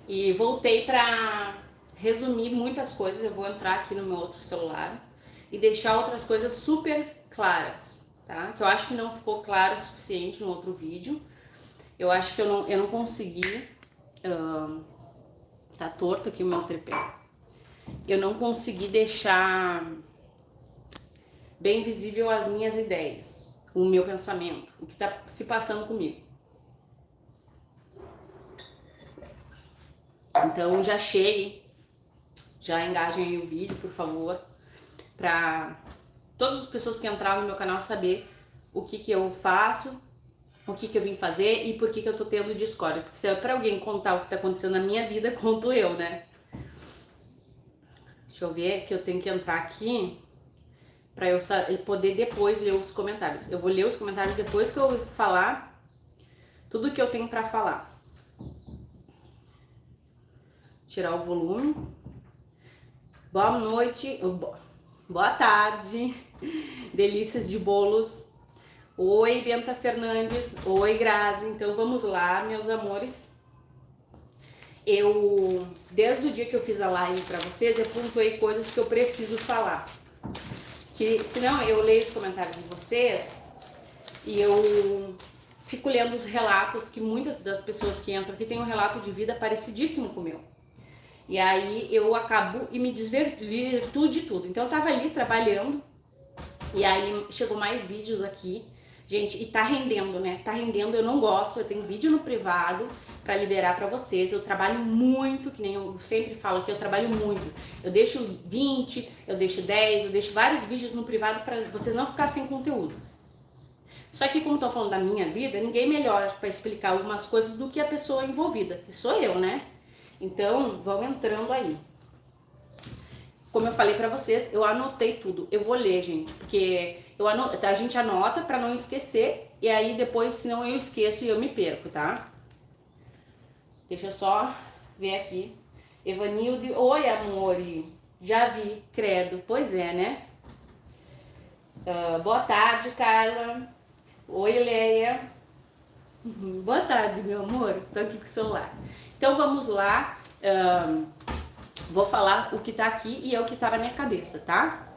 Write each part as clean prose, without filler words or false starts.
E voltei para resumir muitas coisas. Eu vou entrar aqui no meu outro celular e deixar outras coisas super claras, tá? Que eu acho que não ficou claro o suficiente no outro vídeo. Eu acho que eu não consegui. Tá torto aqui o meu tripé. Eu não consegui deixar bem visível as minhas ideias, o meu pensamento, o que tá se passando comigo. Então já chegue, já engajem aí o vídeo, por favor, para todas as pessoas que entraram no meu canal saber o que eu faço, o que eu vim fazer e por que eu tô tendo discórdia. Porque se é pra alguém contar o que tá acontecendo na minha vida, conto eu, né? Deixa eu ver que eu tenho que entrar aqui pra eu poder depois ler os comentários. Eu vou ler os comentários depois que eu falar tudo que eu tenho pra falar. Tirar o volume. Boa noite, boa tarde, delícias de bolos. Oi, Benta Fernandes. Oi, Grazi. Então vamos lá, meus amores. Desde o dia que eu fiz a live pra vocês, eu pontuei coisas que eu preciso falar. Que senão eu leio os comentários de vocês e eu fico lendo os relatos que muitas das pessoas que entram aqui têm um relato de vida parecidíssimo com o meu. E aí eu acabo e me desvirtuo de tudo. Então eu tava ali trabalhando e aí chegou mais vídeos aqui. Gente, e tá rendendo, né? Tá rendendo, eu não gosto, eu tenho vídeo no privado pra liberar pra vocês. Eu trabalho muito, que nem eu sempre falo aqui, eu trabalho muito. Eu deixo 20, eu deixo 10, eu deixo vários vídeos no privado pra vocês não ficarem sem conteúdo. Só que como estão falando da minha vida, ninguém melhor pra explicar algumas coisas do que a pessoa envolvida, que sou eu, né? Então, vão entrando aí. Como eu falei pra vocês, eu anotei tudo. Eu vou ler, gente, porque a gente anota pra não esquecer e aí depois, senão eu esqueço e eu me perco, tá? Deixa eu só ver aqui. Evanilde, oi, amor. Já vi, credo. Pois é, né? Boa tarde, Carla. Oi, Leia. Boa tarde, meu amor. Tô aqui com o celular. Então vamos lá. Vou falar o que tá aqui e é o que tá na minha cabeça, tá?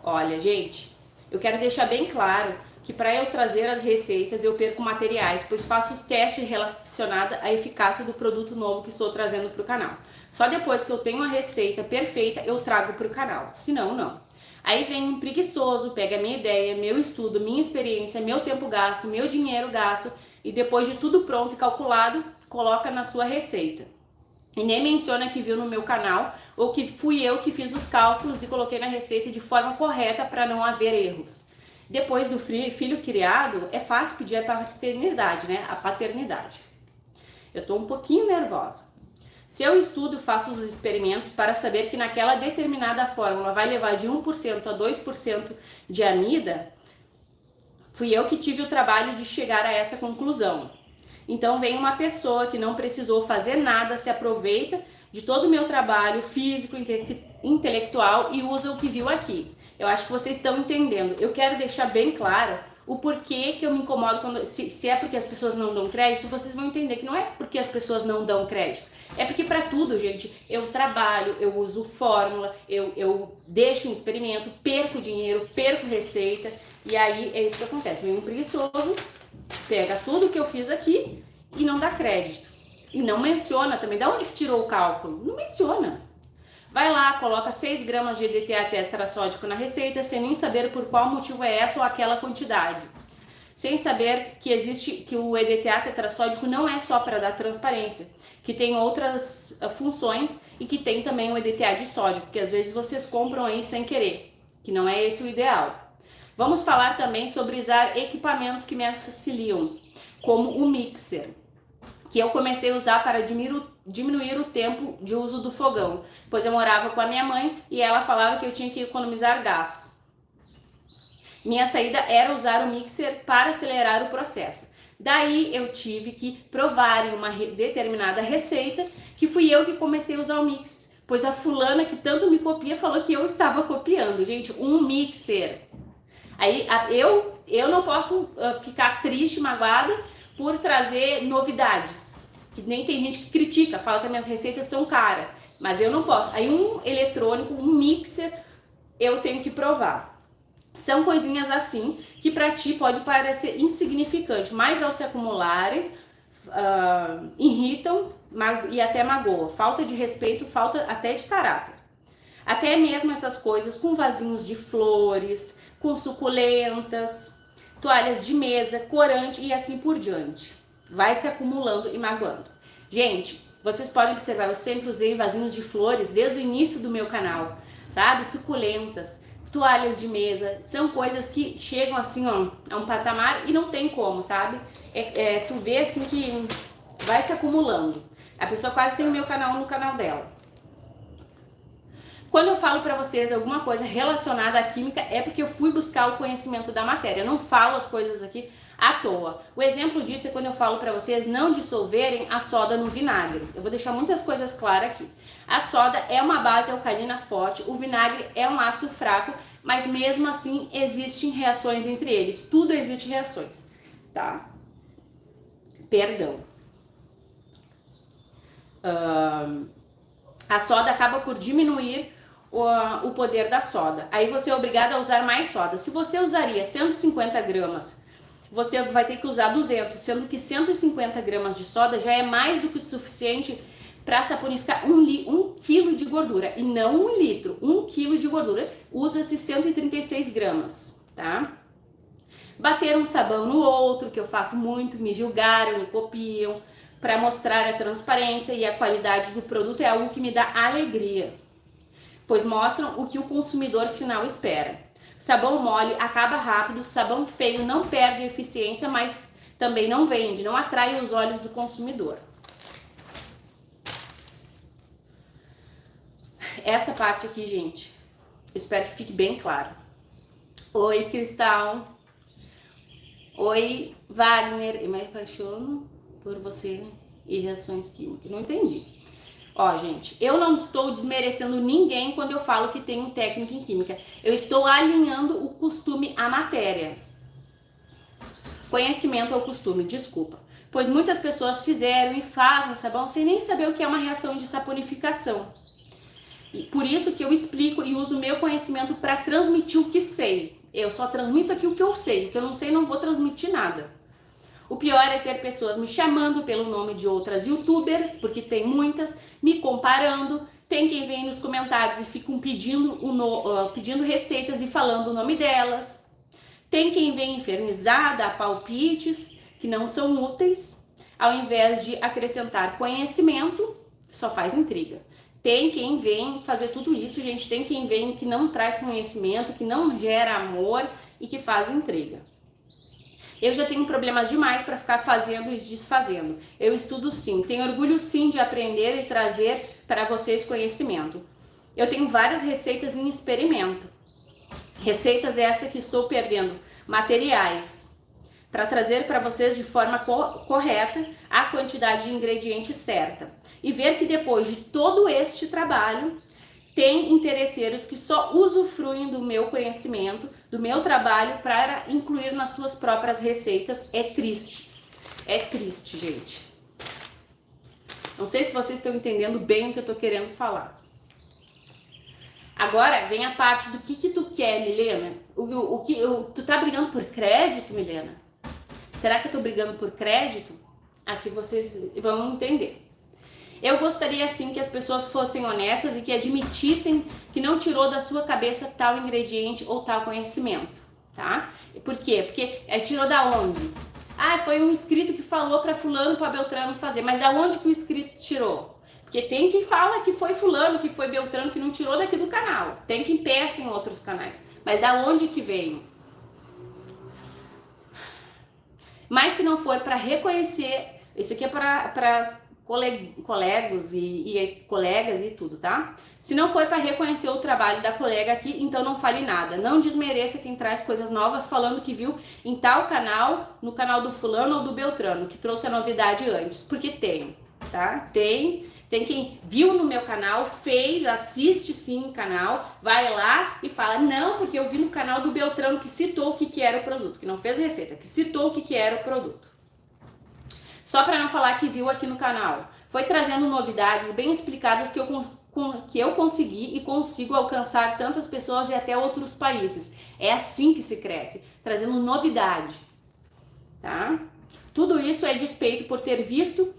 Olha, gente, eu quero deixar bem claro que para eu trazer as receitas eu perco materiais, pois faço os testes relacionados à eficácia do produto novo que estou trazendo para o canal. Só depois que eu tenho a receita perfeita eu trago para o canal, senão não. Aí vem um preguiçoso, pega a minha ideia, meu estudo, minha experiência, meu tempo gasto, meu dinheiro gasto e depois de tudo pronto e calculado, coloca na sua receita. E nem menciona que viu no meu canal ou que fui eu que fiz os cálculos e coloquei na receita de forma correta para não haver erros. Depois do filho criado, é fácil pedir a paternidade, né? A paternidade. Eu tô um pouquinho nervosa. Se eu estudo, faço os experimentos para saber que naquela determinada fórmula vai levar de 1% a 2% de amida, fui eu que tive o trabalho de chegar a essa conclusão. Então vem uma pessoa que não precisou fazer nada, se aproveita de todo o meu trabalho físico, intelectual e usa o que viu aqui. Eu acho que vocês estão entendendo. Eu quero deixar bem claro o porquê que eu me incomodo quando. Se é porque as pessoas não dão crédito, vocês vão entender que não é porque as pessoas não dão crédito. É porque para tudo, gente, eu trabalho, eu uso fórmula, eu deixo um experimento, perco dinheiro, perco receita. E aí é isso que acontece. Vem um preguiçoso, pega tudo que eu fiz aqui e não dá crédito. E não menciona também. Da onde que tirou o cálculo? Não menciona. Vai lá, coloca 6 gramas de EDTA tetrassódico na receita, sem nem saber por qual motivo é essa ou aquela quantidade. Sem saber que existe, que o EDTA tetrassódico não é só para dar transparência, que tem outras funções e que tem também o EDTA de sódio, porque às vezes vocês compram aí sem querer, que não é esse o ideal. Vamos falar também sobre usar equipamentos que me auxiliam, como o mixer, que eu comecei a usar para diminuir o tempo de uso do fogão, pois eu morava com a minha mãe e ela falava que eu tinha que economizar gás. Minha saída era usar o mixer para acelerar o processo. Daí eu tive que provar em uma determinada receita que fui eu que comecei a usar o mix, pois a fulana que tanto me copia falou que eu estava copiando. Gente, um mixer. Aí eu não posso ficar triste, magoada por trazer novidades. que nem tem gente que critica, fala que as minhas receitas são caras, mas eu não posso. Aí um eletrônico, um mixer, eu tenho que provar. São coisinhas assim que para ti pode parecer insignificante, mas ao se acumularem, irritam e até magoam. Falta de respeito, falta até de caráter. Até mesmo essas coisas com vasinhos de flores, com suculentas, toalhas de mesa, corante e assim por diante. Vai se acumulando e magoando. Gente, vocês podem observar, eu sempre usei vasinhos de flores desde o início do meu canal, sabe? Suculentas, toalhas de mesa, são coisas que chegam assim, ó, a um patamar e não tem como, sabe? Tu vê assim que vai se acumulando. A pessoa quase tem o meu canal no canal dela. Quando eu falo para vocês alguma coisa relacionada à química, é porque eu fui buscar o conhecimento da matéria. Eu não falo as coisas aqui à toa. O exemplo disso é quando eu falo para vocês não dissolverem a soda no vinagre. Eu vou deixar muitas coisas claras aqui. A soda é uma base alcalina forte, o vinagre é um ácido fraco, mas mesmo assim existem reações entre eles. Tudo existe reações, tá? Perdão. A soda acaba por diminuir o poder da soda. Aí você é obrigado a usar mais soda. Se você usaria 150 gramas, você vai ter que usar 200, sendo que 150 gramas de soda já é mais do que o suficiente para saponificar 1 quilo de gordura. E não 1 litro, 1 quilo de gordura. Usa-se 136 gramas, tá? Bater um sabão no outro, que eu faço muito, me julgaram, me copiam, para mostrar a transparência e a qualidade do produto é algo que me dá alegria, pois mostram o que o consumidor final espera. Sabão mole acaba rápido, sabão feio não perde eficiência, mas também não vende, não atrai os olhos do consumidor. Essa parte aqui, gente, espero que fique bem claro. Oi, Cristal. Oi, Wagner. Eu me apaixono por você e reações químicas. Não entendi. Ó, gente, eu não estou desmerecendo ninguém quando eu falo que tem um técnico em química. Eu estou alinhando o costume à matéria. Conhecimento ao costume, desculpa. Pois muitas pessoas fizeram e fazem sabão sem nem saber o que é uma reação de saponificação. E por isso que eu explico e uso o meu conhecimento para transmitir o que sei. Eu só transmito aqui o que eu sei. O que eu não sei, não vou transmitir nada. O pior é ter pessoas me chamando pelo nome de outras youtubers, porque tem muitas, me comparando. Tem quem vem nos comentários e ficam pedindo receitas e falando o nome delas. Tem quem vem infernizada a palpites que não são úteis. Ao invés de acrescentar conhecimento, só faz intriga. Tem quem vem fazer tudo isso, gente. Tem quem vem que não traz conhecimento, que não gera amor e que faz intriga. Eu já tenho problemas demais para ficar fazendo e desfazendo. Eu estudo sim, tenho orgulho sim de aprender e trazer para vocês conhecimento. Eu tenho várias receitas em experimento. Receitas essas que estou perdendo materiais para trazer para vocês de forma correta a quantidade de ingredientes certa. E ver que depois de todo este trabalho, tem interesseiros que só usufruem do meu conhecimento, do meu trabalho para incluir nas suas próprias receitas. É triste. É triste, gente. Não sei se vocês estão entendendo bem o que eu tô querendo falar. Agora vem a parte do que tu quer, Milena. Tu tá brigando por crédito, Milena? Será que eu tô brigando por crédito? Aqui vocês vão entender. Eu gostaria sim que as pessoas fossem honestas e que admitissem que não tirou da sua cabeça tal ingrediente ou tal conhecimento, tá? Por quê? Porque tirou da onde? Ah, foi um inscrito que falou para fulano, para Beltrano fazer, mas da onde que o inscrito tirou? Porque tem quem fala que foi fulano, que foi Beltrano, que não tirou daqui do canal. Tem quem peça em outros canais, mas da onde que veio? Mas se não for para reconhecer, isso aqui é para colegas e colegas e tudo, tá? Se não for para reconhecer o trabalho da colega aqui, então não fale nada. Não desmereça quem traz coisas novas falando que viu em tal canal, no canal do fulano ou do Beltrano, que trouxe a novidade antes, porque tem, tá? Tem quem viu no meu canal, fez, assiste sim o canal, vai lá e fala, não, porque eu vi no canal do Beltrano que citou o que era o produto, que não fez receita, que citou o que era o produto. Só para não falar que viu aqui no canal. Foi trazendo novidades bem explicadas que eu consegui e consigo alcançar tantas pessoas e até outros países. É assim que se cresce, trazendo novidade, tá? Tudo isso é despeito por ter visto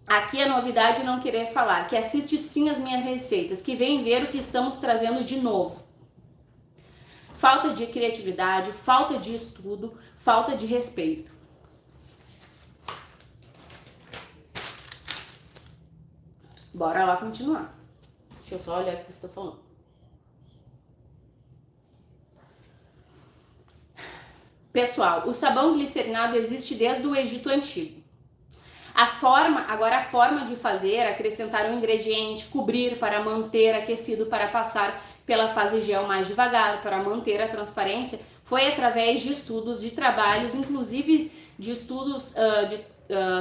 aqui a novidade e não querer falar, que assiste sim as minhas receitas, que vem ver o que estamos trazendo de novo. Falta de criatividade, falta de estudo, falta de respeito. Bora lá continuar. Deixa eu só olhar o que você está falando. Pessoal, o sabão glicerinado existe desde o Egito Antigo. Agora a forma de fazer, acrescentar um ingrediente, cobrir para manter aquecido para passar pela fase gel mais devagar, para manter a transparência, foi através de estudos, de trabalhos, inclusive de estudos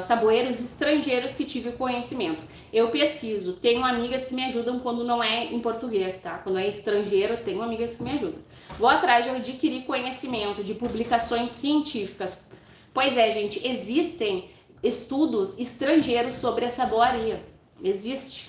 saboeiros estrangeiros que tive o conhecimento. Eu pesquiso, tenho amigas que me ajudam quando não é em português, tá? Quando é estrangeiro, tenho amigas que me ajudam. Vou atrás de adquirir conhecimento de publicações científicas. Pois é, gente, existem estudos estrangeiros sobre a saboaria. Existe.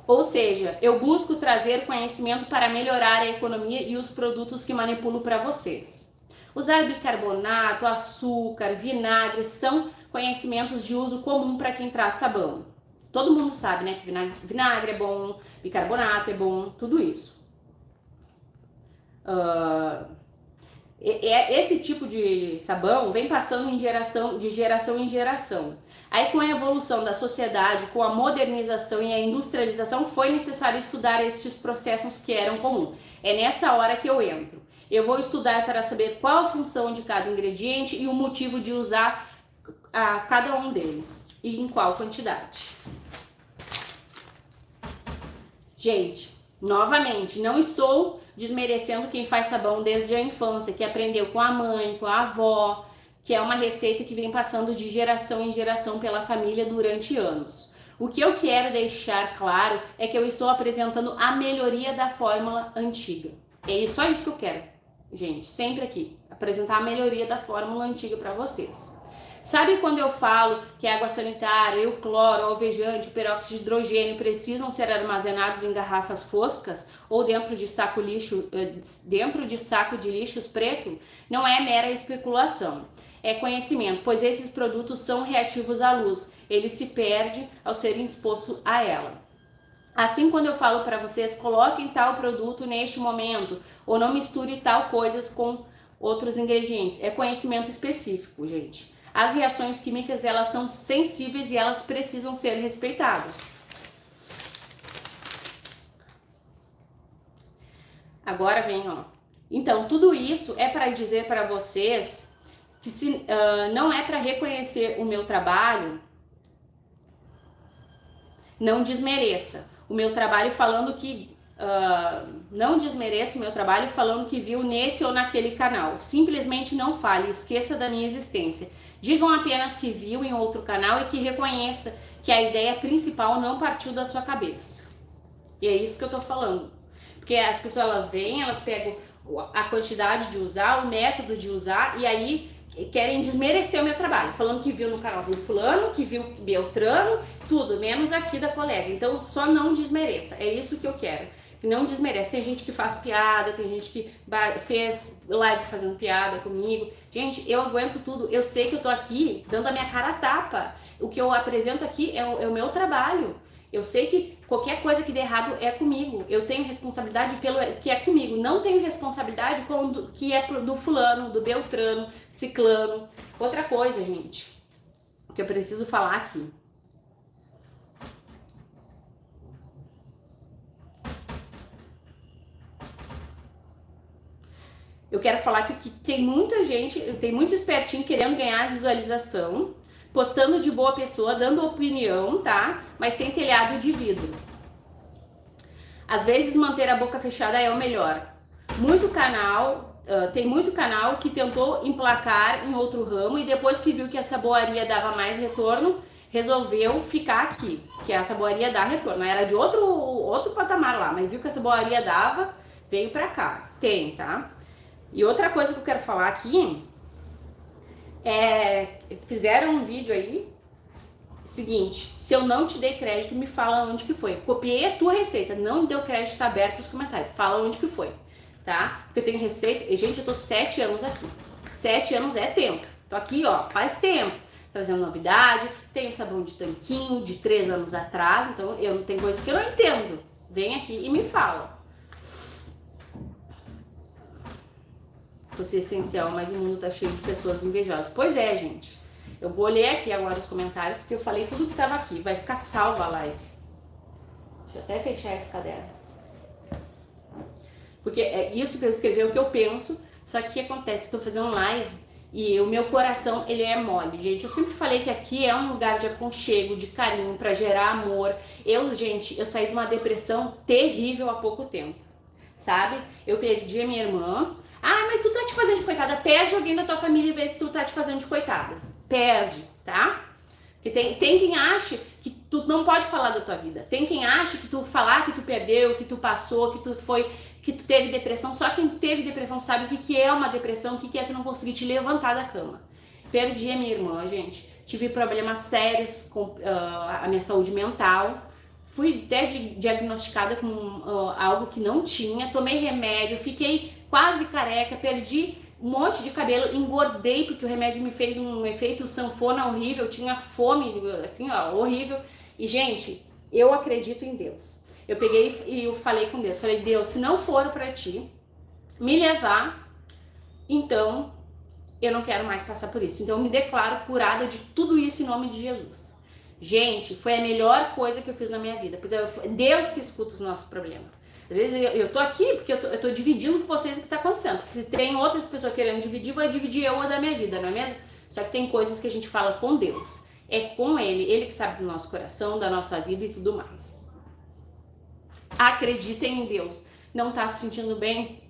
Ou seja, eu busco trazer conhecimento para melhorar a economia e os produtos que manipulo para vocês. Usar bicarbonato, açúcar, vinagre são conhecimentos de uso comum para quem traz sabão. Todo mundo sabe, né, que vinagre é bom, bicarbonato é bom, tudo isso. Esse tipo de sabão vem passando de geração em geração. Aí, com a evolução da sociedade, com a modernização e a industrialização, foi necessário estudar estes processos que eram comuns. É nessa hora que eu entro. Eu vou estudar para saber qual a função de cada ingrediente e o motivo de usar cada um deles e em qual quantidade. Gente, novamente, não estou desmerecendo quem faz sabão desde a infância, que aprendeu com a mãe, com a avó, que é uma receita que vem passando de geração em geração pela família durante anos. O que eu quero deixar claro é que eu estou apresentando a melhoria da fórmula antiga. É só isso que eu quero, gente, sempre aqui, apresentar a melhoria da fórmula antiga para vocês. Sabe quando eu falo que a água sanitária, o cloro, o alvejante, o peróxido de hidrogênio precisam ser armazenados em garrafas foscas ou dentro de saco de lixos preto? Não é mera especulação, é conhecimento, pois esses produtos são reativos à luz, ele se perde ao ser exposto a ela. Assim, quando eu falo para vocês, coloquem tal produto neste momento, ou não misture tal coisas com outros ingredientes, é conhecimento específico, gente. As reações químicas, elas são sensíveis e elas precisam ser respeitadas. Agora vem, ó. Então, tudo isso é para dizer para vocês que não é para reconhecer o meu trabalho, não desmereça o meu trabalho falando que... não desmereça o meu trabalho falando que viu nesse ou naquele canal. Simplesmente não fale, esqueça da minha existência. Digam apenas que viu em outro canal e que reconheça que a ideia principal não partiu da sua cabeça. E é isso que eu tô falando. Porque as pessoas, elas vêm, elas pegam a quantidade de usar, o método de usar, e aí querem desmerecer o meu trabalho, falando que viu no canal do fulano, que viu Beltrano, tudo, menos aqui da colega. Então, só não desmereça. É isso que eu quero. Não desmerece. Tem gente que faz piada, tem gente que fez live fazendo piada comigo. Gente, eu aguento tudo. Eu sei que eu tô aqui dando a minha cara a tapa. O que eu apresento aqui é o meu trabalho. Eu sei que qualquer coisa que der errado é comigo. Eu tenho responsabilidade pelo que é comigo. Não tenho responsabilidade com o que é do fulano, do Beltrano, ciclano. Outra coisa, gente, que eu preciso falar aqui. Eu quero falar que tem muita gente, tem muito espertinho querendo ganhar visualização, postando de boa pessoa, dando opinião, tá? Mas tem telhado de vidro. Às vezes manter a boca fechada é o melhor. Tem muito canal que tentou emplacar em outro ramo e depois que viu que a saboaria dava mais retorno, resolveu ficar aqui, que a saboaria dá retorno. Era de outro patamar lá, mas viu que a saboaria dava, veio pra cá. Tem, tá? E outra coisa que eu quero falar aqui Fizeram um vídeo aí, seguinte, se eu não te dei crédito, me fala onde que foi. Copiei a tua receita, não deu crédito, tá aberto os comentários, fala onde que foi, tá? Porque eu tenho receita, e gente, eu tô 7 anos aqui, 7 anos é tempo, tô aqui, ó, faz tempo, trazendo novidade, tenho sabão de tanquinho de 3 anos atrás, então eu não tenho coisas que eu não entendo, vem aqui e me fala. Você é essencial, mas o mundo tá cheio de pessoas invejosas. Pois é, gente. Eu vou ler aqui agora os comentários, porque eu falei tudo que tava aqui. Vai ficar salva a live. Deixa eu até fechar esse caderno. Porque é isso que eu escrevi, é o que eu penso. Só que o que acontece? Eu tô fazendo live e o meu coração, ele é mole, gente. Eu sempre falei que aqui é um lugar de aconchego, de carinho, pra gerar amor. Gente, eu saí de uma depressão terrível há pouco tempo, sabe? Eu perdi a minha irmã. Ah, mas tu tá te fazendo de coitada. Perde alguém da tua família e vê se tu tá te fazendo de coitada. Perde, tá? Porque tem quem ache que tu não pode falar da tua vida. Tem quem ache que tu falar que tu perdeu, que tu passou, que tu teve depressão. Só quem teve depressão sabe o que é uma depressão, o que é tu não conseguir te levantar da cama. Perdi a minha irmã, gente. Tive problemas sérios com a minha saúde mental. Fui até diagnosticada com algo que não tinha. Tomei remédio, fiquei quase careca, perdi um monte de cabelo, engordei porque o remédio me fez um efeito sanfona horrível, tinha fome, assim, ó, horrível. E, gente, eu acredito em Deus. Eu peguei e eu falei com Deus, falei, Deus, se não for pra ti me levar, então eu não quero mais passar por isso. Então eu me declaro curada de tudo isso em nome de Jesus. Gente, foi a melhor coisa que eu fiz na minha vida, pois é Deus que escuta os nossos problemas. Às vezes eu tô aqui porque eu tô dividindo com vocês o que tá acontecendo. Porque se tem outras pessoas querendo dividir, vai dividir eu da minha vida, não é mesmo? Só que tem coisas que a gente fala com Deus. É com Ele que sabe do nosso coração, da nossa vida e tudo mais. Acreditem em Deus. Não tá se sentindo bem?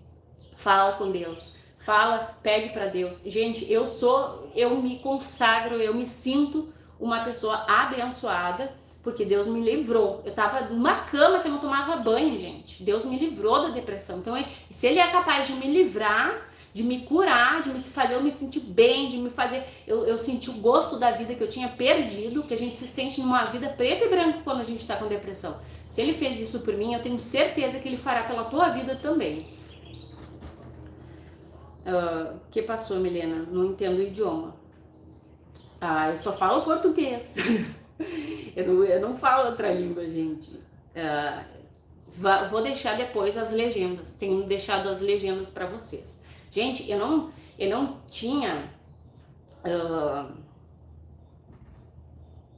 Fala com Deus. Fala, pede pra Deus. Gente, eu me consagro, eu me sinto uma pessoa abençoada, porque Deus me livrou. Eu tava numa cama que eu não tomava banho, gente. Deus me livrou da depressão. Então, se Ele é capaz de me livrar, de me curar, de me fazer eu me sentir bem, de me fazer eu sentir o gosto da vida que eu tinha perdido, que a gente se sente numa vida preta e branca quando a gente tá com depressão. Se Ele fez isso por mim, eu tenho certeza que Ele fará pela tua vida também. Que passou, Milena? Não entendo o idioma. Eu só falo português. eu não falo outra língua, gente. Vou deixar depois as legendas. Tenho deixado as legendas para vocês. Gente, eu não tinha...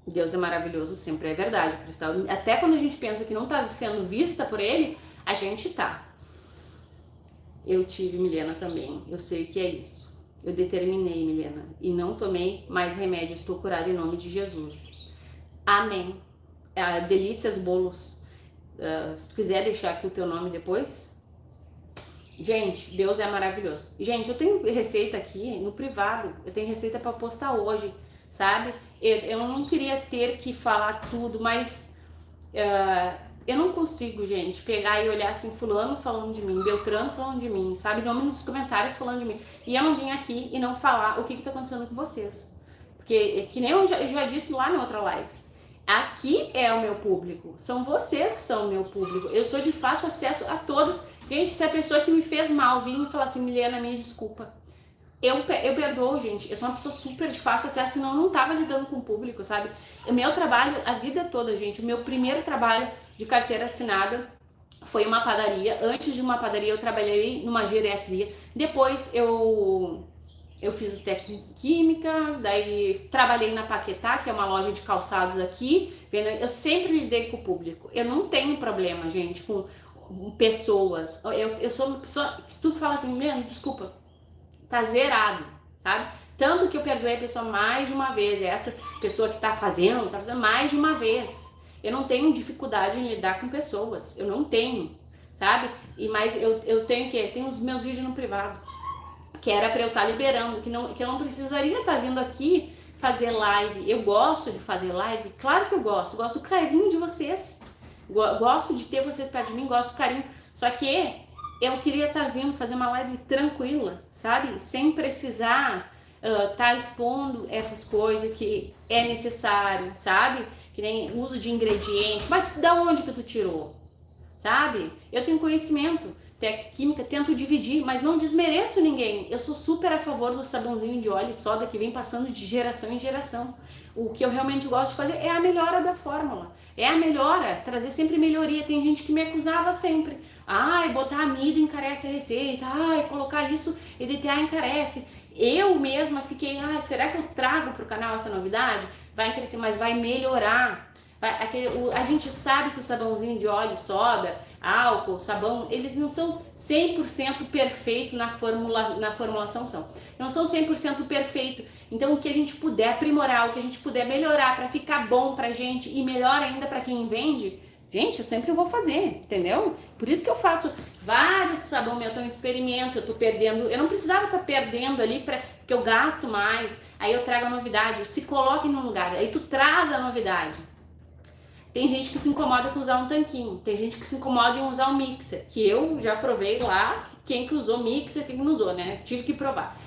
Deus é maravilhoso, sempre é verdade, Cristal. Até quando a gente pensa que não tá sendo vista por Ele, a gente tá. Eu tive, Milena, também. Eu sei o que é isso. Eu determinei, Milena, e não tomei mais remédio. Estou curada em nome de Jesus. Amém. Delícias Bolos. Se tu quiser deixar aqui o teu nome depois. Gente, Deus é maravilhoso. Gente, eu tenho receita aqui no privado. Eu tenho receita para postar hoje, sabe? Eu não queria ter que falar tudo, mas... eu não consigo, gente, pegar e olhar assim, fulano falando de mim, Beltrano falando de mim, sabe? Nome nos comentários falando de mim. E eu não vim aqui e não falar o que tá acontecendo com vocês. Porque, que nem eu já disse lá na outra live, aqui é o meu público. São vocês que são o meu público. Eu sou de fácil acesso a todos. Gente, se a pessoa que me fez mal vir e falar assim, Milena, me desculpa. Eu perdoo, gente. Eu sou uma pessoa super de fácil acesso, senão eu não tava lidando com o público, sabe? O meu trabalho, a vida toda, gente, o meu primeiro trabalho de carteira assinada foi uma padaria. Antes de uma padaria, eu trabalhei numa geriatria. Depois eu fiz o técnico em química, daí trabalhei na Paquetá, que é uma loja de calçados aqui. Eu sempre lidei com o público. Eu não tenho problema, gente, com pessoas. Eu sou uma pessoa que se tu fala assim, Milena, desculpa, tá zerado, sabe? Tanto que eu perdoei a pessoa mais de uma vez. Essa pessoa que tá fazendo mais de uma vez. Eu não tenho dificuldade em lidar com pessoas. Eu não tenho, sabe? Mas eu tenho que... Tenho os meus vídeos no privado. Que era pra eu estar liberando. Que eu não precisaria estar vindo aqui fazer live. Eu gosto de fazer live. Claro que eu gosto. Gosto do carinho de vocês. Gosto de ter vocês perto de mim. Gosto do carinho. Só que... eu queria estar vindo fazer uma live tranquila, sabe? Sem precisar tá expondo essas coisas que é necessário, sabe? Que nem uso de ingredientes. Mas da onde que tu tirou? Sabe? Eu tenho conhecimento, técnica química, tento dividir, mas não desmereço ninguém. Eu sou super a favor do sabãozinho de óleo e soda que vem passando de geração em geração. O que eu realmente gosto de fazer é a melhora da fórmula. É a melhora, trazer sempre melhoria. Tem gente que me acusava sempre. Ai, botar amido encarece a receita. Ai, colocar isso, EDTA encarece. Eu mesma fiquei, será que eu trago pro canal essa novidade? Vai crescer, mas vai melhorar. A gente sabe que o sabãozinho de óleo, soda, álcool, sabão, eles não são 100% perfeitos na formulação, não são 100% perfeito. Então o que a gente puder aprimorar, o que a gente puder melhorar para ficar bom pra gente e melhor ainda para quem vende, gente, eu sempre vou fazer, entendeu? Por isso que eu faço vários sabão, eu tô em experimento, eu tô perdendo, eu não precisava estar perdendo ali porque eu gasto mais, aí eu trago a novidade, se coloque no lugar, aí tu traz a novidade. Tem gente que se incomoda com usar um tanquinho, tem gente que se incomoda em usar um mixer, que eu já provei lá, quem que usou mixer, quem que não usou, né? Tive que provar.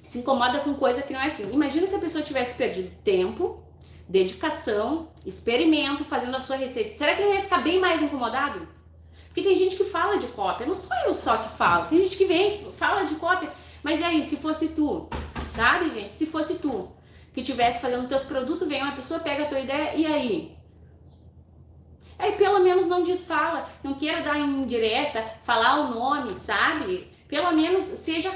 Se incomoda com coisa que não é assim. Imagina se a pessoa tivesse perdido tempo, dedicação, experimento fazendo a sua receita. Será que ele ia ficar bem mais incomodado? Porque tem gente que fala de cópia, não sou eu só que falo, tem gente que vem, fala de cópia, mas e aí, se fosse tu, sabe, gente? Se fosse tu que estivesse fazendo teus produtos, vem uma pessoa, pega a tua ideia, e aí? Aí pelo menos não desfala, não queira dar indireta, falar o nome, sabe? Pelo menos seja,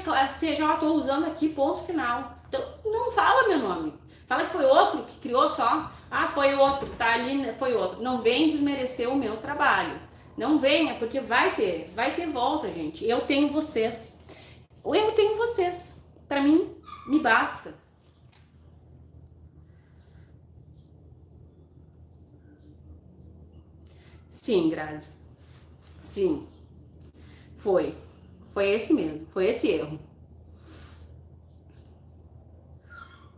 tô usando aqui, ponto final. Então não fala meu nome. Fala que foi outro que criou só. Foi outro, tá ali, foi outro. Não vem desmerecer o meu trabalho. Não venha, porque vai ter volta, gente. Eu tenho vocês. Eu tenho vocês. Pra mim, me basta. Sim, Grazi. Sim, foi. Foi esse mesmo, foi esse erro.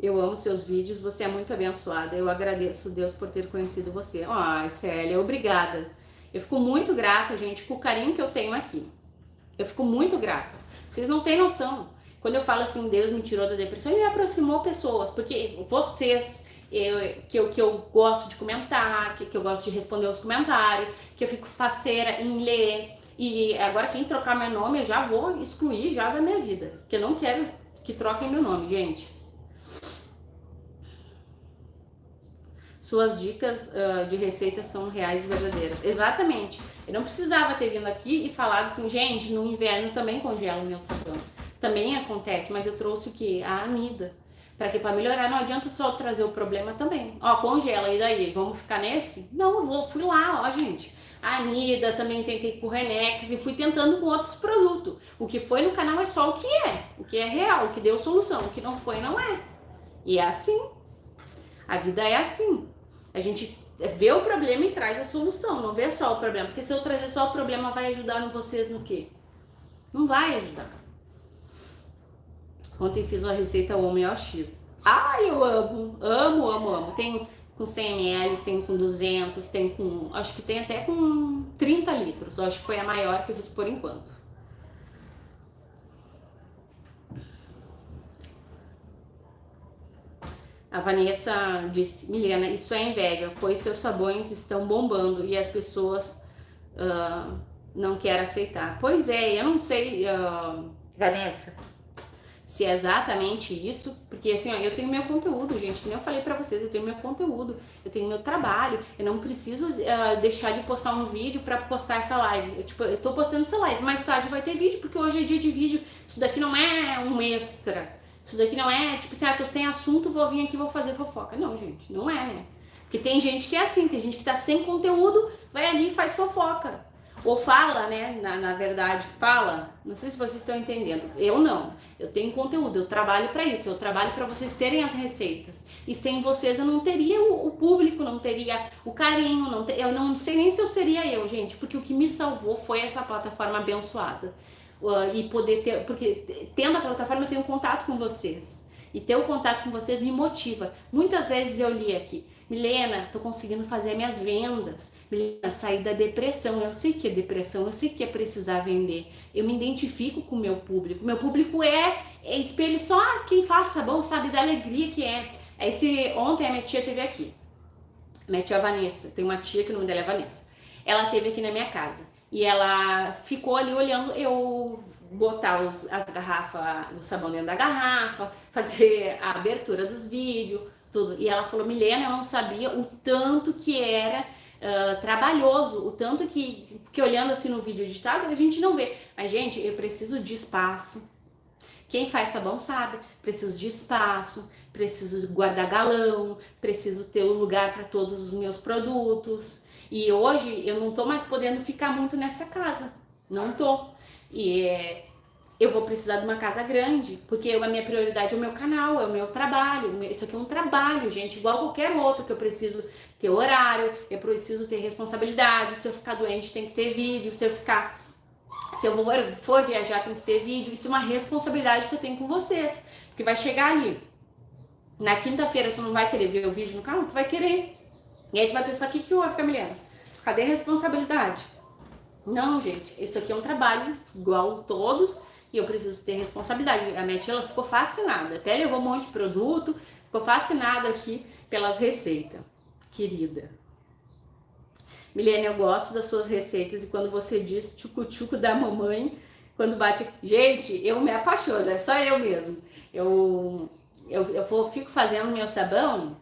Eu amo seus vídeos, você é muito abençoada. Eu agradeço Deus por ter conhecido você. Ai, Célia, obrigada. Eu fico muito grata, gente, com o carinho que eu tenho aqui. Eu fico muito grata. Vocês não têm noção. Quando eu falo assim, Deus me tirou da depressão, ele me aproximou pessoas, porque vocês, que eu gosto de comentar, que eu gosto de responder os comentários, que eu fico faceira em ler. E agora quem trocar meu nome, eu já vou excluir já da minha vida. Porque eu não quero que troquem meu nome, gente. Suas dicas de receitas são reais e verdadeiras. Exatamente. Eu não precisava ter vindo aqui e falado assim, gente, no inverno também congelo meu sabão. Também acontece, mas eu trouxe o que? A amida. Para que para melhorar, não adianta só trazer o problema também. Ó, congela, e daí? Vamos ficar nesse? Não, fui lá, ó, gente. A amida, também tentei com o Renex e fui tentando com outros produtos. O que foi no canal é só o que é real, o que deu solução. O que não foi, não é. E é assim. A vida é assim. A gente vê o problema e traz a solução, não vê só o problema. Porque se eu trazer só o problema, vai ajudar vocês no quê? Não vai ajudar. Ontem fiz uma receita OX. Eu amo, amo, amo, amo. Tem com 100 ml, tem com 200, tem com... Acho que tem até com 30 litros. Acho que foi a maior que eu fiz por enquanto. A Vanessa disse, Milena, isso é inveja, pois seus sabões estão bombando e as pessoas não querem aceitar. Pois é, eu não sei, Vanessa, se é exatamente isso, porque assim, eu tenho meu conteúdo, gente, que nem eu falei pra vocês, eu tenho meu conteúdo, eu tenho meu trabalho, eu não preciso deixar de postar um vídeo pra postar essa live. Eu tô postando essa live, mais tarde vai ter vídeo, porque hoje é dia de vídeo, isso daqui não é um extra. Isso daqui não é, tipo assim, tô sem assunto, vou vir aqui e vou fazer fofoca. Não, gente, não é, né? Porque tem gente que é assim, tem gente que tá sem conteúdo, vai ali e faz fofoca. Ou fala, né, na verdade, fala. Não sei se vocês estão entendendo. Eu não. Eu tenho conteúdo, eu trabalho pra isso. Eu trabalho pra vocês terem as receitas. E sem vocês eu não teria o público, não teria o carinho, eu não sei nem se eu seria eu, gente. Porque o que me salvou foi essa plataforma abençoada. E poder ter, porque tendo a plataforma eu tenho contato com vocês. e ter o contato com vocês me motiva. Muitas vezes eu li aqui, Milena, tô conseguindo fazer minhas vendas, Milena, sair da depressão. Eu sei que é depressão, eu sei que é precisar vender. Eu me identifico com o meu público. Meu público é espelho só quem faz sabão sabe da alegria que é. Ontem a minha tia teve aqui. Minha tia Vanessa, tem uma tia que o nome dela é Vanessa. Ela teve aqui na minha casa e ela ficou ali olhando eu botar as garrafas, o sabão dentro da garrafa, fazer a abertura dos vídeos, tudo. E ela falou, Milena, eu não sabia o tanto que era trabalhoso, o tanto que olhando assim no vídeo editado a gente não vê. Mas, gente, eu preciso de espaço. Quem faz sabão sabe, preciso de espaço, preciso guardar galão, preciso ter um lugar para todos os meus produtos. E hoje eu não tô mais podendo ficar muito nessa casa, não tô. E eu vou precisar de uma casa grande, porque a minha prioridade é o meu canal, é o meu trabalho. Isso aqui é um trabalho, gente, igual qualquer outro, que eu preciso ter horário, eu preciso ter responsabilidade. Se eu ficar doente tem que ter vídeo, se eu for viajar tem que ter vídeo. Isso é uma responsabilidade que eu tenho com vocês, porque vai chegar ali. Na quinta-feira tu não vai querer ver o vídeo no canal, tu vai querer. E aí tu vai pensar, o que houve, Camiliana? Cadê a responsabilidade? Não, gente, isso aqui é um trabalho igual todos e eu preciso ter responsabilidade. A minha tia, ela ficou fascinada, até levou um monte de produto, ficou fascinada aqui pelas receitas. Querida. Milena, eu gosto das suas receitas e quando você diz tchucu-tchucu da mamãe, quando bate... Gente, eu me apaixono, é só eu mesmo. Eu fico fazendo meu sabão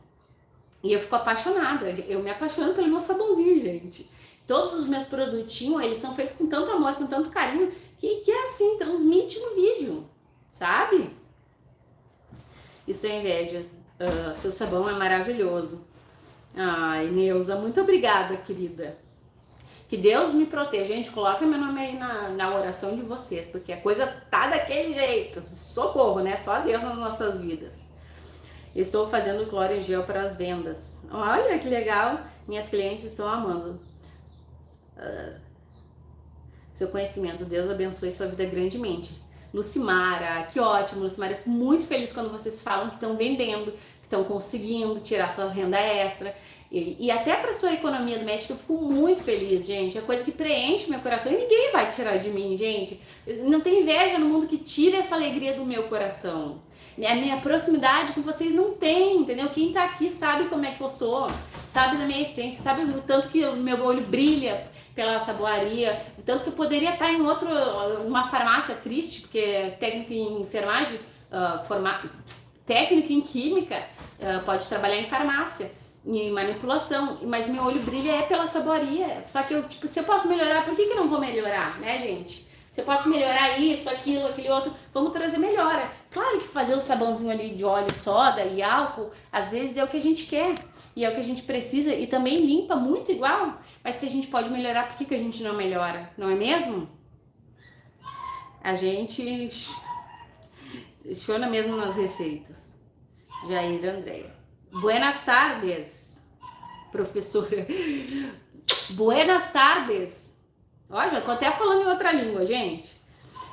e eu fico apaixonada. Eu me apaixono pelo meu sabãozinho, gente. Todos os meus produtinhos, eles são feitos com tanto amor, com tanto carinho, que é assim, transmite no vídeo, sabe? Isso é inveja. Seu sabão é maravilhoso. Ai, Neuza, muito obrigada, querida. Que Deus me proteja. Gente, coloca meu nome aí na oração de vocês, porque a coisa tá daquele jeito. Socorro, né? Só Deus nas nossas vidas. Estou fazendo cloro em gel para as vendas. Olha que legal. Minhas clientes estão amando. Seu conhecimento. Deus abençoe sua vida grandemente. Lucimara, que ótimo, Lucimara. Eu fico muito feliz quando vocês falam que estão vendendo, que estão conseguindo tirar sua renda extra. E até para sua economia doméstica eu fico muito feliz, gente. É coisa que preenche meu coração e ninguém vai tirar de mim, gente. Não tem inveja no mundo que tire essa alegria do meu coração. A minha proximidade com vocês não tem, entendeu? Quem tá aqui sabe como é que eu sou, sabe da minha essência, sabe o tanto que o meu olho brilha pela saboaria, o tanto que eu poderia estar em uma farmácia triste, porque é técnico em enfermagem, técnico em química, pode trabalhar em farmácia, em manipulação, mas meu olho brilha pela saboaria. Só que se eu posso melhorar, por que eu não vou melhorar, né, gente? Se eu posso melhorar isso, aquilo, aquele outro, vamos trazer melhora. Claro que fazer o sabãozinho ali de óleo, soda e álcool, às vezes é o que a gente quer e é o que a gente precisa e também limpa muito igual. Mas se a gente pode melhorar, por que a gente não melhora? Não é mesmo? A gente chora mesmo nas receitas. Jair Andréia. Buenas tardes, professora. Buenas tardes. Ó, já tô até falando em outra língua, gente.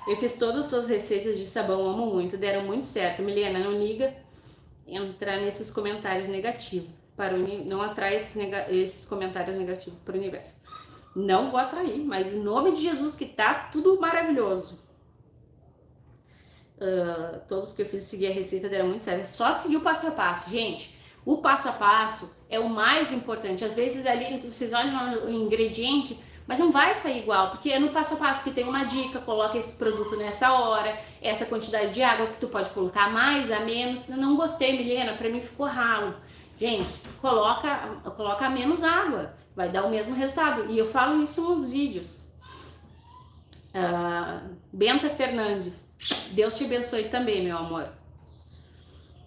Eu fiz todas as suas receitas de sabão, amo muito, deram muito certo. Milena, não liga entrar nesses comentários negativos. Não atrai esses comentários negativos para o universo. Não vou atrair, mas em nome de Jesus que tá tudo maravilhoso. Todos que eu fiz seguir a receita deram muito certo. É só seguir o passo a passo, gente. O passo a passo é o mais importante. Às vezes ali vocês olham o ingrediente, mas não vai sair igual, porque é no passo a passo que tem uma dica, coloca esse produto nessa hora, essa quantidade de água que tu pode colocar mais, a menos. Não gostei, Milena, pra mim ficou ralo. Gente, coloca menos água, vai dar o mesmo resultado. E eu falo isso nos vídeos. Benta Fernandes, Deus te abençoe também, meu amor.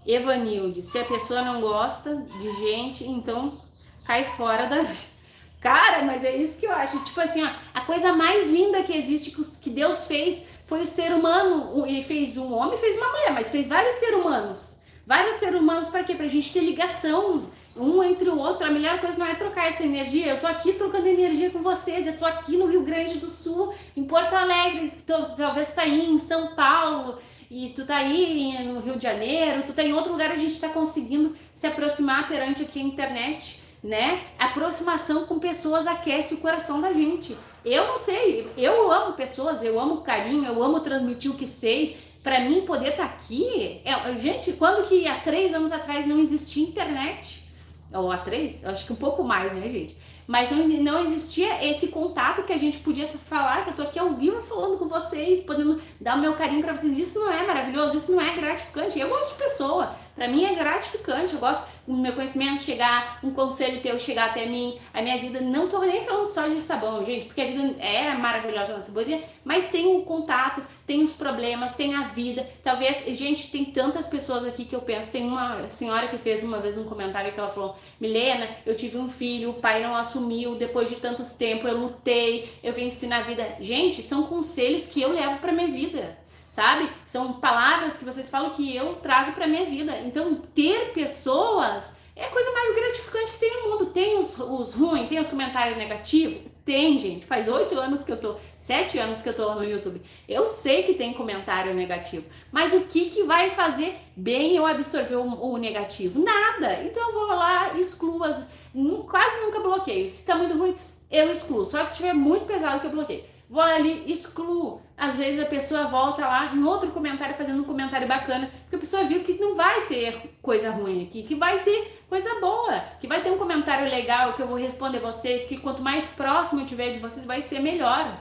Evanilde, se a pessoa não gosta de gente, então cai fora da vida. Cara, mas é isso que eu acho. Tipo assim, ó, a coisa mais linda que existe, que Deus fez, foi o ser humano. Ele fez um homem, fez uma mulher, mas fez vários seres humanos. Vários seres humanos pra quê? Pra gente ter ligação um entre o outro. A melhor coisa não é trocar essa energia. Eu tô aqui trocando energia com vocês. Eu tô aqui no Rio Grande do Sul, em Porto Alegre, talvez tá aí em São Paulo, e tu tá aí no Rio de Janeiro, tu tá em outro lugar, a gente tá conseguindo se aproximar perante aqui a internet, né? A aproximação com pessoas aquece o coração da gente. Eu não sei, eu amo pessoas, eu amo carinho, eu amo transmitir o que sei. Pra mim poder estar aqui, gente, quando que há 3 anos atrás não existia internet? Ou há 3? Acho que um pouco mais, né, gente? Mas não existia esse contato que a gente podia falar, que eu tô aqui ao vivo falando com vocês, podendo dar o meu carinho pra vocês. Isso não é maravilhoso? Isso não é gratificante? Eu gosto de pessoa. Pra mim é gratificante. Eu gosto do meu conhecimento chegar, um conselho teu chegar até mim. A minha vida, não tô nem falando só de sabão, gente, porque a vida é maravilhosa na saboria, mas tem o contato, tem os problemas, tem a vida. Talvez, gente, tem tantas pessoas aqui que eu penso. Tem uma senhora que fez uma vez um comentário que ela falou: Milena, eu tive um filho, o pai não assumiu, depois de tantos tempos eu lutei, eu venci na vida. Gente, são conselhos que eu levo pra minha vida, sabe? São palavras que vocês falam que eu trago pra minha vida. Então, ter pessoas é a coisa mais gratificante que tem no mundo. Tem os ruins, tem os comentários negativos? Tem, gente. Faz 8 anos que eu tô, 7 anos que eu tô no YouTube. Eu sei que tem comentário negativo, mas o que vai fazer bem eu absorver o negativo? Nada. Então eu vou lá e excluo, quase nunca bloqueio. Se tá muito ruim, eu excluo. Só se estiver muito pesado que eu bloqueio. Vou ali, excluo. Às vezes a pessoa volta lá em outro comentário fazendo um comentário bacana, porque a pessoa viu que não vai ter coisa ruim aqui, que vai ter coisa boa, que vai ter um comentário legal, que eu vou responder vocês, que quanto mais próximo eu tiver de vocês vai ser melhor.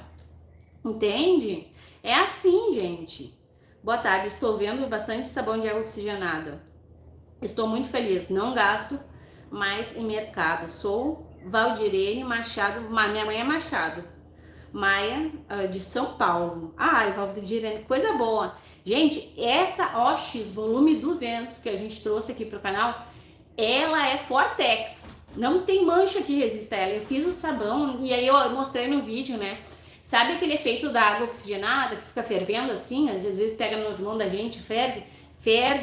Entende? É assim, gente. Boa tarde, estou vendo bastante sabão de água oxigenada. Estou muito feliz, não gasto mais em mercado. Sou Valdirene Machado, minha mãe é Machado. Maia, de São Paulo. Ai, Valdirene, coisa boa. Gente, essa OX volume 200 que a gente trouxe aqui pro canal, ela é Fortex. Não tem mancha que resista a ela. Eu fiz o sabão e aí eu mostrei no vídeo, né? Sabe aquele efeito da água oxigenada que fica fervendo assim? Às vezes pega nas mãos da gente, ferve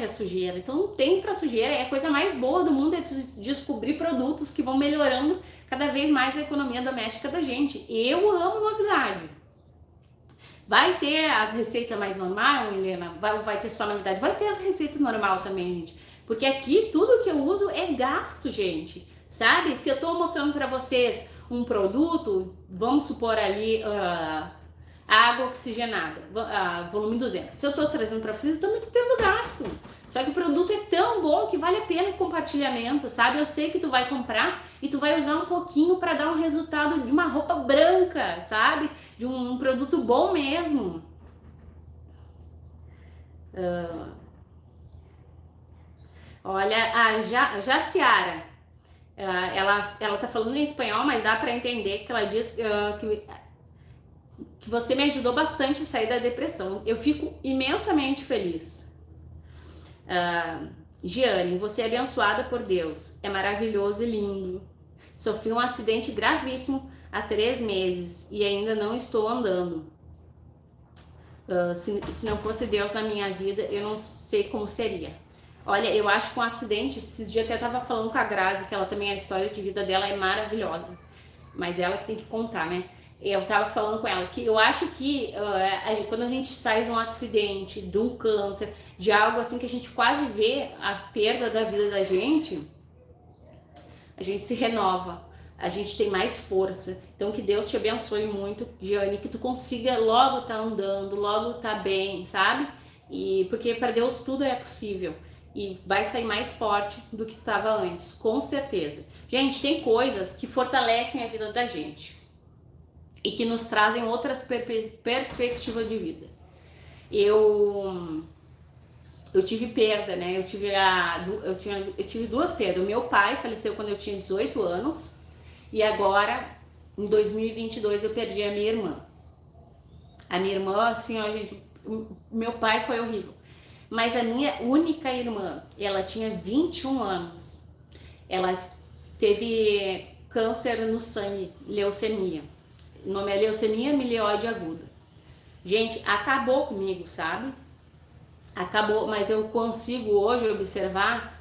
a sujeira. Então não tem pra sujeira, é a coisa mais boa do mundo, é descobrir produtos que vão melhorando cada vez mais a economia doméstica da gente. Eu amo novidade. Vai ter as receitas mais normais, Helena? Vai ter só novidade? Vai ter as receitas normal também, gente. Porque aqui tudo que eu uso é gasto, gente. Sabe? Se eu tô mostrando pra vocês um produto, vamos supor ali água oxigenada, volume 200. Se eu tô trazendo pra vocês, eu também tô tendo gasto. Só que o produto é tão bom que vale a pena o compartilhamento, sabe? Eu sei que tu vai comprar e tu vai usar um pouquinho para dar um resultado de uma roupa branca, sabe? De um produto bom mesmo. Olha, a Jaciara, ela tá falando em espanhol, mas dá para entender que ela diz que você me ajudou bastante a sair da depressão. Eu fico imensamente feliz. Giane, você é abençoada por Deus. É maravilhoso e lindo. Sofri um acidente gravíssimo há 3 meses e ainda não estou andando. Se não fosse Deus na minha vida, eu não sei como seria. Olha, eu acho que um acidente, esses dias até tava falando com a Grazi, que ela também, a história de vida dela é maravilhosa. Mas ela que tem que contar, né? Eu tava falando com ela que eu acho que quando a gente sai de um acidente, de um câncer, de algo assim que a gente quase vê a perda da vida da gente, a gente se renova, a gente tem mais força. Então que Deus te abençoe muito, Giane, que tu consiga logo tá andando, logo tá bem, sabe? E porque para Deus tudo é possível. E vai sair mais forte do que estava antes, com certeza. Gente, tem coisas que fortalecem a vida da gente e que nos trazem outras perspectivas de vida. Eu tive perda, né? Eu tive 2 perdas. O meu pai faleceu quando eu tinha 18 anos e agora, em 2022, eu perdi a minha irmã. A minha irmã, assim, ó, gente, meu pai foi horrível. Mas a minha única irmã, ela tinha 21 anos. Ela teve câncer no sangue, leucemia. O nome é leucemia mieloide aguda. Gente, acabou comigo, sabe? Acabou, mas eu consigo hoje observar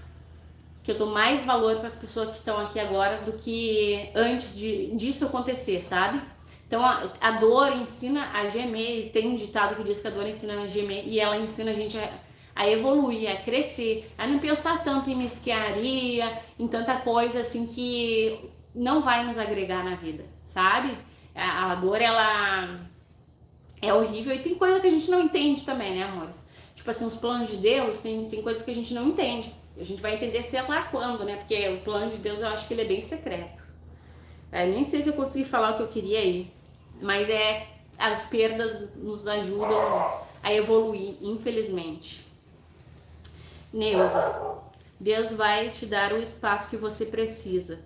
que eu dou mais valor para as pessoas que estão aqui agora do que antes disso acontecer, sabe? Então a dor ensina a gemer, tem um ditado que diz que a dor ensina a gemer e ela ensina a gente a evoluir, a crescer, a não pensar tanto em mesquinharia, em tanta coisa assim que não vai nos agregar na vida, sabe? A dor, ela é horrível e tem coisa que a gente não entende também, né, amores? Tipo assim, os planos de Deus, tem coisas que a gente não entende. A gente vai entender sei lá quando, né? Porque o plano de Deus eu acho que ele é bem secreto. Nem sei se eu consegui falar o que eu queria aí. Mas as perdas nos ajudam a evoluir, infelizmente. Neuza, Deus vai te dar o espaço que você precisa.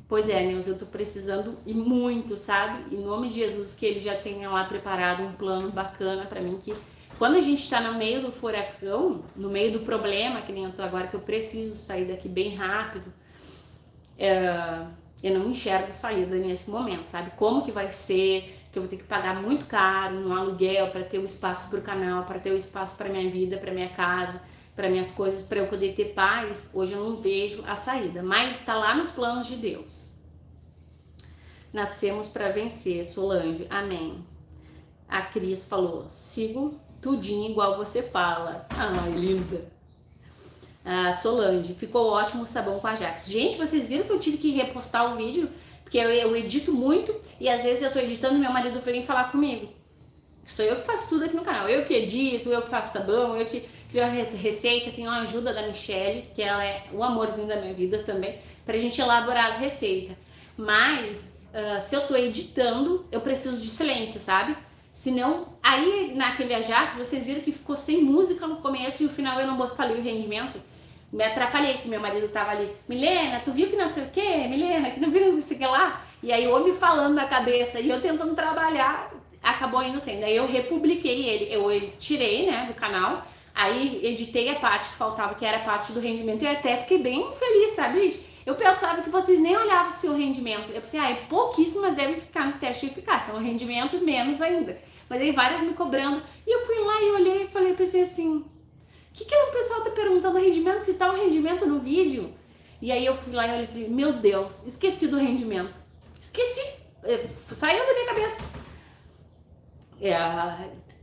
Pois é, Neuza, eu tô precisando e muito, sabe? Em nome de Jesus, que ele já tenha lá preparado um plano bacana pra mim, que quando a gente tá no meio do furacão, no meio do problema, que nem eu tô agora, que eu preciso sair daqui bem rápido, eu não enxergo saída nesse momento, sabe? Como que vai ser, que eu vou ter que pagar muito caro no aluguel para ter o espaço pro canal, para ter o espaço para minha vida, para minha casa, para minhas coisas, para eu poder ter paz. Hoje eu não vejo a saída, mas está lá nos planos de Deus. Nascemos para vencer, Solange, amém. A Cris falou, sigo tudinho igual você fala. Ai, linda. Solange, ficou ótimo o sabão com Ajax. Gente, vocês viram que eu tive que repostar o vídeo? Porque eu edito muito e às vezes eu tô editando e meu marido vem falar comigo. Sou eu que faço tudo aqui no canal. Eu que edito, eu que faço sabão, eu que crio a receita. Tenho a ajuda da Michelle, que ela é o amorzinho da minha vida também, pra gente elaborar as receitas. Mas, se eu tô editando, eu preciso de silêncio, sabe? Senão, aí naquele Ajax, vocês viram que ficou sem música no começo e no final eu não falei o rendimento. Me atrapalhei, que meu marido tava ali, Milena, tu viu que não sei o que, Milena, que não viu não sei o que lá? E aí eu me falando na cabeça e eu tentando trabalhar, acabou indo sem. Daí eu republiquei ele, eu tirei, né, do canal, aí editei a parte que faltava, que era a parte do rendimento, e até fiquei bem feliz, sabe, gente? Eu pensava que vocês nem olhavam se o rendimento, eu pensei, pouquíssimas devem ficar no teste de eficácia, o rendimento menos ainda. Mas aí várias me cobrando, e eu fui lá e olhei e falei, pensei assim, o que o pessoal tá perguntando rendimento, se tá o rendimento no vídeo? E aí eu fui lá e olhei e falei, meu Deus, esqueci do rendimento. Esqueci, saiu da minha cabeça.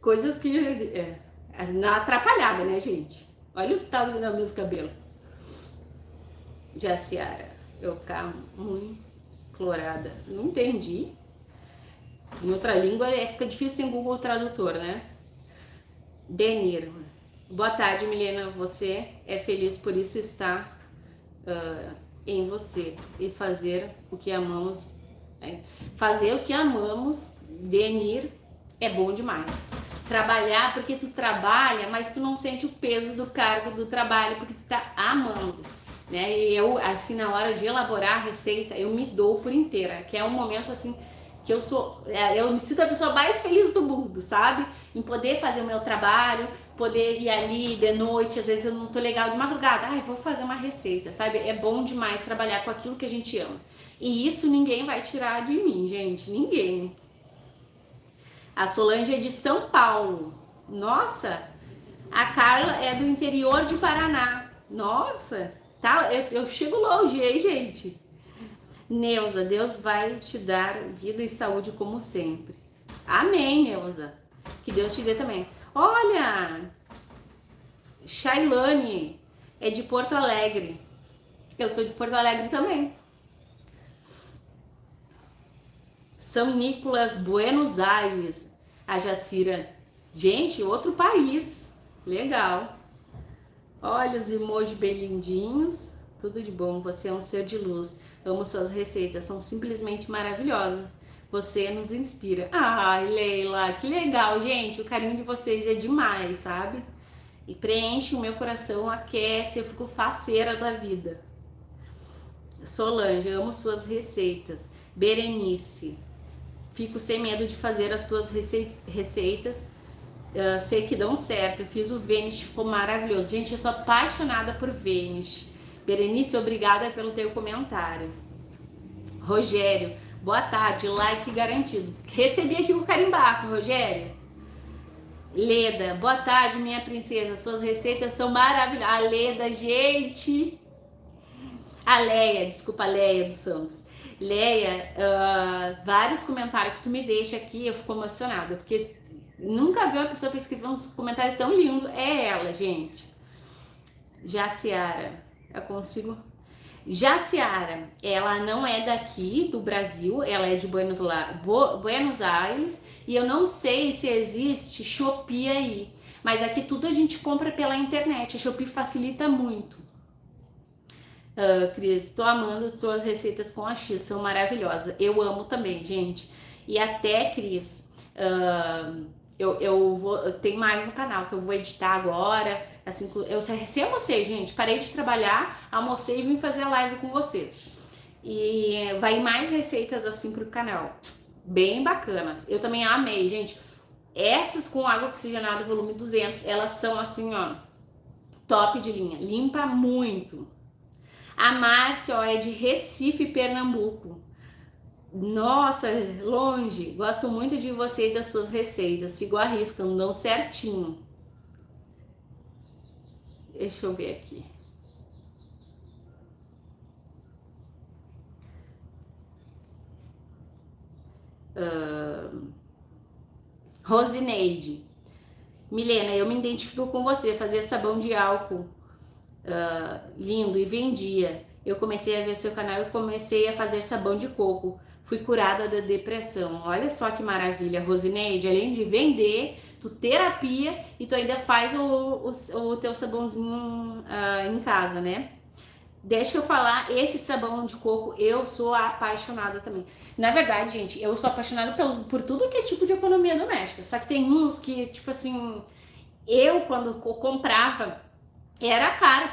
Coisas que... na atrapalhada, né, gente? Olha o estado dos meus cabelos. Jaciara, eu cá muito clorada. Não entendi. Em outra língua fica difícil sem Google Tradutor, né? Denir. Boa tarde, Milena. Você é feliz, por isso está em você. E fazer o que amamos. Fazer o que amamos, Denir, é bom demais. Trabalhar porque tu trabalha, mas tu não sente o peso do cargo do trabalho, porque tu tá amando. Né? E eu, assim, na hora de elaborar a receita, eu me dou por inteira. Que é um momento, assim, que eu me sinto a pessoa mais feliz do mundo, sabe? Em poder fazer o meu trabalho, poder ir ali de noite, às vezes eu não tô legal de madrugada, vou fazer uma receita, sabe? É bom demais trabalhar com aquilo que a gente ama. E isso ninguém vai tirar de mim, gente, ninguém. A Solange é de São Paulo. Nossa! A Carla é do interior de Paraná. Nossa! Tá, eu chego longe, hein, gente? Neuza, Deus vai te dar vida e saúde como sempre. Amém, Neuza. Que Deus te dê também. Olha, Shailane é de Porto Alegre. Eu sou de Porto Alegre também. São Nicolas, Buenos Aires. A Jacira. Gente, outro país. Legal. Olha os emojis bem lindinhos. Tudo de bom. Você é um ser de luz. Amo suas receitas. São simplesmente maravilhosas. Você nos inspira. Ai, Leila, que legal, gente. O carinho de vocês é demais, sabe? E preenche o meu coração, aquece, eu fico faceira da vida. Solange, amo suas receitas. Berenice, fico sem medo de fazer as tuas receitas. Sei que dão certo. Eu fiz o Vanish, ficou maravilhoso. Gente, eu sou apaixonada por Vanish. Berenice, obrigada pelo teu comentário. Rogério, boa tarde, like garantido. Recebi aqui o carimbaço, Rogério. Leda, boa tarde, minha princesa. Suas receitas são maravilhosas. A Leda, gente. A Leia, desculpa, a Leia dos Santos. Leia, vários comentários que tu me deixa aqui, eu fico emocionada, porque nunca vi uma pessoa que escreveu uns comentários tão lindos. É ela, gente. Jaciara, eu consigo. Jaciara, ela não é daqui do Brasil, ela é de Buenos Aires, e eu não sei se existe Shopee aí, mas aqui tudo a gente compra pela internet, a Shopee facilita muito. Cris, tô amando suas receitas com X, são maravilhosas. Eu amo também, gente. E até, Cris, eu tenho mais no canal que eu vou editar agora. Assim, eu recém almocei, gente. Parei de trabalhar, almocei e vim fazer a live com vocês. E vai mais receitas assim pro canal. Bem bacanas. Eu também amei, gente. Essas com água oxigenada volume 200, elas são assim, ó, top de linha. Limpa muito. A Márcia, ó, é de Recife, Pernambuco. Nossa, longe. Gosto muito de você e das suas receitas. Sigo a risca, não certinho. Deixa eu ver aqui. Rosineide. Milena, eu me identifico com você. Fazia sabão de álcool lindo e vendia. Eu comecei a ver seu canal e comecei a fazer sabão de coco. Fui curada da depressão. Olha só que maravilha, Rosineide. Além de vender, tu terapia e tu ainda faz o teu sabãozinho em casa, né? Deixa eu falar, esse sabão de coco, eu sou apaixonada também. Na verdade, gente, eu sou apaixonada por tudo que é tipo de economia doméstica. Só que tem uns que, tipo assim, eu quando comprava, era caro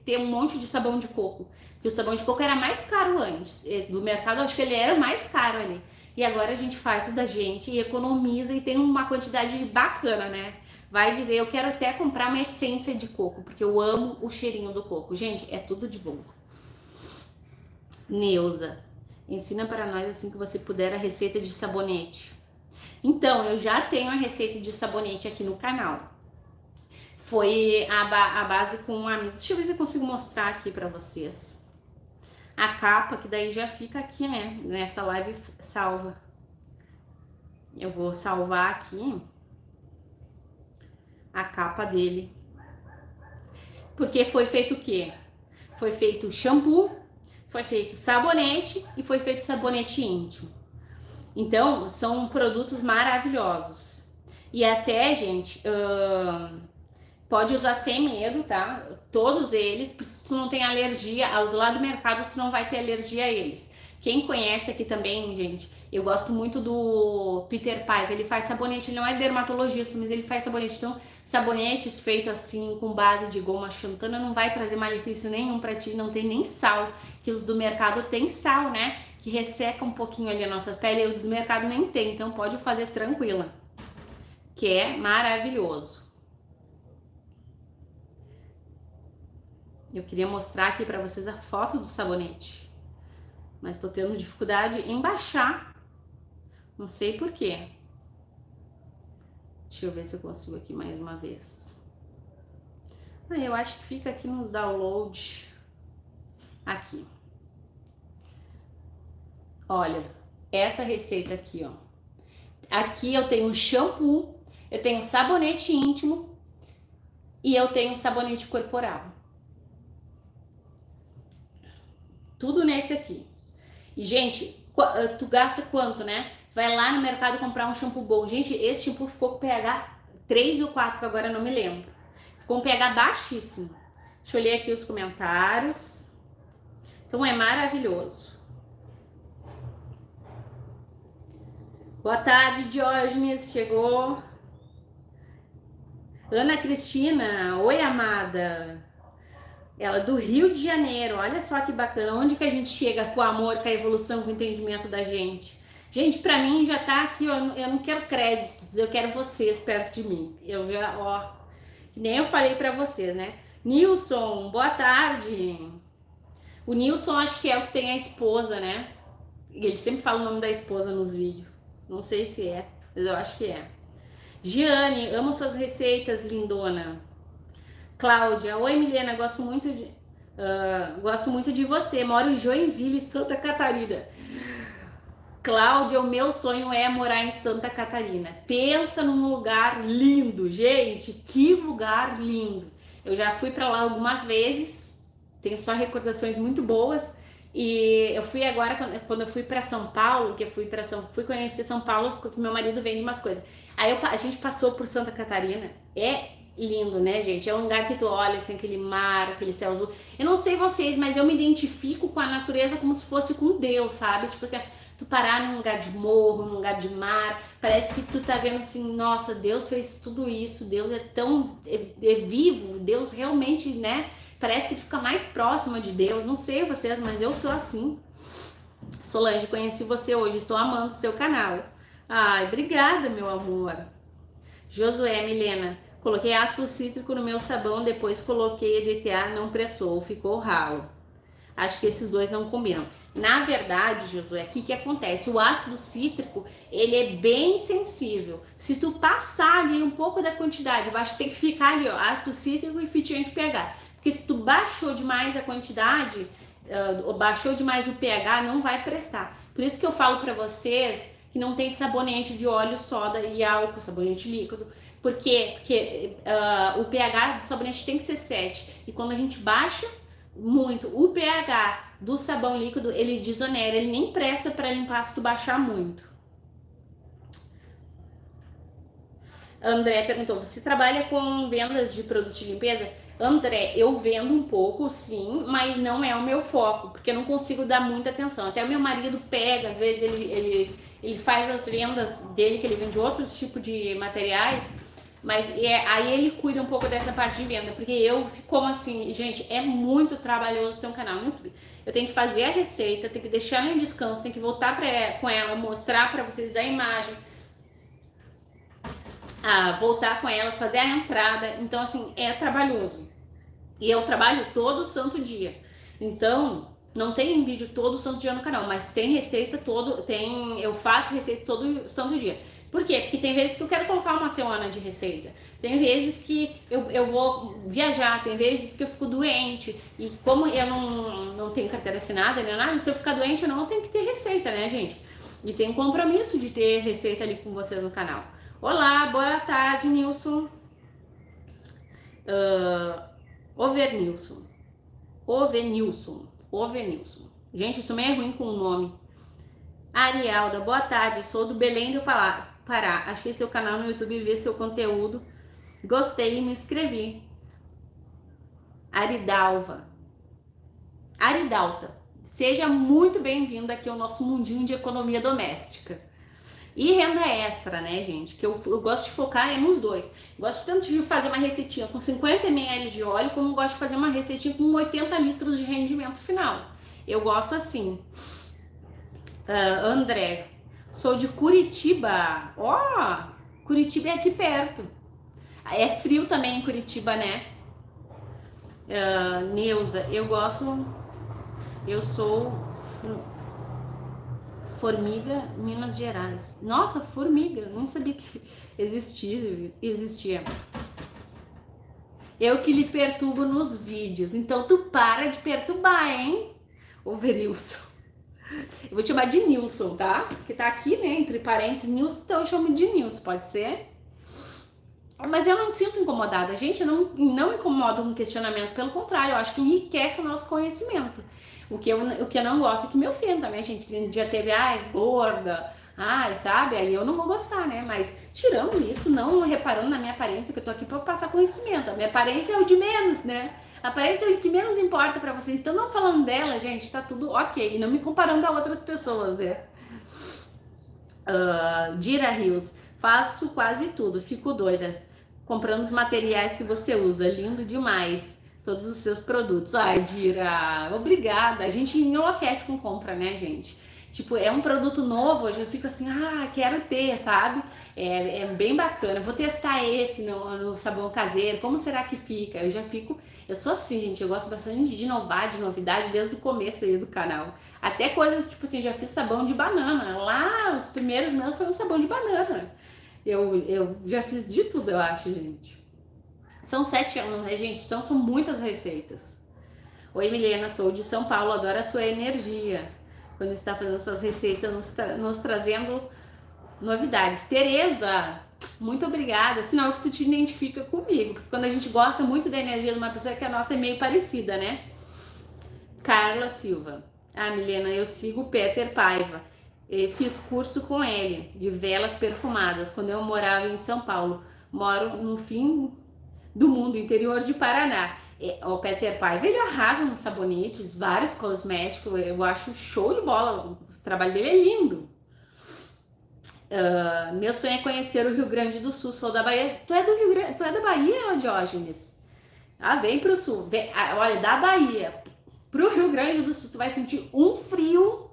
ter um monte de sabão de coco. Porque o sabão de coco era mais caro antes. Do mercado, acho que ele era o mais caro ali. E agora a gente faz o da gente e economiza e tem uma quantidade bacana, né? Vai dizer, eu quero até comprar uma essência de coco, porque eu amo o cheirinho do coco. Gente, é tudo de bom. Neuza, ensina para nós assim que você puder a receita de sabonete. Então, eu já tenho a receita de sabonete aqui no canal. Foi a base com um amigo. Deixa eu ver se eu consigo mostrar aqui pra vocês. A capa, que daí já fica aqui, né? Nessa live salva. Eu vou salvar aqui a capa dele. Porque foi feito o quê? Foi feito shampoo, foi feito sabonete e foi feito sabonete íntimo. Então, são produtos maravilhosos. E até, gente, pode usar sem medo, tá? Todos eles, se tu não tem alergia aos lá do mercado, tu não vai ter alergia a eles. Quem conhece aqui também, gente, eu gosto muito do Peter Paiva, ele faz sabonete, ele não é dermatologista, mas ele faz sabonete. Então, sabonetes feitos assim, com base de goma xantana, não vai trazer malefício nenhum pra ti, não tem nem sal, que os do mercado tem sal, né? Que resseca um pouquinho ali a nossa pele, e os do mercado nem tem, então pode fazer tranquila, que é maravilhoso. Eu queria mostrar aqui pra vocês a foto do sabonete, mas tô tendo dificuldade em baixar, não sei por quê. Deixa eu ver se eu consigo aqui mais uma vez. Eu acho que fica aqui nos downloads, aqui. Olha, essa receita aqui, ó. Aqui eu tenho shampoo, eu tenho sabonete íntimo e eu tenho sabonete corporal. Tudo nesse aqui. E, gente, tu gasta quanto, né? Vai lá no mercado comprar um shampoo bom. Gente, esse shampoo ficou com pH 3 ou 4, que agora eu não me lembro. Ficou um pH baixíssimo. Deixa eu ler aqui os comentários. Então, é maravilhoso. Boa tarde, Diógenes. Chegou. Ana Cristina. Oi, amada. Ela do Rio de Janeiro, olha só que bacana, onde que a gente chega com o amor, com a evolução, com o entendimento da gente. Gente, pra mim já tá aqui, ó, eu não quero créditos, eu quero vocês perto de mim. Eu já, ó, que nem eu falei pra vocês, né? Nilson, boa tarde. O Nilson acho que é o que tem a esposa, né? Ele sempre fala o nome da esposa nos vídeos. Não sei se é, mas eu acho que é. Giane, amo suas receitas, lindona. Cláudia, oi Milena, gosto muito Gosto muito de você. Moro em Joinville, Santa Catarina. Cláudia, o meu sonho é morar em Santa Catarina. Pensa num lugar lindo, gente, que lugar lindo. Eu já fui para lá algumas vezes, tenho só recordações muito boas. E eu fui agora quando eu fui para São Paulo, que eu fui conhecer São Paulo porque meu marido vende umas coisas. Aí a gente passou por Santa Catarina. É lindo, né, gente? É um lugar que tu olha assim, aquele mar, aquele céu azul. Eu não sei vocês, mas eu me identifico com a natureza como se fosse com Deus, sabe? Tipo assim, tu parar num lugar de morro, num lugar de mar, parece que tu tá vendo assim, nossa, Deus fez tudo isso, Deus é tão é vivo, Deus realmente, né? Parece que tu fica mais próxima de Deus. Não sei vocês, mas eu sou assim. Solange, conheci você hoje, estou amando o seu canal. Ai, obrigada, meu amor. Josué, Milena, coloquei ácido cítrico no meu sabão, depois coloquei EDTA, não pressou, ficou ralo. Acho que esses dois não combinam. Na verdade, Josué, o que acontece? O ácido cítrico, ele é bem sensível. Se tu passar ali um pouco da quantidade, tem que ficar ali, ó, ácido cítrico e fitinha de pH. Porque se tu baixou demais a quantidade, ou baixou demais o pH, não vai prestar. Por isso que eu falo para vocês que não tem sabonete de óleo, soda e álcool, sabonete líquido. Por quê? Porque o pH do sabonete tem que ser 7. E quando a gente baixa muito o pH do sabão líquido, ele desonera, ele nem presta para limpar se tu baixar muito. André perguntou, você trabalha com vendas de produtos de limpeza? André, eu vendo um pouco, sim, mas não é o meu foco, porque eu não consigo dar muita atenção. Até o meu marido pega, às vezes ele faz as vendas dele, que ele vende outros tipos de materiais, mas aí ele cuida um pouco dessa parte de venda, porque eu, como assim, gente, é muito trabalhoso ter um canal no YouTube. Eu tenho que fazer a receita, tenho que deixar ela em descanso, tenho que voltar com ela, mostrar para vocês a imagem, voltar com elas, fazer a entrada. Então, assim, é trabalhoso. E eu trabalho todo santo dia. Então, não tem vídeo todo santo dia no canal, mas tem receita eu faço receita todo santo dia. Por quê? Porque tem vezes que eu quero colocar uma semana de receita. Tem vezes que eu vou viajar, tem vezes que eu fico doente. E como eu não tenho carteira assinada, nem nada, se eu ficar doente eu não tenho que ter receita, né, gente? E tem compromisso de ter receita ali com vocês no canal. Olá, boa tarde, Nilson. Overnilson. Ovenilson. Gente, isso meio é ruim com o nome. Arialda, boa tarde. Sou do Belém do Pará. Achei seu canal no YouTube e vi seu conteúdo. Gostei e me inscrevi. Aridalva. Aridalta. Seja muito bem-vinda aqui ao nosso mundinho de economia doméstica. E renda extra, né, gente? Que eu gosto de focar nos dois. Gosto tanto de fazer uma receitinha com 50 ml de óleo, como gosto de fazer uma receitinha com 80 litros de rendimento final. Eu gosto assim. André, sou de Curitiba. Curitiba é aqui perto. É frio também em Curitiba, né? Neuza, eu sou Formiga, Minas Gerais. Nossa, formiga, não sabia que existia. Eu que lhe perturbo nos vídeos, então tu para de perturbar, hein? Ô Verilson. Eu vou te chamar de Nilson, tá? Porque tá aqui, né, entre parênteses, Nilson, então eu chamo de Nilson, pode ser? Mas eu não me sinto incomodada, gente, eu não me incomodo com questionamento, pelo contrário, eu acho que enriquece o nosso conhecimento. O que eu não gosto é que me ofenda, né, gente? Um dia teve, gorda, sabe? Aí eu não vou gostar, né? Mas tirando isso, não reparando na minha aparência, que eu tô aqui pra passar conhecimento. A minha aparência é o de menos, né? A aparência é o que menos importa pra vocês. Então, não falando dela, gente, tá tudo ok. E não me comparando a outras pessoas, né? Dira Rios, faço quase tudo, fico doida comprando os materiais que você usa, lindo demais todos os seus produtos. Ai, Dira, obrigada. A gente enlouquece com compra, né, gente? Tipo, é um produto novo, eu já fico assim, quero ter, sabe? É bem bacana. Vou testar esse no sabão caseiro, como será que fica? Eu sou assim, gente, eu gosto bastante de inovar, de novidade, desde o começo aí do canal. Até coisas, tipo assim, já fiz sabão de banana. Lá, os primeiros meus foi um sabão de banana. Eu já fiz de tudo, eu acho, gente. São 7 anos, né, gente? Então são muitas receitas. Oi, Milena, sou de São Paulo, adoro a sua energia. Quando está fazendo suas receitas, nos trazendo novidades. Tereza, muito obrigada. Sinal que tu te identifica comigo. Porque quando a gente gosta muito da energia de uma pessoa, é que a nossa é meio parecida, né? Carla Silva. Ah, Milena, eu sigo o Peter Paiva. Fiz curso com ele, de velas perfumadas, quando eu morava em São Paulo. Moro no fim do mundo, interior de Paraná. O Peter Paiva, ele arrasa nos sabonetes, vários cosméticos, eu acho show de bola, o trabalho dele é lindo. Meu sonho é conhecer o Rio Grande do Sul, sou da Bahia. Tu é do Rio Grande, tu é da Bahia, Diógenes? Ah, vem pro sul, olha, da Bahia pro Rio Grande do Sul, tu vai sentir um frio,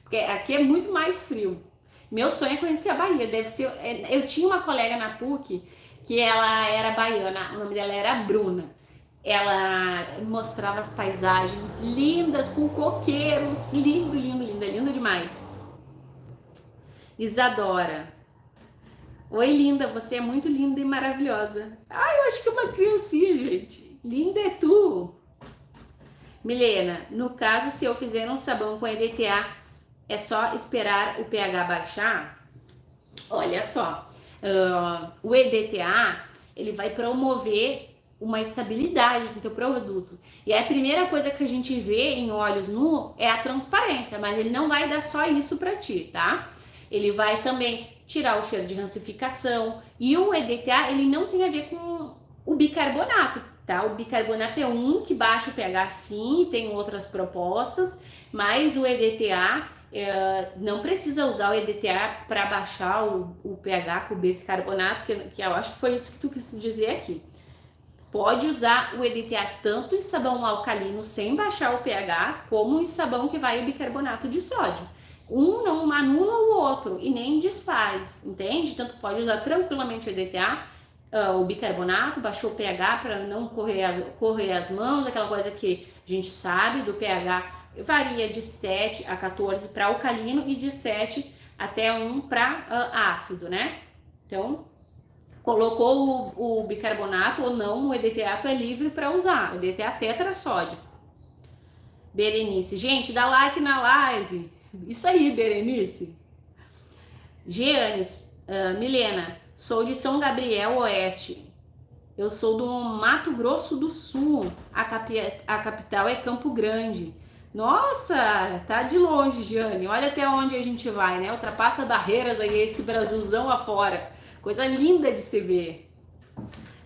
porque aqui é muito mais frio. Meu sonho é conhecer a Bahia, deve ser. Eu tinha uma colega na PUC que ela era baiana, o nome dela era Bruna. Ela mostrava as paisagens lindas com coqueiros, lindo, lindo, lindo, é lindo demais. Isadora. Oi, linda, você é muito linda e maravilhosa. Eu acho que é uma criancinha, gente. Linda é tu. Milena, no caso, se eu fizer um sabão com EDTA, é só esperar o pH baixar? Olha só, o EDTA, ele vai promover uma estabilidade no teu produto. E a primeira coisa que a gente vê em óleos nu é a transparência, mas ele não vai dar só isso para ti, tá? Ele vai também tirar o cheiro de rancificação. E o EDTA, ele não tem a ver com o bicarbonato, tá? O bicarbonato é um que baixa o pH sim, tem outras propostas, mas o EDTA, não precisa usar o EDTA para baixar o pH com o bicarbonato, que eu acho que foi isso que tu quis dizer aqui. Pode usar o EDTA tanto em sabão alcalino sem baixar o pH, como em sabão que vai o bicarbonato de sódio. Um não anula o outro e nem desfaz, entende? Tanto pode usar tranquilamente o EDTA, o bicarbonato, baixou o pH para não correr as mãos, aquela coisa que a gente sabe do pH varia de 7 a 14 para alcalino e de 7 até 1 para ácido, né? Então, colocou o bicarbonato ou não, o EDTA é livre para usar, o EDTA tetrassódico. Berenice, gente, dá like na live. Isso aí, Berenice. Gianes, Milena, sou de São Gabriel Oeste. Eu sou do Mato Grosso do Sul. A capital é Campo Grande. Nossa, tá de longe, Giane. Olha até onde a gente vai, né? Ultrapassa barreiras aí, esse Brasilzão afora. Coisa linda de se ver.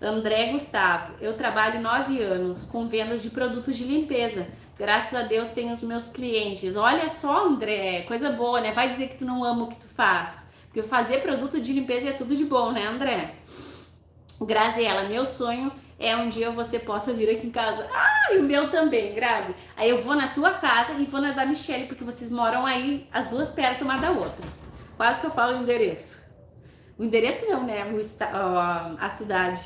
André Gustavo, eu trabalho 9 anos com vendas de produtos de limpeza. Graças a Deus tenho os meus clientes. Olha só, André, coisa boa, né? Vai dizer que tu não ama o que tu faz. Porque fazer produto de limpeza é tudo de bom, né, André? Graziela, meu sonho é um dia você possa vir aqui em casa. E o meu também, Grazi. Aí eu vou na tua casa e vou na da Michelle, porque vocês moram aí as duas perto uma da outra. Quase que eu falo o endereço. O endereço não, né? A cidade.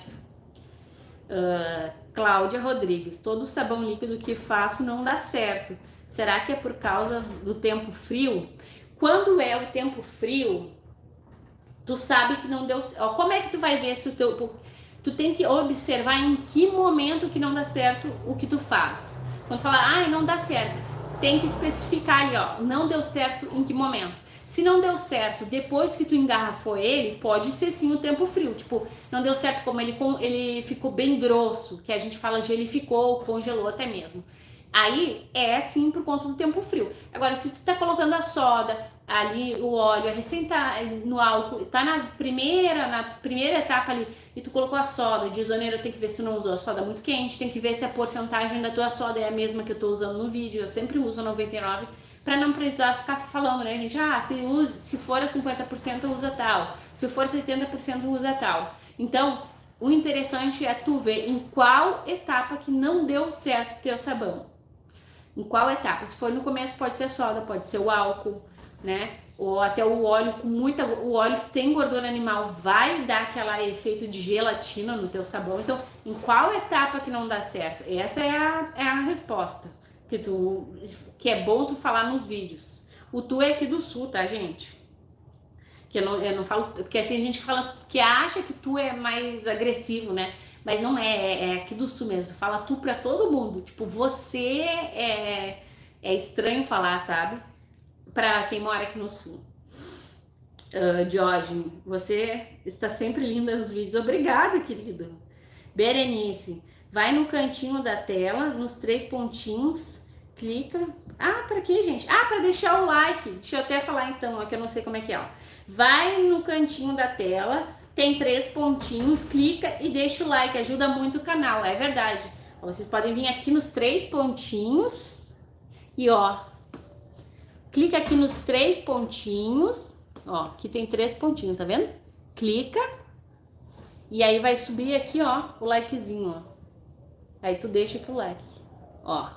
Cláudia Rodrigues, todo sabão líquido que faço não dá certo. Será que é por causa do tempo frio? Quando é o tempo frio, tu sabe que não deu certo. Como é que tu vai ver se o teu... Tu tem que observar em que momento que não dá certo o que tu faz. Quando fala, não dá certo, tem que especificar ali, ó, não deu certo em que momento. Se não deu certo depois que tu engarrafou ele, pode ser sim o tempo frio. Tipo, não deu certo como ele ficou bem grosso, que a gente fala gelificou, congelou até mesmo. Aí é sim por conta do tempo frio. Agora, se tu tá colocando a soda, ali o óleo, recém tá no álcool, tá na primeira etapa ali, e tu colocou a soda, de isoneiro, tem que ver se tu não usou a soda muito quente, tem que ver se a porcentagem da tua soda é a mesma que eu tô usando no vídeo, eu sempre uso 99%, para não precisar ficar falando, né, gente? Se for a 50% usa tal, se for 70% usa tal. Então, o interessante é tu ver em qual etapa que não deu certo o teu sabão. Em qual etapa? Se for no começo, pode ser soda, pode ser o álcool, né? Ou até o óleo com o óleo que tem gordura animal vai dar aquele efeito de gelatina no teu sabão. Então, em qual etapa que não dá certo? Essa é a resposta que é bom tu falar nos vídeos. O tu é aqui do sul, tá, gente? Que eu não falo, porque tem gente que fala que acha que tu é mais agressivo, né? Mas não é aqui do sul mesmo. Fala tu pra todo mundo. Tipo, você é estranho falar, sabe? Pra quem mora aqui no sul. Diógenes, você está sempre linda nos vídeos. Obrigada, querido. Berenice, vai no cantinho da tela, nos 3 pontinhos, clica. Ah, para quê, gente? Ah, para deixar o like. Deixa eu até falar então, ó, que eu não sei como é que é. Ó. Vai no cantinho da tela, tem 3 pontinhos, clica e deixa o like. Ajuda muito o canal, é verdade. Ó, vocês podem vir aqui nos 3 pontinhos e ó, clica aqui nos 3 pontinhos. Ó, aqui tem 3 pontinhos, tá vendo? Clica. E aí vai subir aqui, ó, o likezinho, ó. Aí tu deixa aqui o like. Ó.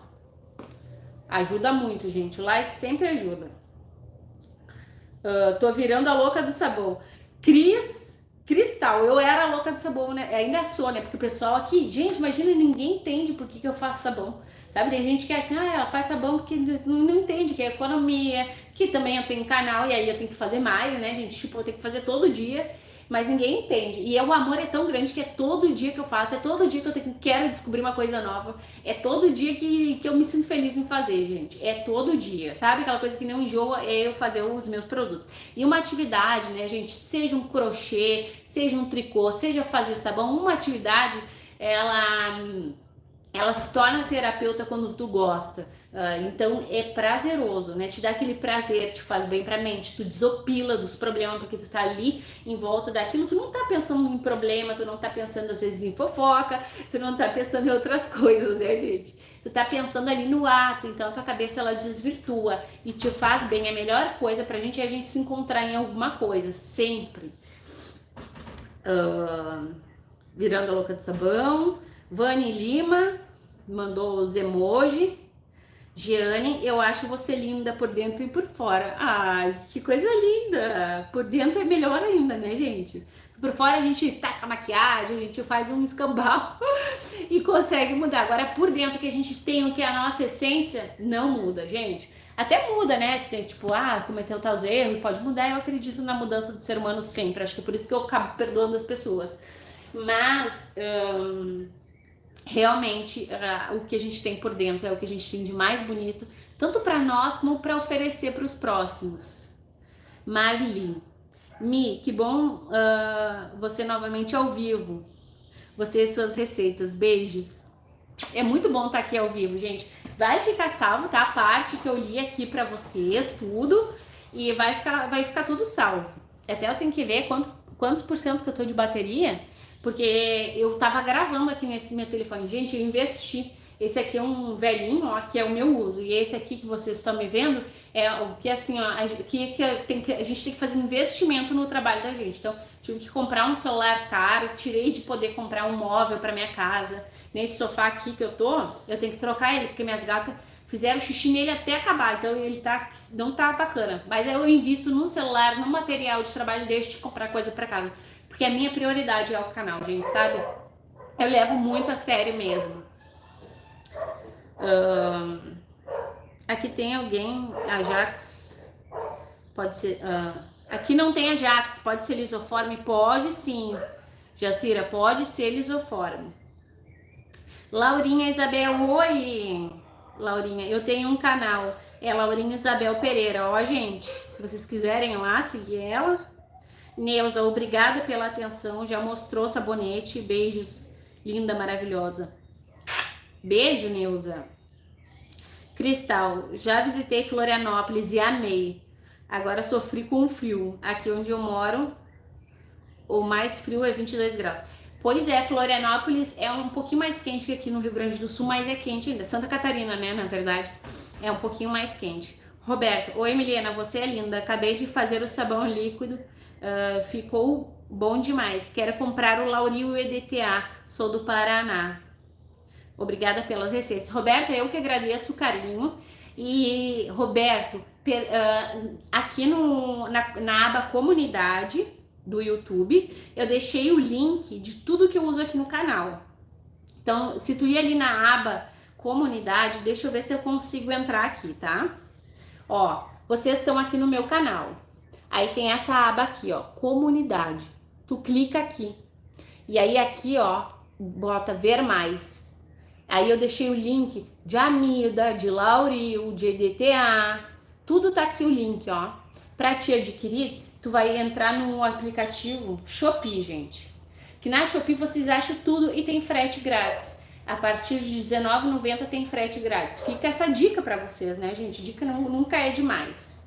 Ajuda muito, gente. O like sempre ajuda. Tô virando a louca do sabão. Cristal, eu era a louca do sabão, né? Ainda sou, né? Porque o pessoal aqui, gente, imagina, ninguém entende por que eu faço sabão. Sabe, tem gente que é assim, ela faz sabão porque não entende que é economia, que também eu tenho canal e aí eu tenho que fazer mais, né, gente? Tipo, eu tenho que fazer todo dia, mas ninguém entende. E o amor é tão grande que é todo dia que eu faço, é todo dia que eu quero descobrir uma coisa nova, é todo dia que eu me sinto feliz em fazer, gente. É todo dia, sabe? Aquela coisa que não enjoa é eu fazer os meus produtos. E uma atividade, né, gente? Seja um crochê, seja um tricô, seja fazer sabão, uma atividade, ela se torna terapeuta quando tu gosta. Então é prazeroso, né? Te dá aquele prazer, te faz bem pra mente, tu desopila dos problemas porque tu tá ali em volta daquilo, tu não tá pensando em problema, tu não tá pensando às vezes em fofoca, tu não tá pensando em outras coisas, né, gente? Tu tá pensando ali no ato, então a tua cabeça ela desvirtua e te faz bem. A melhor coisa pra gente é a gente se encontrar em alguma coisa, sempre. Virando a louca de sabão. Vani Lima mandou os emoji. Giane, eu acho você linda por dentro e por fora. Ai, que coisa linda! Por dentro é melhor ainda, né, gente? Por fora a gente taca maquiagem, a gente faz um escambau e consegue mudar. Agora, por dentro que a gente tem o que é a nossa essência, não muda, gente. Até muda, né? Você tem, tipo, cometeu tais erros, pode mudar. Eu acredito na mudança do ser humano sempre. Acho que é por isso que eu acabo perdoando as pessoas. Mas realmente o que a gente tem por dentro é o que a gente tem de mais bonito, tanto para nós como para oferecer para os próximos. Marli, que bom você novamente ao vivo. Você e suas receitas, beijos. É muito bom estar aqui ao vivo, gente. Vai ficar salvo, tá? A parte que eu li aqui para vocês, tudo, e vai ficar tudo salvo. Até eu tenho que ver quantos por cento que eu tô de bateria. Porque eu tava gravando aqui nesse meu telefone. Gente, eu investi. Esse aqui é um velhinho, ó, que é o meu uso. E esse aqui que vocês estão me vendo é o que assim, ó, a gente tem que fazer investimento no trabalho da gente. Então, tive que comprar um celular caro, tirei de poder comprar um móvel para minha casa. Nesse sofá aqui que eu tenho que trocar ele, porque minhas gatas fizeram xixi nele até acabar. Então ele não tá bacana. Mas eu invisto no celular, no material de trabalho, deixo de comprar coisa para casa. Porque a minha prioridade é o canal, gente, sabe? Eu levo muito a sério mesmo. Aqui tem alguém, Ajax, pode ser... aqui não tem Ajax, pode ser lisoforme? Pode sim, Jacira, pode ser lisoforme. Laurinha Isabel, oi! Laurinha, eu tenho um canal, é Laurinha Isabel Pereira, ó gente, se vocês quiserem lá, seguir ela... Neuza, obrigada pela atenção, já mostrou sabonete, beijos, linda, maravilhosa. Beijo, Neuza. Cristal, já visitei Florianópolis e amei. Agora sofri com o frio. Aqui onde eu moro, o mais frio é 22 graus. Pois é, Florianópolis é um pouquinho mais quente que aqui no Rio Grande do Sul, mas é quente ainda. Santa Catarina, né, na verdade, é um pouquinho mais quente. Roberto, oi Milena, você é linda. Acabei de fazer o sabão líquido. Ficou bom demais. Quero comprar o Lauril EDTA, sou do Paraná. Obrigada pelas receitas. Roberto, eu que agradeço o carinho. E Roberto, aqui na aba comunidade do YouTube, eu deixei o link de tudo que eu uso aqui no canal. Então, se tu ir ali na aba comunidade, deixa eu ver se eu consigo entrar aqui, tá? Ó, vocês estão aqui no meu canal. Aí tem essa aba aqui, ó, comunidade. Tu clica aqui. E aí aqui, ó, bota ver mais. Aí eu deixei o link de Amida, de Lauril, de EDTA, tudo tá aqui o link, ó. Pra te adquirir, tu vai entrar no aplicativo Shopee, gente. Que na Shopee vocês acham tudo e tem frete grátis. A partir de R$19,90 tem frete grátis. Fica essa dica pra vocês, né, gente? Dica nunca é demais.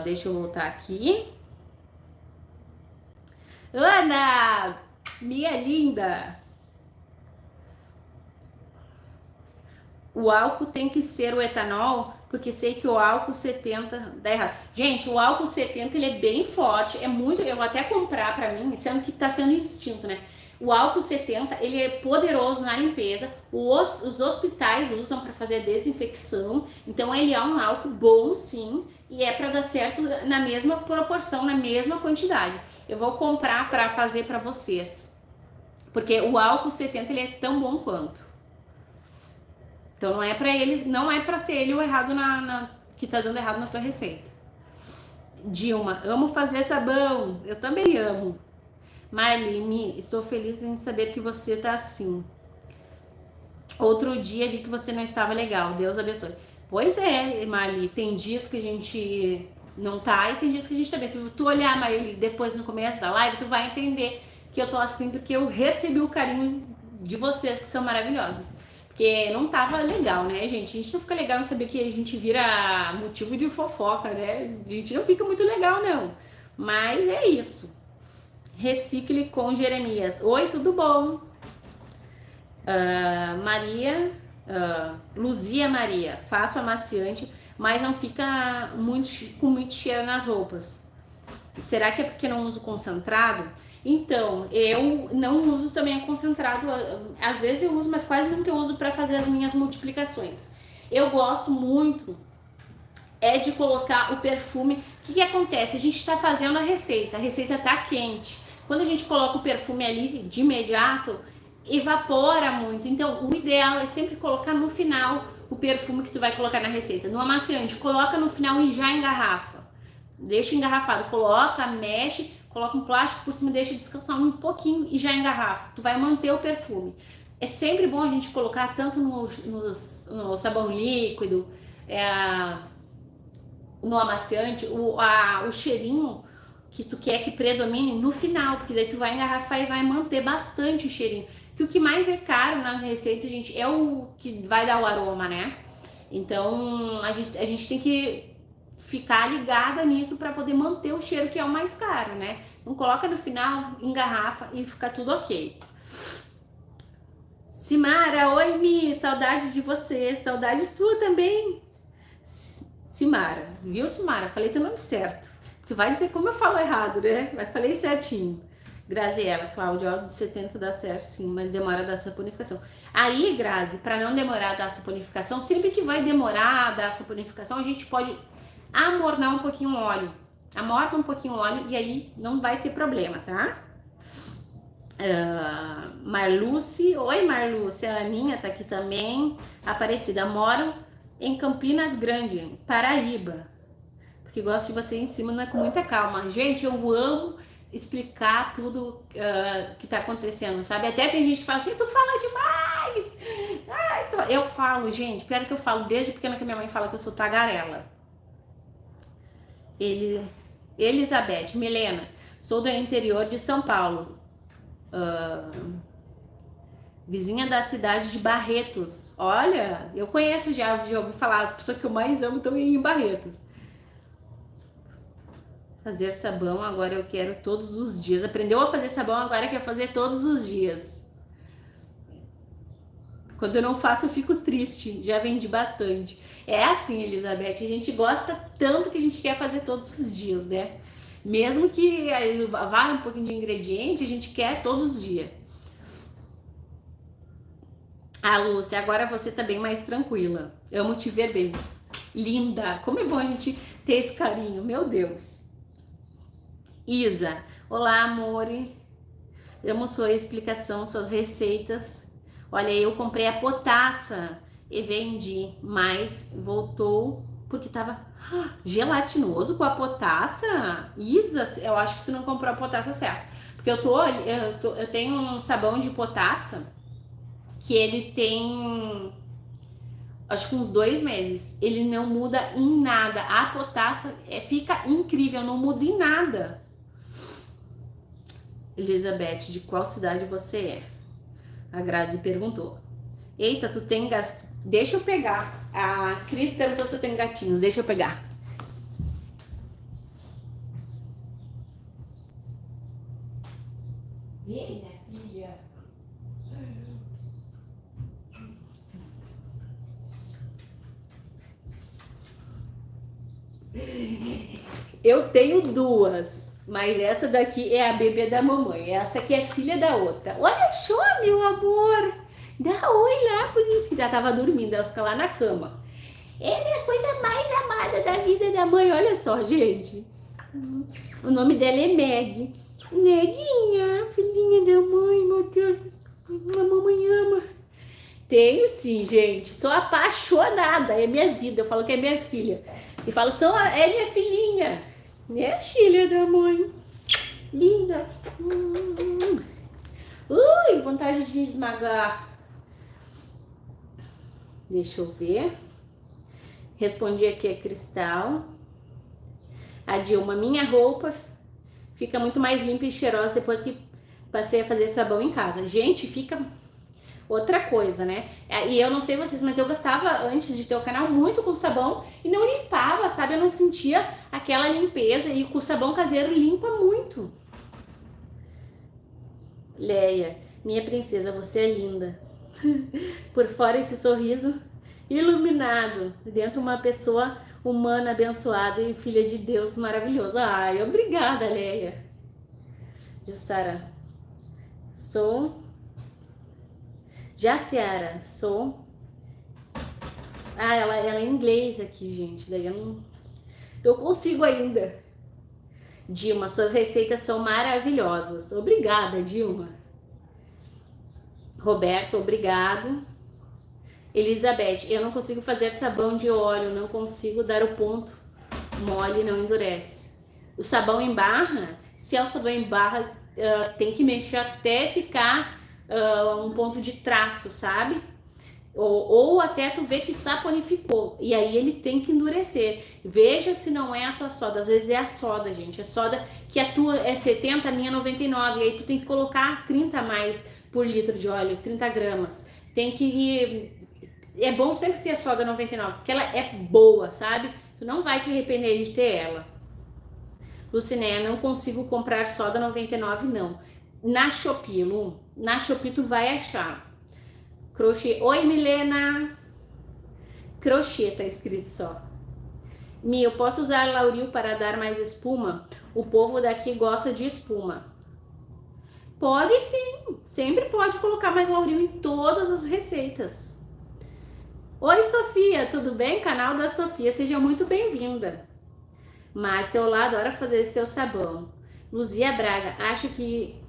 Deixa eu voltar aqui. Ana, minha linda. O álcool tem que ser o etanol, porque sei que o álcool 70 dá errado. Gente, o álcool 70 ele é bem forte, é muito, eu vou até comprar pra mim, sendo que tá sendo extinto, né? O álcool 70, ele é poderoso na limpeza, os hospitais usam para fazer a desinfecção, então ele é um álcool bom sim, e é para dar certo na mesma proporção, na mesma quantidade. Eu vou comprar para fazer para vocês, porque o álcool 70 ele é tão bom quanto. Então não é para ele, não é para ser ele o errado que tá dando errado na tua receita. Dilma, amo fazer sabão. Eu também amo. Marlene, estou feliz em saber que você tá assim. Outro dia vi que você não estava legal. Deus abençoe. Pois é, Marli, tem dias que a gente não tá e tem dias que a gente tá bem. Se tu olhar, Marli, depois no começo da live, tu vai entender que eu tô assim porque eu recebi o carinho de vocês, que são maravilhosos. Porque não tava legal, né, gente? A gente não fica legal em saber que a gente vira motivo de fofoca, né? A gente não fica muito legal, não. Mas é isso. Recicle com Jeremias. Oi, tudo bom? Maria, Luzia Maria. Faço amaciante, mas não fica com muito cheiro nas roupas. Será que é porque não uso concentrado? Então, eu não uso também concentrado, às vezes eu uso, mas quase nunca eu uso para fazer as minhas multiplicações. Eu gosto muito de colocar o perfume. O que acontece? A gente está fazendo a receita tá quente. Quando a gente coloca o perfume ali de imediato, evapora muito. Então, o ideal é sempre colocar no final o perfume que tu vai colocar na receita. No amaciante, coloca no final e já engarrafa. Deixa engarrafado, coloca, mexe, coloca um plástico por cima, deixa descansar um pouquinho e já engarrafa. Tu vai manter o perfume. É sempre bom a gente colocar tanto no sabão líquido, no amaciante, o cheirinho que tu quer que predomine no final, porque daí tu vai engarrafar e vai manter bastante o cheirinho. Que o que mais é caro nas receitas, gente, é o que vai dar o aroma, né? Então a gente tem que ficar ligada nisso para poder manter o cheiro, que é o mais caro, né? Não coloca no final, engarrafa e fica tudo ok. Simara, oi Mi, saudades de você, saudades tua também. Simara, viu Simara? Falei teu nome certo, porque vai dizer como eu falo errado, né? Mas falei certinho. Graziela, Cláudia, de 70 dá certo sim, mas demora a dar saponificação. Aí, Grazi, para não demorar a dar saponificação, sempre que vai demorar a dar saponificação, a gente pode amornar um pouquinho o óleo. Amorna um pouquinho o óleo e aí não vai ter problema, tá? Marluce, oi Marluce, a Aninha tá aqui também. Aparecida, moram em Campinas Grande, Paraíba. Porque gosto de você em cima, não é com muita calma. Gente, eu amo explicar tudo que tá acontecendo, sabe? Até tem gente que fala assim, tu fala demais! Ai, eu falo, gente, pior que eu falo desde pequena que minha mãe fala que eu sou tagarela. Elizabeth, Milena, sou do interior de São Paulo, vizinha da cidade de Barretos. Olha, eu conheço, já ouvi falar, as pessoas que eu mais amo estão em Barretos. Fazer sabão, agora eu quero todos os dias. Aprendeu a fazer sabão, agora quer fazer todos os dias. Quando eu não faço, eu fico triste. Já vendi bastante. É assim, Elizabeth, a gente gosta tanto que a gente quer fazer todos os dias, né? Mesmo que vá um pouquinho de ingrediente, a gente quer todos os dias. Lúcia, agora você tá bem mais tranquila. Amo te ver bem. Linda! Como é bom a gente ter esse carinho, meu Deus. Isa, olá, amore. Amo sua explicação, suas receitas. Olha, eu comprei a potassa e vendi, mas voltou porque tava gelatinoso com a potassa. Isa, eu acho que tu não comprou a potassa certa. Porque eu tenho um sabão de potassa que ele tem, acho que uns 2 meses. Ele não muda em nada. A potassa fica incrível, não muda em nada. Elizabeth, de qual cidade você é? A Grazi perguntou. Eita, tu tem gas... Deixa eu pegar. A Cris perguntou se eu tenho gatinhos. Deixa eu pegar. Vem, minha filha. Eu tenho duas, mas essa daqui é a bebê da mamãe. Essa aqui é filha da outra. Olha só, meu amor. Dá oi lá, por isso que ela tava dormindo. Ela fica lá na cama. Ela é a coisa mais amada da vida da mãe. Olha só, gente. O nome dela é Meg. Neguinha, filhinha da mãe, meu Deus. A mamãe ama. Tenho sim, gente. Sou apaixonada. É minha vida. Eu falo que é minha filha. E falo, é minha filhinha. Minha filha da mãe. Linda. Ui, vontade de esmagar. Deixa eu ver. Respondi aqui a Cristal. A Dilma, minha roupa fica muito mais limpa e cheirosa depois que passei a fazer sabão em casa. Gente, fica outra coisa, né? E eu não sei vocês, mas eu gastava antes de ter o canal muito com sabão e não limpava, sabe? Eu não sentia aquela limpeza e com o sabão caseiro limpa muito. Leia, minha princesa, você é linda. Por fora esse sorriso iluminado, dentro uma pessoa humana abençoada e filha de Deus maravilhoso. Ai, obrigada, Leia. Jussara, sou... Jaciara, sou... Ah, ela é em inglês aqui, gente, daí eu consigo ainda. Dilma, suas receitas são maravilhosas. Obrigada, Dilma. Roberto, obrigado. Elizabeth, eu não consigo fazer sabão de óleo, não consigo dar o ponto mole, não endurece. O sabão em barra, se é o sabão em barra, tem que mexer até ficar um ponto de traço, sabe? Ou até tu ver que saponificou, e aí ele tem que endurecer. Veja se não é a tua soda, às vezes é a soda, gente. A soda que a tua é 70, a minha é 99, e aí tu tem que colocar 30 a mais por litro de óleo, 30 gramas. Tem que... É bom sempre ter a soda 99, porque ela é boa, sabe? Tu não vai te arrepender de ter ela. Lucinéia, não consigo comprar soda 99, não. Na Shopee, Lu, na Shopee tu vai achar. Crochê. Oi, Milena. Crochê tá escrito só. Mi, eu posso usar Lauril para dar mais espuma? O povo daqui gosta de espuma. Pode sim. Sempre pode colocar mais Lauril em todas as receitas. Oi, Sofia, tudo bem? Canal da Sofia, seja muito bem-vinda. Márcia, olá, adora fazer seu sabão. Luzia Braga, acho que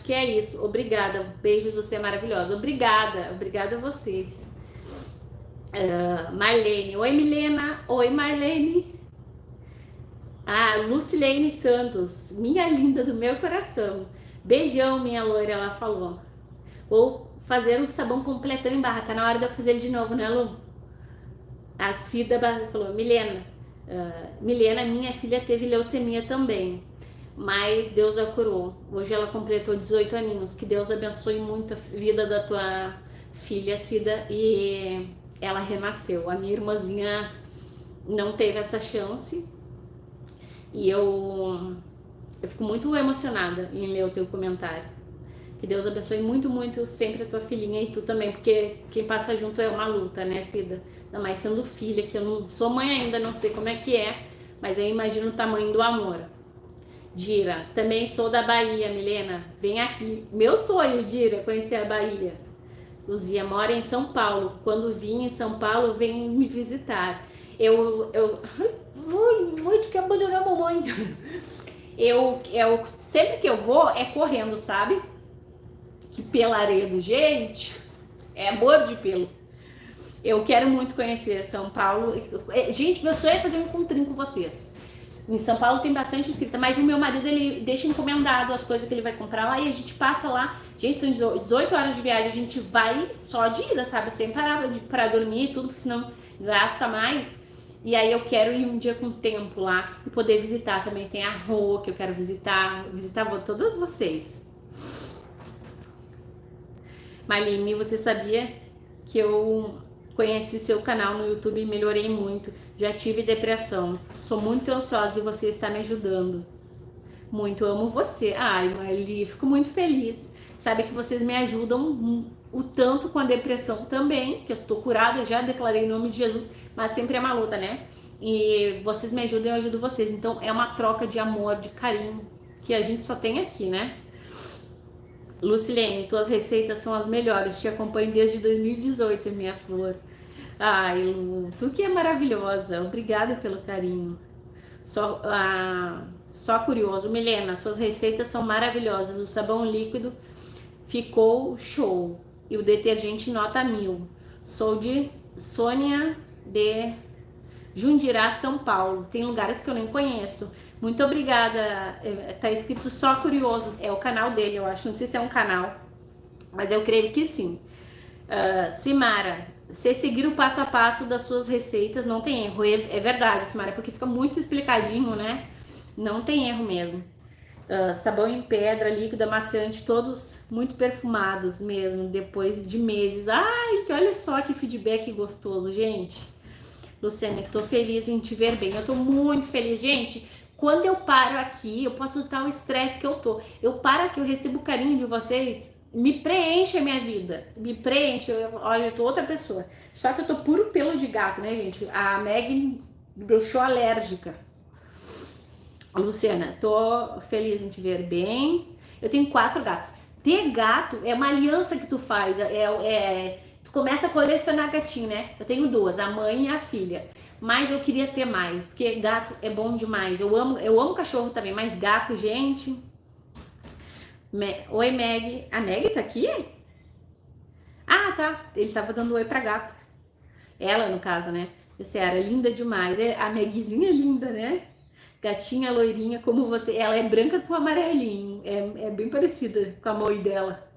é isso. Obrigada, beijo, você é maravilhosa. Obrigada a vocês. Marlene, oi Milena, oi Marlene. Lucilene Santos, minha linda do meu coração. Beijão, minha loira, ela falou. Vou fazer um sabão completão em barra, tá na hora de eu fazer ele de novo, né, Lu? A Cida falou, Milena, minha filha teve leucemia também, mas Deus a curou. Hoje ela completou 18 aninhos. Que Deus abençoe muito a vida da tua filha, Cida, e ela renasceu. A minha irmãzinha não teve essa chance e eu fico muito emocionada em ler o teu comentário. Que Deus abençoe muito, muito sempre a tua filhinha e tu também, porque quem passa junto é uma luta, né, Cida? Ainda mais sendo filha, que eu não sou mãe ainda, não sei como é que é, mas eu imagino o tamanho do amor. Dira, também sou da Bahia, Milena, vem aqui. Meu sonho, Dira, conhecer a Bahia. Luzia mora em São Paulo. Quando vim em São Paulo, vem me visitar. Muito que abandonar a mamãe. Sempre que eu vou, é correndo, sabe? Que pelaredo, gente. É amor de pelo. Eu quero muito conhecer São Paulo. Gente, meu sonho é fazer um encontrinho com vocês. Em São Paulo tem bastante escrita, mas o meu marido, ele deixa encomendado as coisas que ele vai comprar lá e a gente passa lá. Gente, são 18 horas de viagem, a gente vai só de ida, sabe? Sem parar pra dormir e tudo, porque senão gasta mais. E aí eu quero ir um dia com tempo lá e poder visitar. Também tem a Rô, que eu quero visitar todas vocês. Marlene, você sabia que eu conheci seu canal no YouTube e melhorei muito. Já tive depressão. Sou muito ansiosa e você está me ajudando. Muito amo você. Ai, Marli, fico muito feliz. Sabe que vocês me ajudam o tanto com a depressão também, que eu estou curada, já declarei em nome de Jesus, mas sempre é uma luta, né? E vocês me ajudam, eu ajudo vocês. Então é uma troca de amor, de carinho, que a gente só tem aqui, né? Lucilene, tuas receitas são as melhores. Te acompanho desde 2018, minha flor. Ai, Lu, tu que é maravilhosa. Obrigada pelo carinho. Só curioso. Milena, suas receitas são maravilhosas. O sabão líquido ficou show. E o detergente nota 1000. Sou de Sônia de Jundirá, São Paulo. Tem lugares que eu nem conheço. Muito obrigada. Tá escrito só curioso. É o canal dele, eu acho. Não sei se é um canal, mas eu creio que sim. Simara, se seguir o passo a passo das suas receitas, não tem erro. É verdade, Simara, porque fica muito explicadinho, né? Não tem erro mesmo. Sabão em pedra, líquido, amaciante, todos muito perfumados mesmo, depois de meses. Ai, olha só que feedback gostoso, gente. Luciane, tô feliz em te ver bem. Eu tô muito feliz, gente. Quando eu paro aqui, eu posso notar o estresse que eu tô. Eu paro aqui, eu recebo o carinho de vocês, me preenche a minha vida. Me preenche. Olha, eu tô outra pessoa. Só que eu tô puro pelo de gato, né, gente? A Meg me deixou alérgica. Luciana, tô feliz em te ver bem. Eu tenho 4 gatos. Ter gato é uma aliança que tu faz. Tu começa a colecionar gatinho, né? Eu tenho 2, a mãe e a filha. Mas eu queria ter mais, porque gato é bom demais. Eu amo cachorro também, mas gato, gente. Oi, Meg. A Meg tá aqui? Ah, tá. Ele tava dando oi pra gata. Ela, no caso, né? Você era linda demais. A Megzinha é linda, né? Gatinha loirinha como você. Ela é branca com amarelinho. É bem parecida com a mãe dela.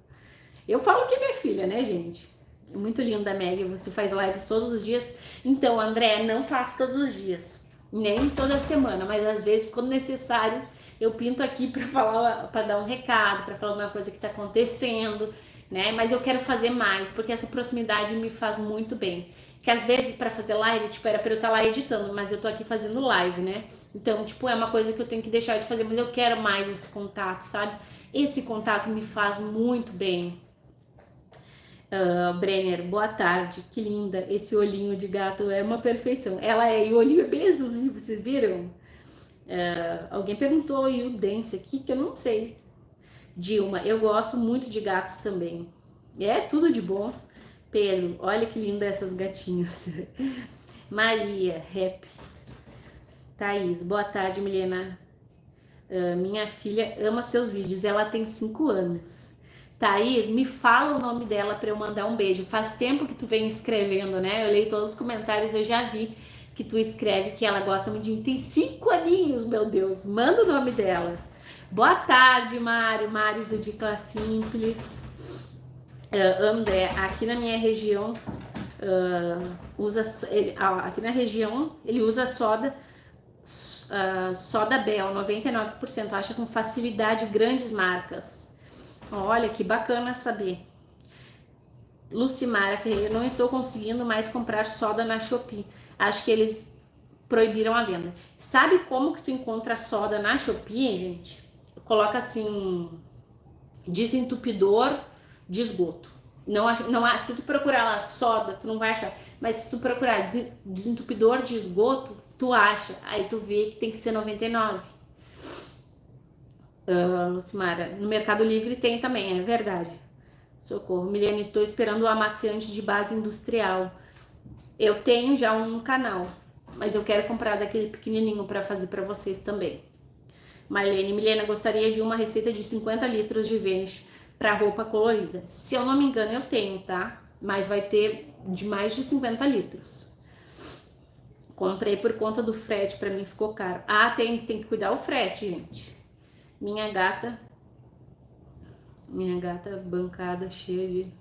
Eu falo que é minha filha, né, gente? É muito linda a Meg. Você faz lives todos os dias. Então, André, não faço todos os dias. Nem toda semana. Mas às vezes, quando necessário, eu pinto aqui pra falar, para dar um recado, pra falar uma coisa que tá acontecendo, né? Mas eu quero fazer mais, porque essa proximidade me faz muito bem. Que às vezes para fazer live, tipo, era pra eu estar lá editando, mas eu tô aqui fazendo live, né? Então, tipo, é uma coisa que eu tenho que deixar de fazer, mas eu quero mais esse contato, sabe? Esse contato me faz muito bem. Brenner, boa tarde, que linda, esse olhinho de gato é uma perfeição. Ela é, e o olhinho é bem azulzinho, vocês viram? Alguém perguntou aí o Dance aqui, que eu não sei. Dilma, eu gosto muito de gatos também. É tudo de bom. Pedro, olha que linda essas gatinhas. Maria, rap. Thaís, boa tarde, Milena. Minha filha ama seus vídeos, ela tem 5 anos. Thaís, me fala o nome dela para eu mandar um beijo. Faz tempo que tu vem escrevendo, né? Eu leio todos os comentários, eu já vi que tu escreve que ela gosta muito de mim. Tem 5 aninhos, meu Deus. Manda o nome dela. Boa tarde, Mário do Dica Simples. André, aqui na minha região aqui na região ele usa soda Bel 99%, acha com facilidade grandes marcas. Olha que bacana saber. Lucimara Ferreira, não estou conseguindo mais comprar soda na Shopee. Acho que eles proibiram a venda. Sabe como que tu encontra soda na Shopee, gente? Coloca assim, desentupidor de esgoto. Não, se tu procurar lá soda, tu não vai achar. Mas se tu procurar desentupidor de esgoto, tu acha. Aí tu vê que tem que ser 99. Lucimara, no Mercado Livre tem também, é verdade. Socorro. Milene, estou esperando o amaciante de base industrial. Eu tenho já um canal, mas eu quero comprar daquele pequenininho para fazer para vocês também. Marlene, Milena, gostaria de uma receita de 50 litros de Vanish para roupa colorida. Se eu não me engano, eu tenho, tá? mas vai ter de mais de 50 litros. Comprei por conta do frete, pra mim ficou caro. Ah, tem que cuidar o frete, gente. Minha gata bancada cheia de...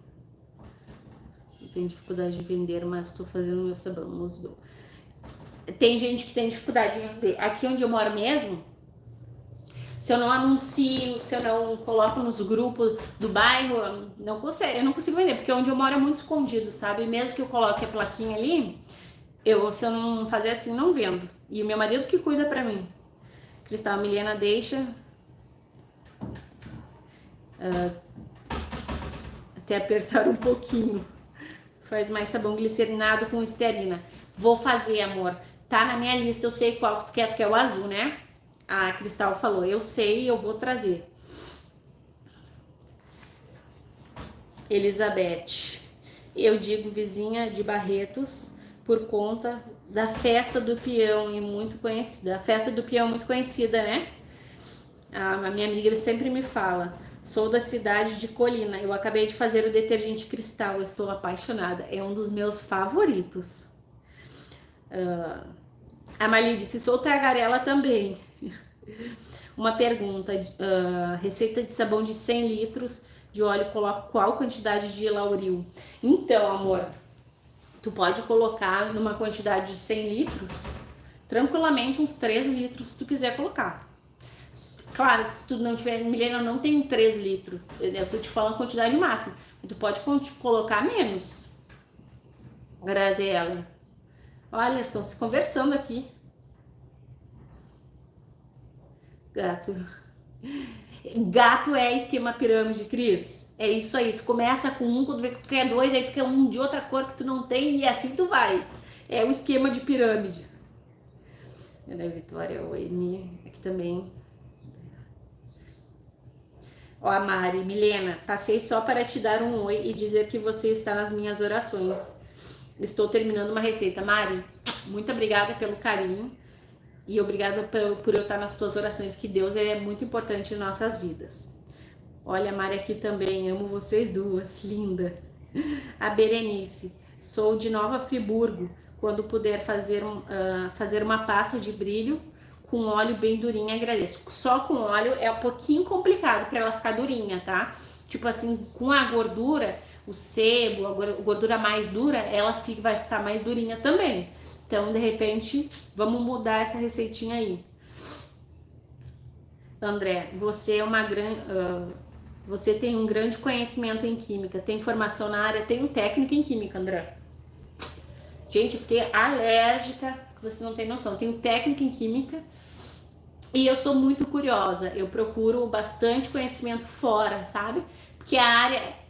Tenho dificuldade de vender, mas tô fazendo meu sabão, musgo. Tem gente que tem dificuldade de vender. Aqui onde eu moro mesmo, se eu não anuncio, se eu não coloco nos grupos do bairro, eu não consigo vender, porque onde eu moro é muito escondido, sabe? Mesmo que eu coloque a plaquinha ali, se eu não fazer assim, não vendo. E o meu marido que cuida pra mim. Cristal, Milena, deixa até apertar um pouquinho. Faz mais sabão glicerinado com esterina. Vou fazer, amor. Tá na minha lista, eu sei qual que tu quer o azul, né? A Cristal falou, eu sei, eu vou trazer. Elizabeth, eu digo vizinha de Barretos por conta da festa do peão e muito conhecida. A festa do peão é muito conhecida, né? A minha amiga sempre me fala. Sou da cidade de Colina. Eu acabei de fazer o detergente Cristal. Estou apaixonada. É um dos meus favoritos. A Marli disse, sou tagarela também. Uma pergunta. Receita de sabão de 100 litros de óleo. Coloco qual quantidade de lauril? Então, amor, tu pode colocar numa quantidade de 100 litros, tranquilamente uns 3 litros se tu quiser colocar. Claro que se tu não tiver, Milena, não tem 3 litros, eu tô te falando a quantidade máxima. Tu pode colocar menos. Graziela. Olha, estão se conversando aqui. Gato é esquema pirâmide, Cris. É isso aí. Tu começa com um, quando vê que tu quer dois, aí tu quer um de outra cor que tu não tem e assim tu vai. É o esquema de pirâmide. Ana Vitória, oi, Mi, aqui também. Ó, a Mari, Milena, passei só para te dar um oi e dizer que você está nas minhas orações. Estou terminando uma receita. Mari, muito obrigada pelo carinho e obrigada por eu estar nas tuas orações, que Deus é muito importante em nossas vidas. Olha, a Mari aqui também, amo vocês duas, linda. A Berenice, sou de Nova Friburgo, quando puder fazer uma pasta de brilho com óleo bem durinha, agradeço. Só com óleo é um pouquinho complicado para ela ficar durinha, tá? Tipo assim, com a gordura, o sebo, a gordura mais dura, vai ficar mais durinha também. Então, de repente, vamos mudar essa receitinha aí. André, você é uma grande... você tem um grande conhecimento em química, tem formação na área, tem um técnico em química, André. Gente, eu fiquei alérgica, você não tem noção. Eu tenho técnica em química e eu sou muito curiosa. Eu procuro bastante conhecimento fora, sabe? Porque a área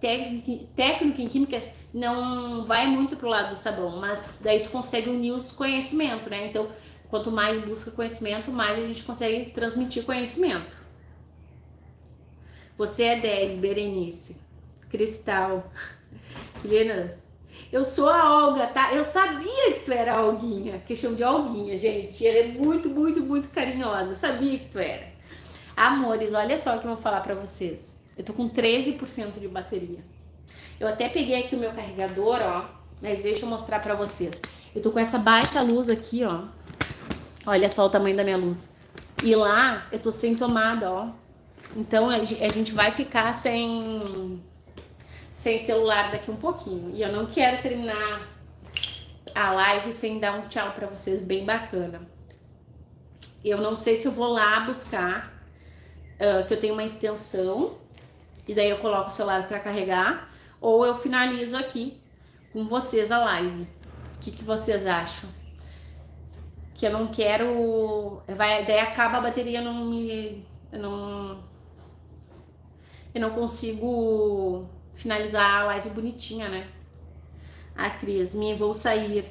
técnica em química não vai muito pro lado do sabão, mas daí tu consegue unir os conhecimentos, né? Então, quanto mais busca conhecimento, mais a gente consegue transmitir conhecimento. Você é 10, Berenice. Cristal. Helena, eu sou a Olga, tá? Eu sabia que tu era a Olguinha, que eu chamo de Olguinha, gente. Ela é muito, muito, muito carinhosa. Eu sabia que tu era. Amores, olha só o que eu vou falar pra vocês. Eu tô com 13% de bateria. Eu até peguei aqui o meu carregador, ó. Mas deixa eu mostrar pra vocês. Eu tô com essa baita luz aqui, ó. Olha só o tamanho da minha luz. E lá eu tô sem tomada, ó. Então a gente vai ficar sem celular daqui um pouquinho. E eu não quero terminar a live sem dar um tchau pra vocês bem bacana. Eu não sei se eu vou lá buscar, que eu tenho uma extensão, e daí eu coloco o celular pra carregar, ou eu finalizo aqui com vocês a live. O que vocês acham? Que eu não quero... daí acaba a bateria, eu não consigo finalizar a live bonitinha, né? A Cris, vou sair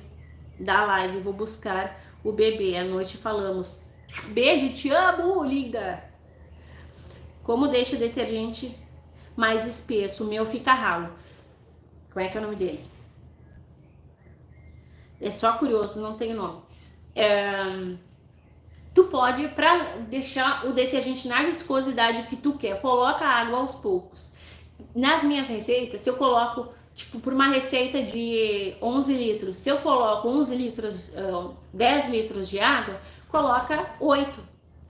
da live, vou buscar o bebê. À noite falamos. Beijo, te amo, linda! Como deixa o detergente mais espesso? O meu fica ralo. Como é que é o nome dele? É só curioso, não tem nome. Tu pode, pra deixar o detergente na viscosidade que tu quer, coloca água aos poucos. Nas minhas receitas, se eu coloco Tipo, por uma receita de 11 litros, se eu coloco 11 litros, 10 litros de água, coloca 8.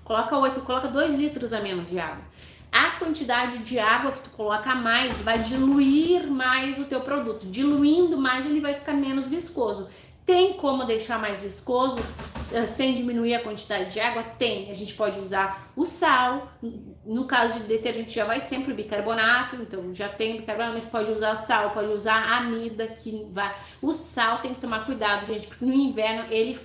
Coloca 8, coloca 2 litros a menos de água. A quantidade de água que tu coloca a mais vai diluir mais o teu produto. Diluindo mais, ele vai ficar menos viscoso. Tem como deixar mais viscoso sem diminuir a quantidade de água? Tem. A gente pode usar o sal. No caso de detergente já vai sempre o bicarbonato, então já tem bicarbonato, mas pode usar sal, pode usar amida, que vai. O sal tem que tomar cuidado, gente, porque no inverno ele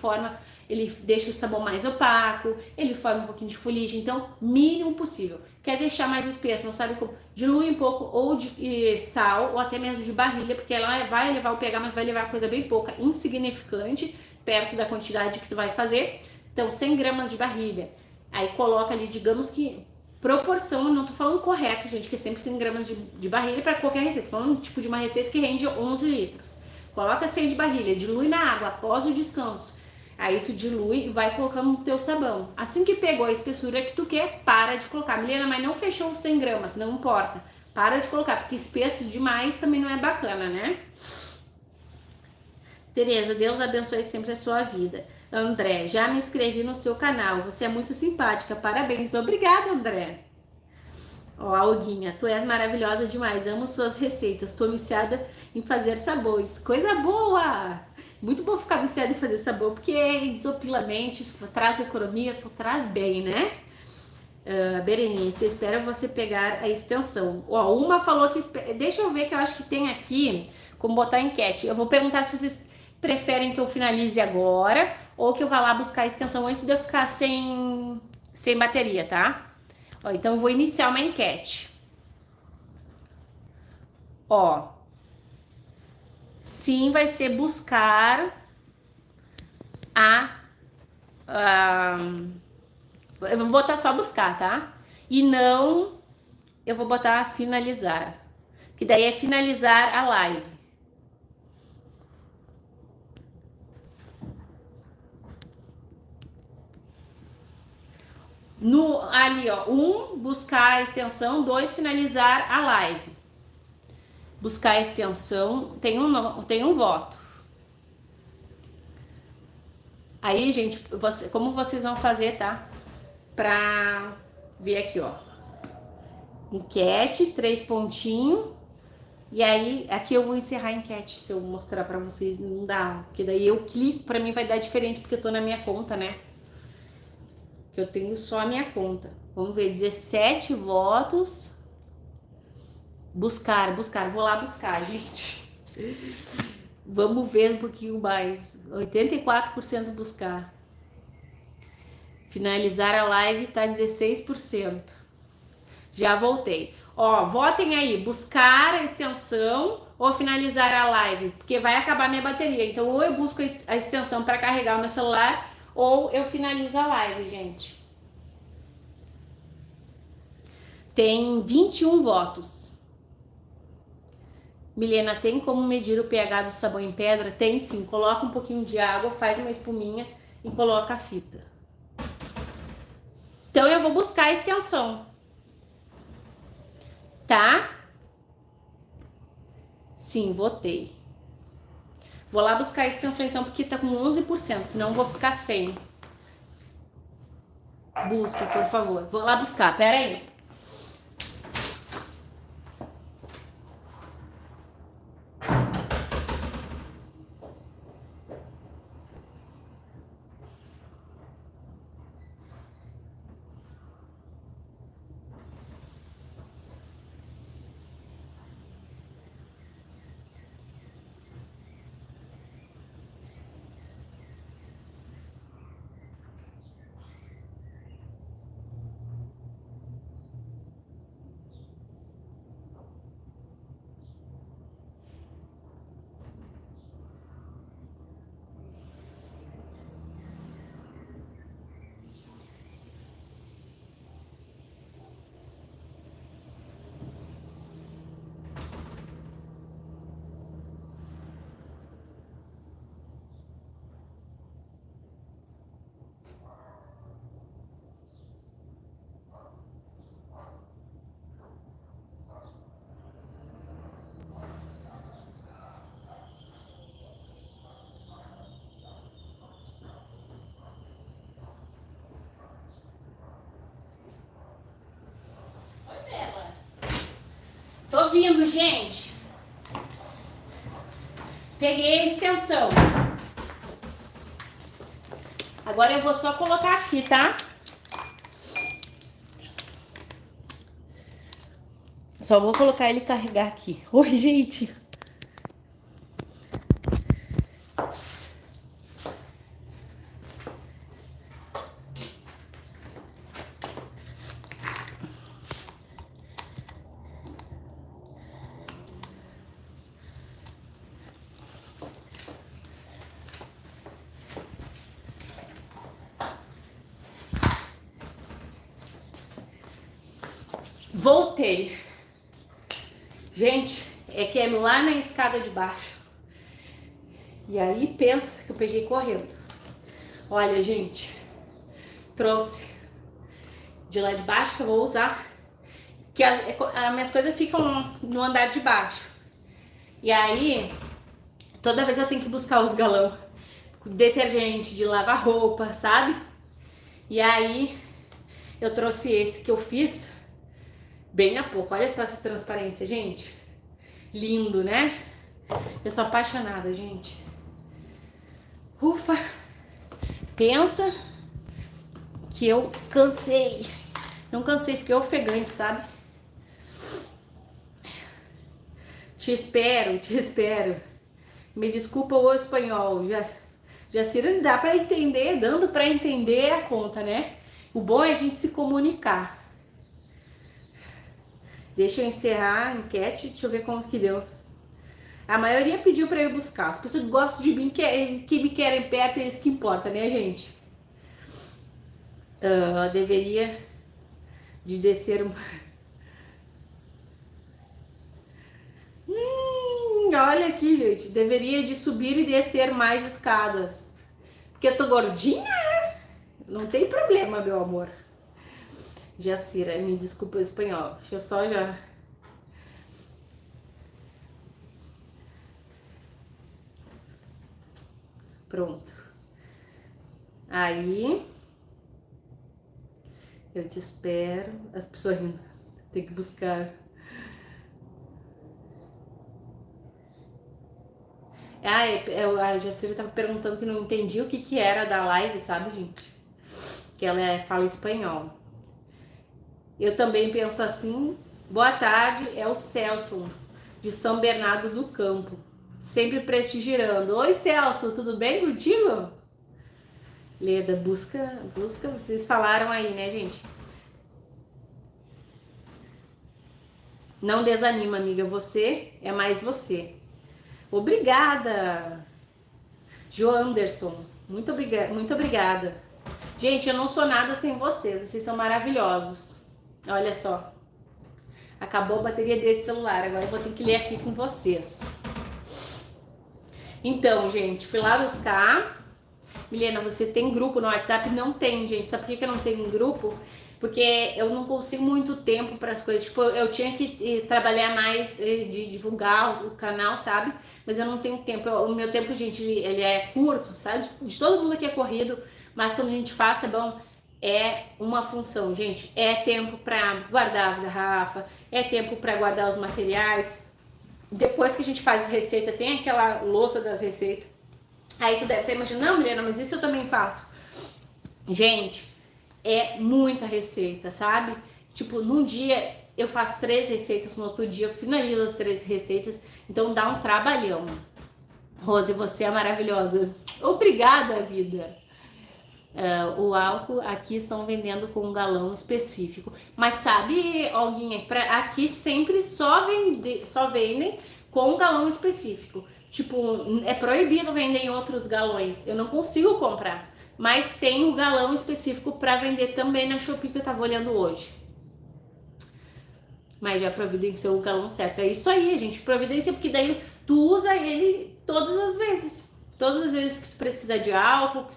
deixa o sabor mais opaco, ele forma um pouquinho de fuligem, então mínimo possível. Quer deixar mais espesso, não sabe como? Dilui um pouco ou de sal ou até mesmo de barrilha, porque ela vai levar o pH, mas vai levar coisa bem pouca, insignificante, perto da quantidade que tu vai fazer. Então 100 gramas de barrilha. Aí coloca ali, digamos que proporção, não tô falando correto, gente, que é sempre 100 gramas de barrilha para qualquer receita. Tô falando tipo de uma receita que rende 11 litros. Coloca 100 de barrilha, dilui na água após o descanso. Aí tu dilui e vai colocando no teu sabão. Assim que pegou a espessura que tu quer, para de colocar. Milena, mas não fechou os 100 gramas, não importa. Para de colocar, porque espesso demais também não é bacana, né? Tereza, Deus abençoe sempre a sua vida. André, já me inscrevi no seu canal. Você é muito simpática. Parabéns. Obrigada, André. Ó, Alguinha, tu és maravilhosa demais. Amo suas receitas. Tô viciada em fazer sabores. Coisa boa! Muito bom ficar viciada em fazer sabor, porque desopilamente, isso traz economia, só traz bem, né? Berenice, espera você pegar a extensão. Ó, uma falou que. Deixa eu ver que eu acho que tem aqui como botar enquete. Eu vou perguntar se vocês preferem que eu finalize agora ou que eu vá lá buscar a extensão antes de eu ficar sem bateria, tá? Ó, então eu vou iniciar uma enquete. Ó, sim, vai ser buscar a eu vou botar só buscar, tá? E não, eu vou botar finalizar. Que daí é finalizar a live. No, ali, ó, buscar a extensão, 2, finalizar a live. Buscar a extensão, tem um voto. Aí, gente, como vocês vão fazer, tá? Pra ver aqui, ó. Enquete, 3 pontinhos. E aí, aqui eu vou encerrar a enquete, se eu mostrar pra vocês, não dá. Porque daí eu clico, pra mim vai dar diferente, porque eu tô na minha conta, né? Que eu tenho só a minha conta. Vamos ver, 17 votos. Buscar. Vou lá buscar, gente. Vamos ver um pouquinho mais. 84% buscar. Finalizar a live tá 16%. Já voltei. Ó, votem aí, buscar a extensão ou finalizar a live, porque vai acabar minha bateria. Então, ou eu busco a extensão para carregar o meu celular, ou eu finalizo a live, gente. Tem 21 votos. Milena, tem como medir o pH do sabão em pedra? Tem sim. Coloca um pouquinho de água, faz uma espuminha e coloca a fita. Então, eu vou buscar a extensão. Tá? Sim, votei. Vou lá buscar a extensão então, porque tá com 11%, senão eu vou ficar sem. Busca, por favor. Vou lá buscar, pera aí. Tô vindo, gente. Peguei a extensão. Agora eu vou só colocar aqui, tá? Só vou colocar ele carregar aqui. Oi, gente. Voltei. Gente, é que é lá na escada de baixo. E aí pensa que eu peguei correndo. Olha, gente, trouxe de lá de baixo que eu vou usar. Que as minhas coisas ficam no andar de baixo. E aí, toda vez eu tenho que buscar os galão. Detergente de lavar roupa, sabe? E aí, eu trouxe esse que eu fiz bem há pouco. Olha só essa transparência, gente. Lindo, né? Eu sou apaixonada, gente. Ufa! Pensa que eu cansei. Não cansei, fiquei ofegante, sabe? Te espero, te espero. Me desculpa o espanhol. Já dá pra entender, dando pra entender a conta, né? O bom é a gente se comunicar. Deixa eu encerrar a enquete, deixa eu ver como que deu. A maioria pediu pra eu buscar. As pessoas que gostam de mim, que me querem perto, é isso que importa, né, gente? Deveria de descer um... olha aqui, gente. Deveria de subir e descer mais escadas. Porque eu tô gordinha? Não tem problema, meu amor. Jacira, me desculpa o espanhol. Deixa eu só já... Pronto. Aí... eu te espero. As pessoas rindo. Tem que buscar... a Jacira tava perguntando que não entendi o que era da live, sabe, gente? Que ela fala espanhol. Eu também penso assim. Boa tarde, é o Celso, de São Bernardo do Campo. Sempre prestigiando. Oi, Celso, tudo bem contigo? Leda, busca, vocês falaram aí, né, gente? Não desanima, amiga, você é mais você. Obrigada, Jo Anderson. Muito obrigada. Gente, eu não sou nada sem vocês são maravilhosos. Olha só. Acabou a bateria desse celular, agora eu vou ter que ler aqui com vocês. Então, gente, fui lá buscar. Milena, você tem grupo no WhatsApp? Não tem, gente. Sabe por que eu não tenho grupo? Porque eu não consigo muito tempo para as coisas. Tipo, eu tinha que trabalhar mais de divulgar o canal, sabe? Mas eu não tenho tempo. O meu tempo, gente, ele é curto, sabe? De todo mundo que é corrido. Mas quando a gente faz, é bom. É uma função, gente. É tempo para guardar as garrafas. É tempo para guardar os materiais. Depois que a gente faz receita, tem aquela louça das receitas. Aí tu deve estar imaginando, não, Milena, mas isso eu também faço. Gente, é muita receita, sabe? Tipo, num dia eu faço 3 receitas, no outro dia eu finalizo as 3 receitas. Então dá um trabalhão. Rose, você é maravilhosa. Obrigada, vida. O álcool aqui estão vendendo com um galão específico. Mas sabe, Olguinha, aqui sempre só vendem com um galão específico. Tipo, é proibido vender em outros galões. Eu não consigo comprar. Mas tem um galão específico para vender também na Shopee que eu tava olhando hoje. Mas já providenciou o galão certo. É isso aí, gente. Providencia, porque daí tu usa ele todas as vezes. Todas as vezes que tu precisa de álcool, que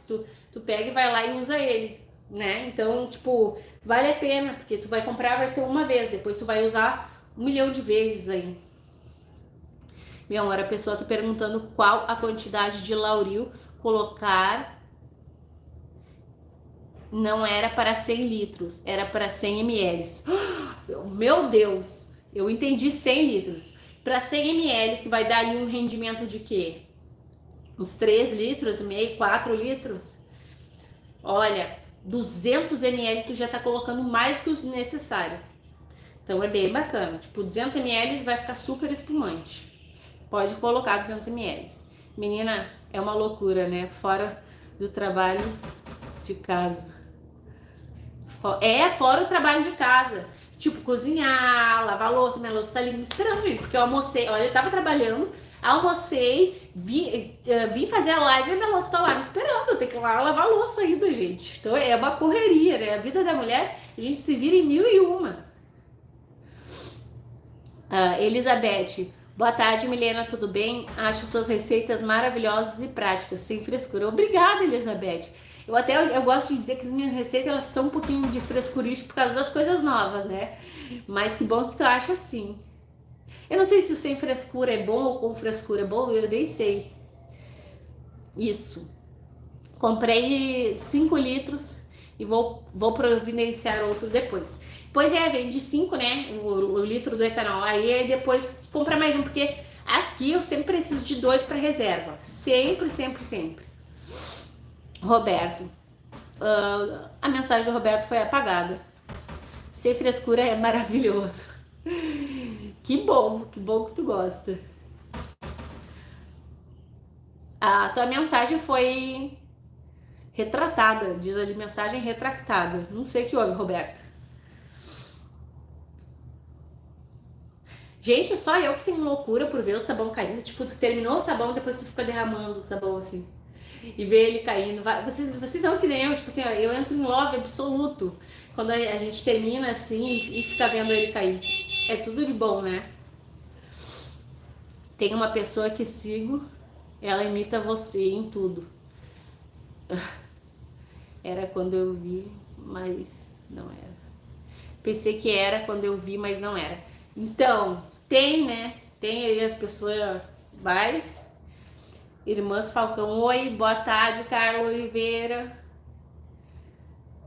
tu pega e vai lá e usa ele, né? Então, tipo, vale a pena, porque tu vai comprar, vai ser uma vez. Depois tu vai usar 1 milhão de vezes aí. Meu amor, a pessoa tá perguntando qual a quantidade de Lauril colocar. Não era para 100 litros, era para 100 ml. Meu Deus! Eu entendi 100 litros. Para 100 ml, que vai dar ali um rendimento de quê? Uns 3 litros e meio, 4 litros. Olha, 200 ml tu já tá colocando mais que o necessário. Então é bem bacana. Tipo, 200 ml vai ficar super espumante. Pode colocar 200 ml. Menina, é uma loucura, né? Fora do trabalho de casa. Fora o trabalho de casa. Tipo, cozinhar, lavar louça. Minha louça tá ali me esperando, gente. Porque eu almocei. Olha, eu tava trabalhando, almocei, vim fazer a live e minha louça tá lá me esperando. Eu tenho que ir lá lavar a louça ainda, gente. Então é uma correria, né? A vida da mulher, a gente se vira em 1001. Elizabeth, boa tarde, Milena, tudo bem? Acho suas receitas maravilhosas e práticas, sem frescura. Obrigada, Elizabeth. Eu gosto de dizer que as minhas receitas elas são um pouquinho de frescurice por causa das coisas novas, né? Mas que bom que tu acha assim. Eu não sei se o sem frescura é bom ou com frescura é bom, eu nem sei. Isso. Comprei 5 litros e vou providenciar outro depois. Pois é, vende 5, né? O litro do etanol. Aí depois compra mais um, porque aqui eu sempre preciso de 2 para reserva. Sempre, sempre, sempre. Roberto. A mensagem do Roberto foi apagada. Sem frescura é maravilhoso. Que bom que tu gosta. A tua mensagem foi retratada, diz ali, mensagem retractada. Não sei o que houve, Roberto. Gente, só eu que tenho loucura por ver o sabão caindo. Tipo, tu terminou o sabão, depois tu fica derramando o sabão assim. E ver ele caindo. Vocês não que nem eu, tipo assim, ó, eu entro em love absoluto quando a gente termina assim e fica vendo ele cair. É tudo de bom, né? Tem uma pessoa que sigo, ela imita você em tudo. Era quando eu vi, mas não era. Pensei que era quando eu vi, mas não era. Então, tem, né? Tem aí as pessoas mais. Irmãs Falcão, oi, boa tarde, Carla Oliveira.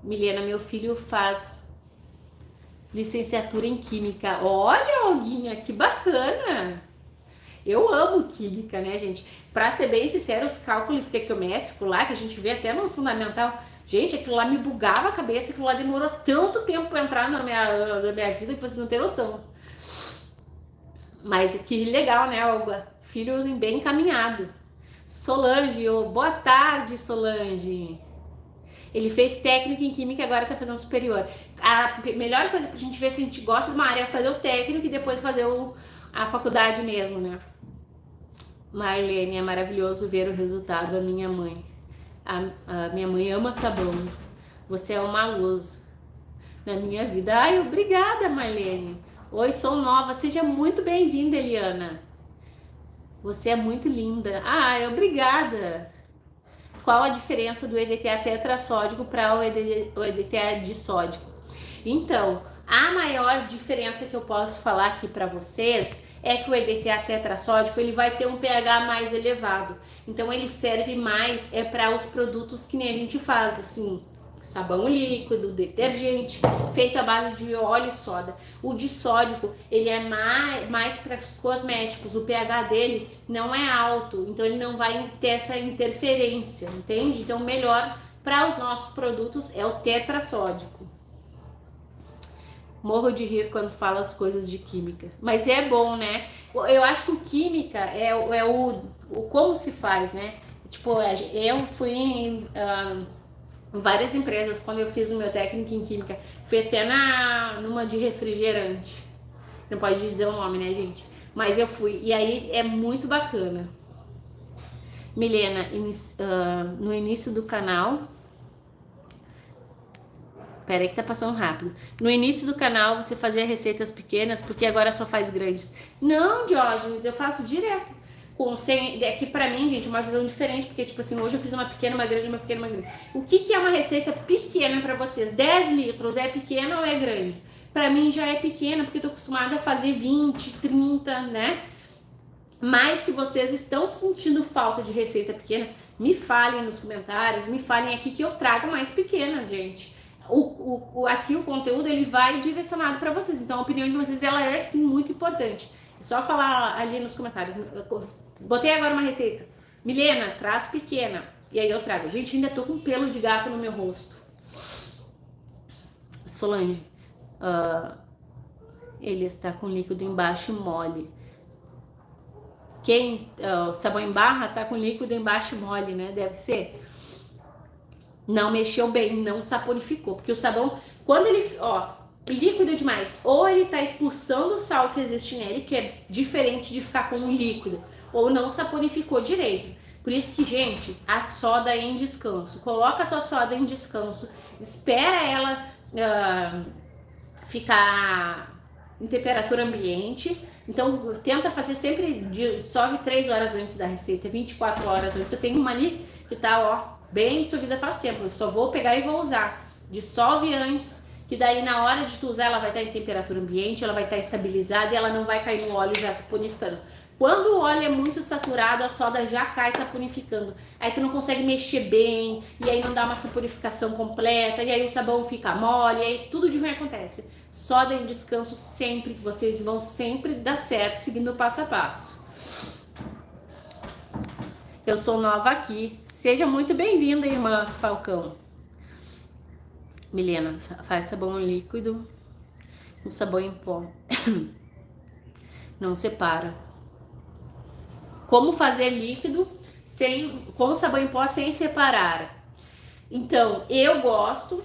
Milena, meu filho faz licenciatura em Química. Olha, Olguinha, que bacana! Eu amo Química, né, gente? Pra ser bem sincero, os cálculos estequiométricos lá, que a gente vê até no fundamental, gente, aquilo lá me bugava a cabeça, aquilo lá demorou tanto tempo pra entrar na minha vida que vocês não têm noção. Mas que legal, né, Olga? Filho bem encaminhado. Solange, boa tarde, Solange. Ele fez técnico em química e agora tá fazendo superior. A melhor coisa pra gente ver se a gente gosta de uma área é fazer o técnico e depois fazer a faculdade mesmo, né? Marlene, é maravilhoso ver o resultado da minha mãe. A minha mãe ama sabão. Você é uma luz na minha vida. Ai, obrigada, Marlene. Oi, sou nova. Seja muito bem-vinda, Eliana. Você é muito linda. Ai, obrigada. Qual a diferença do EDTA tetrassódico para o EDTA disódico? Então, a maior diferença que eu posso falar aqui para vocês é que o EDTA tetrassódico ele vai ter um pH mais elevado. Então, ele serve mais para os produtos que nem a gente faz, assim, sabão líquido, detergente, feito à base de óleo e soda. O disódico, ele é mais para os cosméticos, o pH dele não é alto, então ele não vai ter essa interferência, entende? Então, o melhor para os nossos produtos é o tetrassódico. Morro de rir quando falo as coisas de química, mas é bom, né? Eu acho que o química é o como se faz, né? Tipo, eu fui em várias empresas, quando eu fiz o meu técnico em química, fui até numa de refrigerante. Não pode dizer o nome, né, gente? Mas eu fui, e aí é muito bacana. Milena, no início do canal... Pera aí que tá passando rápido. No início do canal você fazia receitas pequenas, porque agora só faz grandes. Não, Diógenes, eu faço direto. É que pra mim, gente, uma visão diferente, porque tipo assim, hoje eu fiz uma pequena, uma grande, uma pequena, uma grande. O que é uma receita pequena pra vocês? 10 litros, é pequena ou é grande? Pra mim já é pequena, porque eu tô acostumada a fazer 20, 30, né? Mas se vocês estão sentindo falta de receita pequena, me falem nos comentários, me falem aqui que eu trago mais pequenas, gente. Aqui o conteúdo ele vai direcionado para vocês, então a opinião de vocês ela é sim muito importante. É só falar ali nos comentários. Botei agora uma receita. Milena, traz pequena. E aí eu trago. Gente, ainda tô com pelo de gato no meu rosto. Solange, ele está com líquido embaixo e mole. Quem sabão em barra tá com líquido embaixo e mole, né? Deve ser. Não mexeu bem, não saponificou, porque o sabão, quando ele, líquido demais, ou ele tá expulsando o sal que existe nele, que é diferente de ficar com um líquido, ou não saponificou direito. Por isso que, gente, a soda é em descanso. Coloca a tua soda em descanso, espera ela ficar em temperatura ambiente. Então, tenta fazer sempre, dissolve 3 horas antes da receita, 24 horas antes. Eu tenho uma ali que tá, bem dissolvida faz tempo. Eu só vou pegar e vou usar. Dissolve antes, que daí na hora de tu usar ela vai estar em temperatura ambiente, ela vai estar estabilizada e ela não vai cair no óleo já saponificando. Quando o óleo é muito saturado, a soda já cai saponificando. Aí tu não consegue mexer bem, e aí não dá uma saponificação completa, e aí o sabão fica mole, e aí tudo de ruim acontece. Soda em descanso sempre, que vocês vão sempre dar certo, seguindo o passo a passo. Eu sou nova aqui. Seja muito bem-vinda, irmãs Falcão. Milena, faz sabão líquido e sabão em pó. Não separa. Como fazer líquido com sabão em pó sem separar? Então, eu gosto,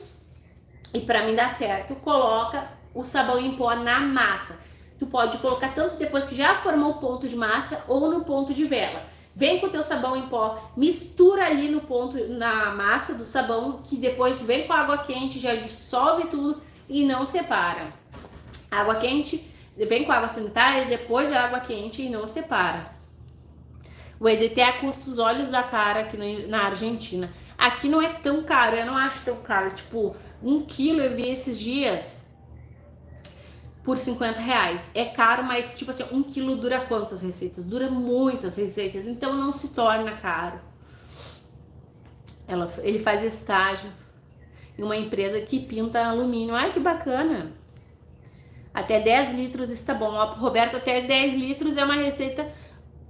e para mim dar certo, coloca o sabão em pó na massa. Tu pode colocar tanto depois que já formou o ponto de massa ou no ponto de vela. Vem com o teu sabão em pó, mistura ali no ponto, na massa do sabão, que depois vem com a água quente, já dissolve tudo e não separa. Água quente, vem com a água sanitária, depois a água quente e não separa. O EDT custa os olhos da cara aqui na Argentina. Aqui não é tão caro, eu não acho tão caro. Tipo, 1 quilo eu vi esses dias por R$50. É caro, mas tipo assim, 1 quilo dura quantas receitas? Dura muitas receitas, então não se torna caro. Ele faz estágio em uma empresa que pinta alumínio. Ai, que bacana! Até 10 litros está bom. Ó, Roberto, até 10 litros é uma receita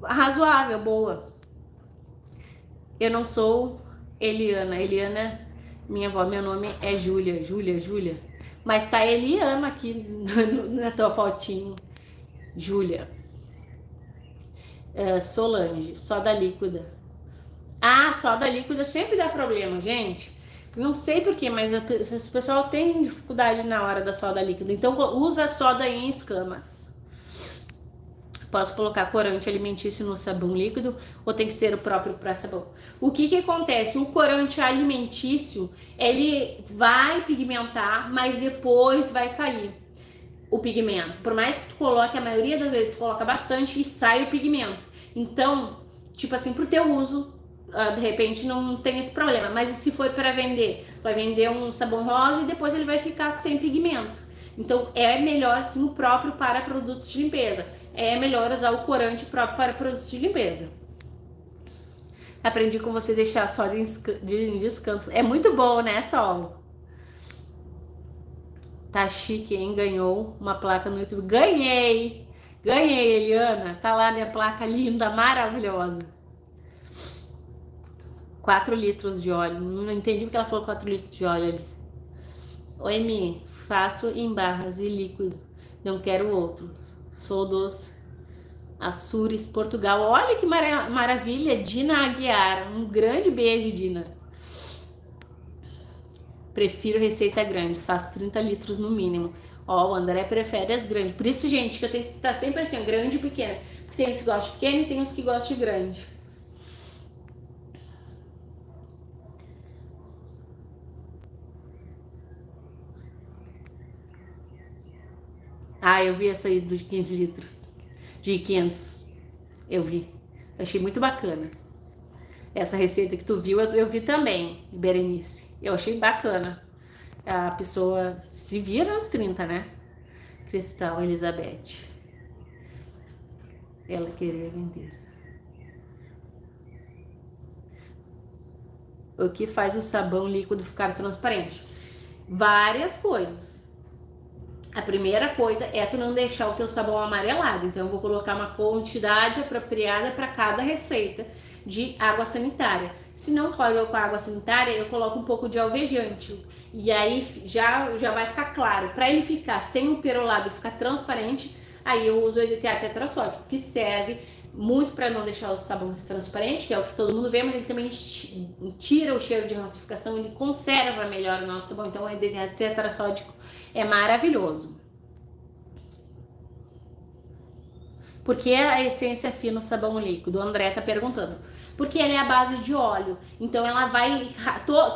razoável, boa. Eu não sou Eliana. Eliana, minha avó, meu nome é Júlia. Júlia. Mas tá Eliana aqui na tua fotinho. Júlia. Solange, soda líquida. Ah, soda líquida sempre dá problema, gente. Não sei porquê, mas o pessoal tem dificuldade na hora da soda líquida. Então usa soda em escamas. Posso colocar corante alimentício no sabão líquido ou tem que ser o próprio para sabão? O que acontece? O corante alimentício, ele vai pigmentar, mas depois vai sair o pigmento. Por mais que tu coloque, a maioria das vezes tu coloca bastante e sai o pigmento. Então, tipo assim, pro teu uso, de repente não tem esse problema. Mas se for para vender, vai vender um sabão rosa e depois ele vai ficar sem pigmento. Então é melhor sim o próprio para produtos de limpeza. É melhor usar o corante próprio para produtos de limpeza. Aprendi com você deixar a soda em descanso. É muito bom, né, Sol? Tá chique, hein? Ganhou uma placa no YouTube. Ganhei, Eliana. Tá lá minha placa linda, maravilhosa. 4 litros de óleo. Não entendi porque ela falou 4 litros de óleo ali. Oi, Mi. Faço em barras e líquido. Não quero outro. Sou dos Açores, Portugal. Olha que maravilha, Dina Aguiar. Um grande beijo, Dina. Prefiro receita grande, faço 30 litros no mínimo. Ó, o André prefere as grandes. Por isso, gente, que eu tenho que estar sempre assim, grande e pequena. Porque tem os que gostam de pequena e tem os que gostam de grande. Ah, eu vi essa aí dos 15 litros. De 500. Eu vi. Achei muito bacana. Essa receita que tu viu, eu vi também, Berenice. Eu achei bacana. A pessoa se vira nos 30, né? Cristal Elizabeth. Ela queria vender. O que faz o sabão líquido ficar transparente? Várias coisas. A primeira coisa é tu não deixar o teu sabão amarelado. Então eu vou colocar uma quantidade apropriada para cada receita de água sanitária. Se não for com água sanitária, eu coloco um pouco de alvejante. E aí já vai ficar claro. Para ele ficar sem o perolado e ficar transparente, aí eu uso o EDTA tetrassódico, que serve muito para não deixar o sabão transparente, que é o que todo mundo vê, mas ele também tira o cheiro de rancificação, ele conserva melhor o nosso sabão. Então o EDTA tetrassódico é maravilhoso. Por que a essência fina no sabão líquido? O André tá perguntando. Porque ele é a base de óleo. Então ela vai...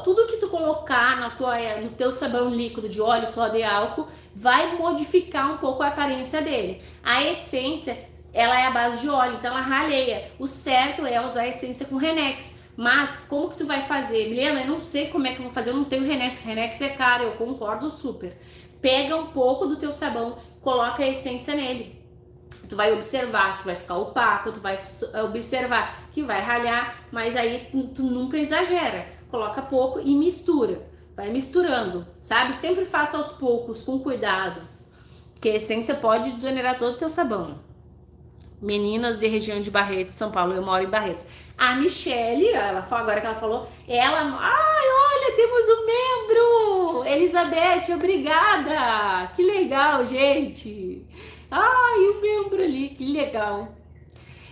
tudo que tu colocar no teu sabão líquido de óleo, soda e álcool, vai modificar um pouco a aparência dele. A essência, ela é a base de óleo, então ela raleia. O certo é usar a essência com Renex. Mas como que tu vai fazer? Milena, eu não sei como é que eu vou fazer, eu não tenho Renex. Renex é caro, eu concordo super. Pega um pouco do teu sabão, coloca a essência nele. Tu vai observar que vai ficar opaco, tu vai observar que vai ralhar, mas aí tu nunca exagera. Coloca pouco e mistura. Vai misturando, sabe? Sempre faça aos poucos, com cuidado. Porque a essência pode desonerar todo o teu sabão. Meninas de região de Barretos, São Paulo, eu moro em Barretos. A Michele, ela falou, agora que ela falou, ai, olha, temos um membro! Elizabeth, obrigada! Que legal, gente! Ai, o membro ali, que legal!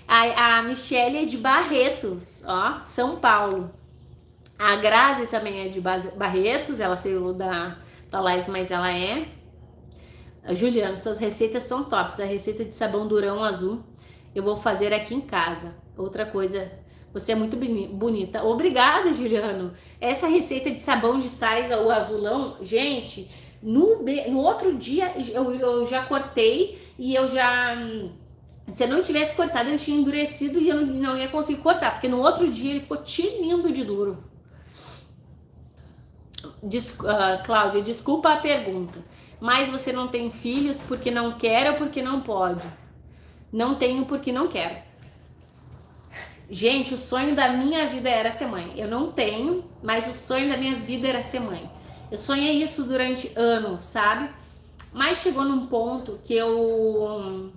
A Michele é de Barretos, ó, São Paulo. A Grazi também é de Barretos, ela saiu da live, mas ela é. Juliana, suas receitas são tops. A receita de sabão durão azul eu vou fazer aqui em casa. Outra coisa, você é muito bonita. Obrigada, Juliano. Essa receita de sabão de sais, o azulão, gente, no outro dia eu já cortei e eu já... Se eu não tivesse cortado, eu tinha endurecido e eu não ia conseguir cortar, porque no outro dia ele ficou tinindo de duro. Cláudia, desculpa a pergunta, mas você não tem filhos porque não quer ou porque não pode? Não tenho porque não quero. Gente, o sonho da minha vida era ser mãe. Eu não tenho, mas o sonho da minha vida era ser mãe. Eu sonhei isso durante anos, sabe? Mas chegou num ponto que eu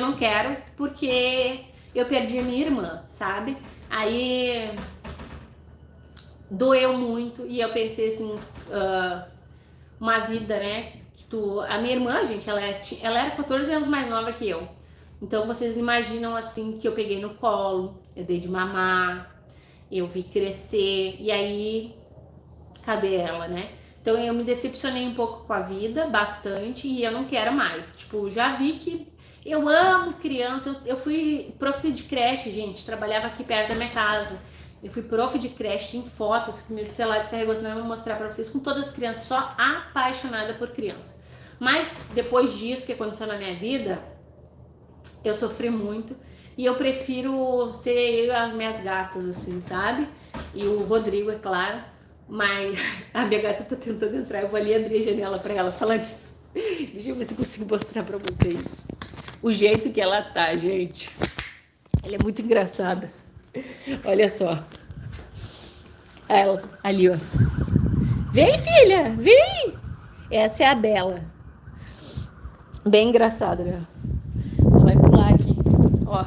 não quero, porque eu perdi a minha irmã, sabe? Aí doeu muito e eu pensei assim, uma vida, né? A minha irmã, gente, ela era 14 anos mais nova que eu. Então vocês imaginam assim que eu peguei no colo, eu dei de mamar, eu vi crescer e aí cadê ela, né? Então eu me decepcionei um pouco com a vida, bastante, e eu não quero mais. Tipo, já vi que eu amo criança, eu fui prof de creche, gente, trabalhava aqui perto da minha casa. Eu fui prof de creche, tem fotos que meu celular descarregou, senão eu vou mostrar pra vocês, com todas as crianças, só apaixonada por criança. Mas depois disso que aconteceu na minha vida, eu sofri muito e eu prefiro ser eu e as minhas gatas, assim, sabe? E o Rodrigo, é claro, mas a minha gata tá tentando entrar, eu vou ali abrir a janela pra ela falar disso. Deixa eu ver se eu consigo mostrar pra vocês o jeito que ela tá, gente. Ela é muito engraçada. Olha só. Ela, ali, ó. Vem, filha, vem! Essa é a Bela. Bem engraçada, né? Ela vai pular aqui, ó.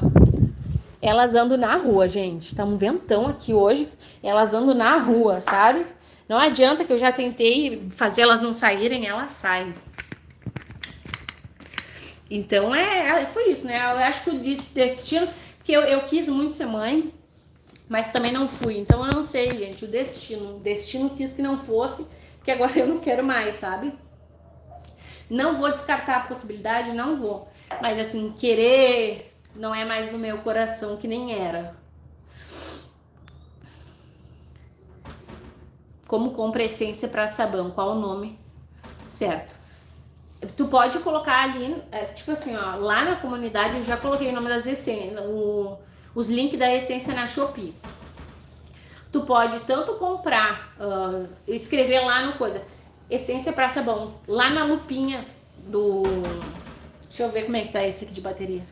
Elas andam na rua, gente. Tá um ventão aqui hoje. Elas andam na rua, sabe? Não adianta que eu já tentei fazer elas não saírem, elas saem. Então, foi isso, né? Eu acho que o destino... Porque eu quis muito ser mãe, mas também não fui. Então, eu não sei, gente, o destino. O destino quis que não fosse, porque agora eu não quero mais, sabe? Não vou descartar a possibilidade, não vou. Mas, assim, querer não é mais no meu coração, que nem era. Como compra essência para sabão? Qual o nome certo? Tu pode colocar ali, tipo assim, ó, lá na comunidade eu já coloquei o nome das essências, os links da essência na Shopee. Tu pode tanto comprar, escrever lá no coisa, essência para sabão, lá na lupinha do... Deixa eu ver como é que tá esse aqui de bateria.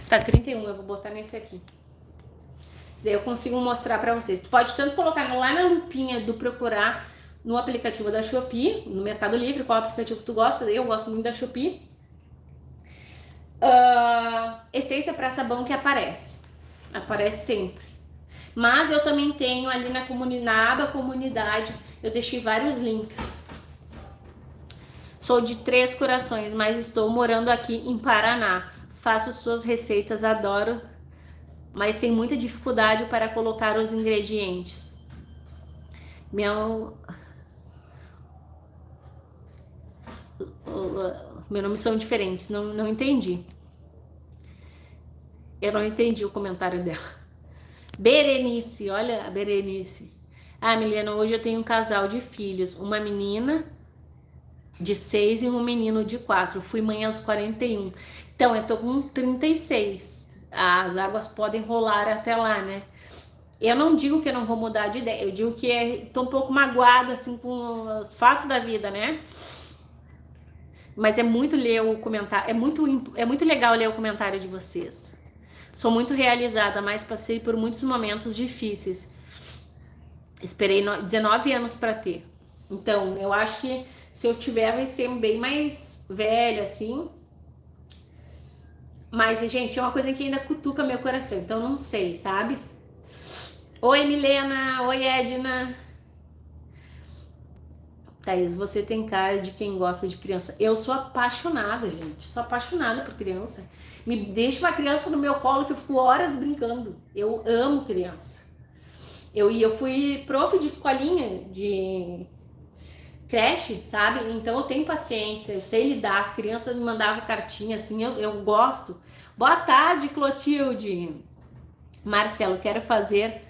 Tá 31, eu vou botar nesse aqui. Daí eu consigo mostrar pra vocês. Tu pode tanto colocar lá na lupinha do procurar, no aplicativo da Shopee, no Mercado Livre, qual aplicativo tu gosta. Eu gosto muito da Shopee. Essência para sabão que aparece sempre. Mas eu também tenho ali na aba comunidade, eu deixei vários links. Sou de Três Corações, mas estou morando aqui em Paraná. Faço suas receitas, adoro, mas tem muita dificuldade para colocar os ingredientes. Meu nome são diferentes, não entendi. Eu não entendi o comentário dela. Berenice, olha a Berenice. Ah, Milena, hoje eu tenho um casal de filhos, uma menina de 6 e um menino de 4. Fui mãe aos 41. Então, eu tô com 36. As águas podem rolar até lá, né? Eu não digo que eu não vou mudar de ideia, eu digo que tô um pouco magoada, assim, com os fatos da vida, né? Mas é muito ler o comentário, é muito legal ler o comentário de vocês. Sou muito realizada, mas passei por muitos momentos difíceis. Esperei 19 anos para ter. Então, eu acho que se eu tiver, vai ser bem mais velho, assim. Mas, gente, é uma coisa que ainda cutuca meu coração. Então, não sei, sabe? Oi, Milena. Oi, Edna. Thaís, você tem cara de quem gosta de criança. Eu sou apaixonada, gente. Sou apaixonada por criança. Me deixa uma criança no meu colo que eu fico horas brincando. Eu amo criança. Eu fui prof de escolinha, de creche, sabe? Então eu tenho paciência, eu sei lidar. As crianças me mandavam cartinha, assim, eu gosto. Boa tarde, Clotilde. Marcelo, quero fazer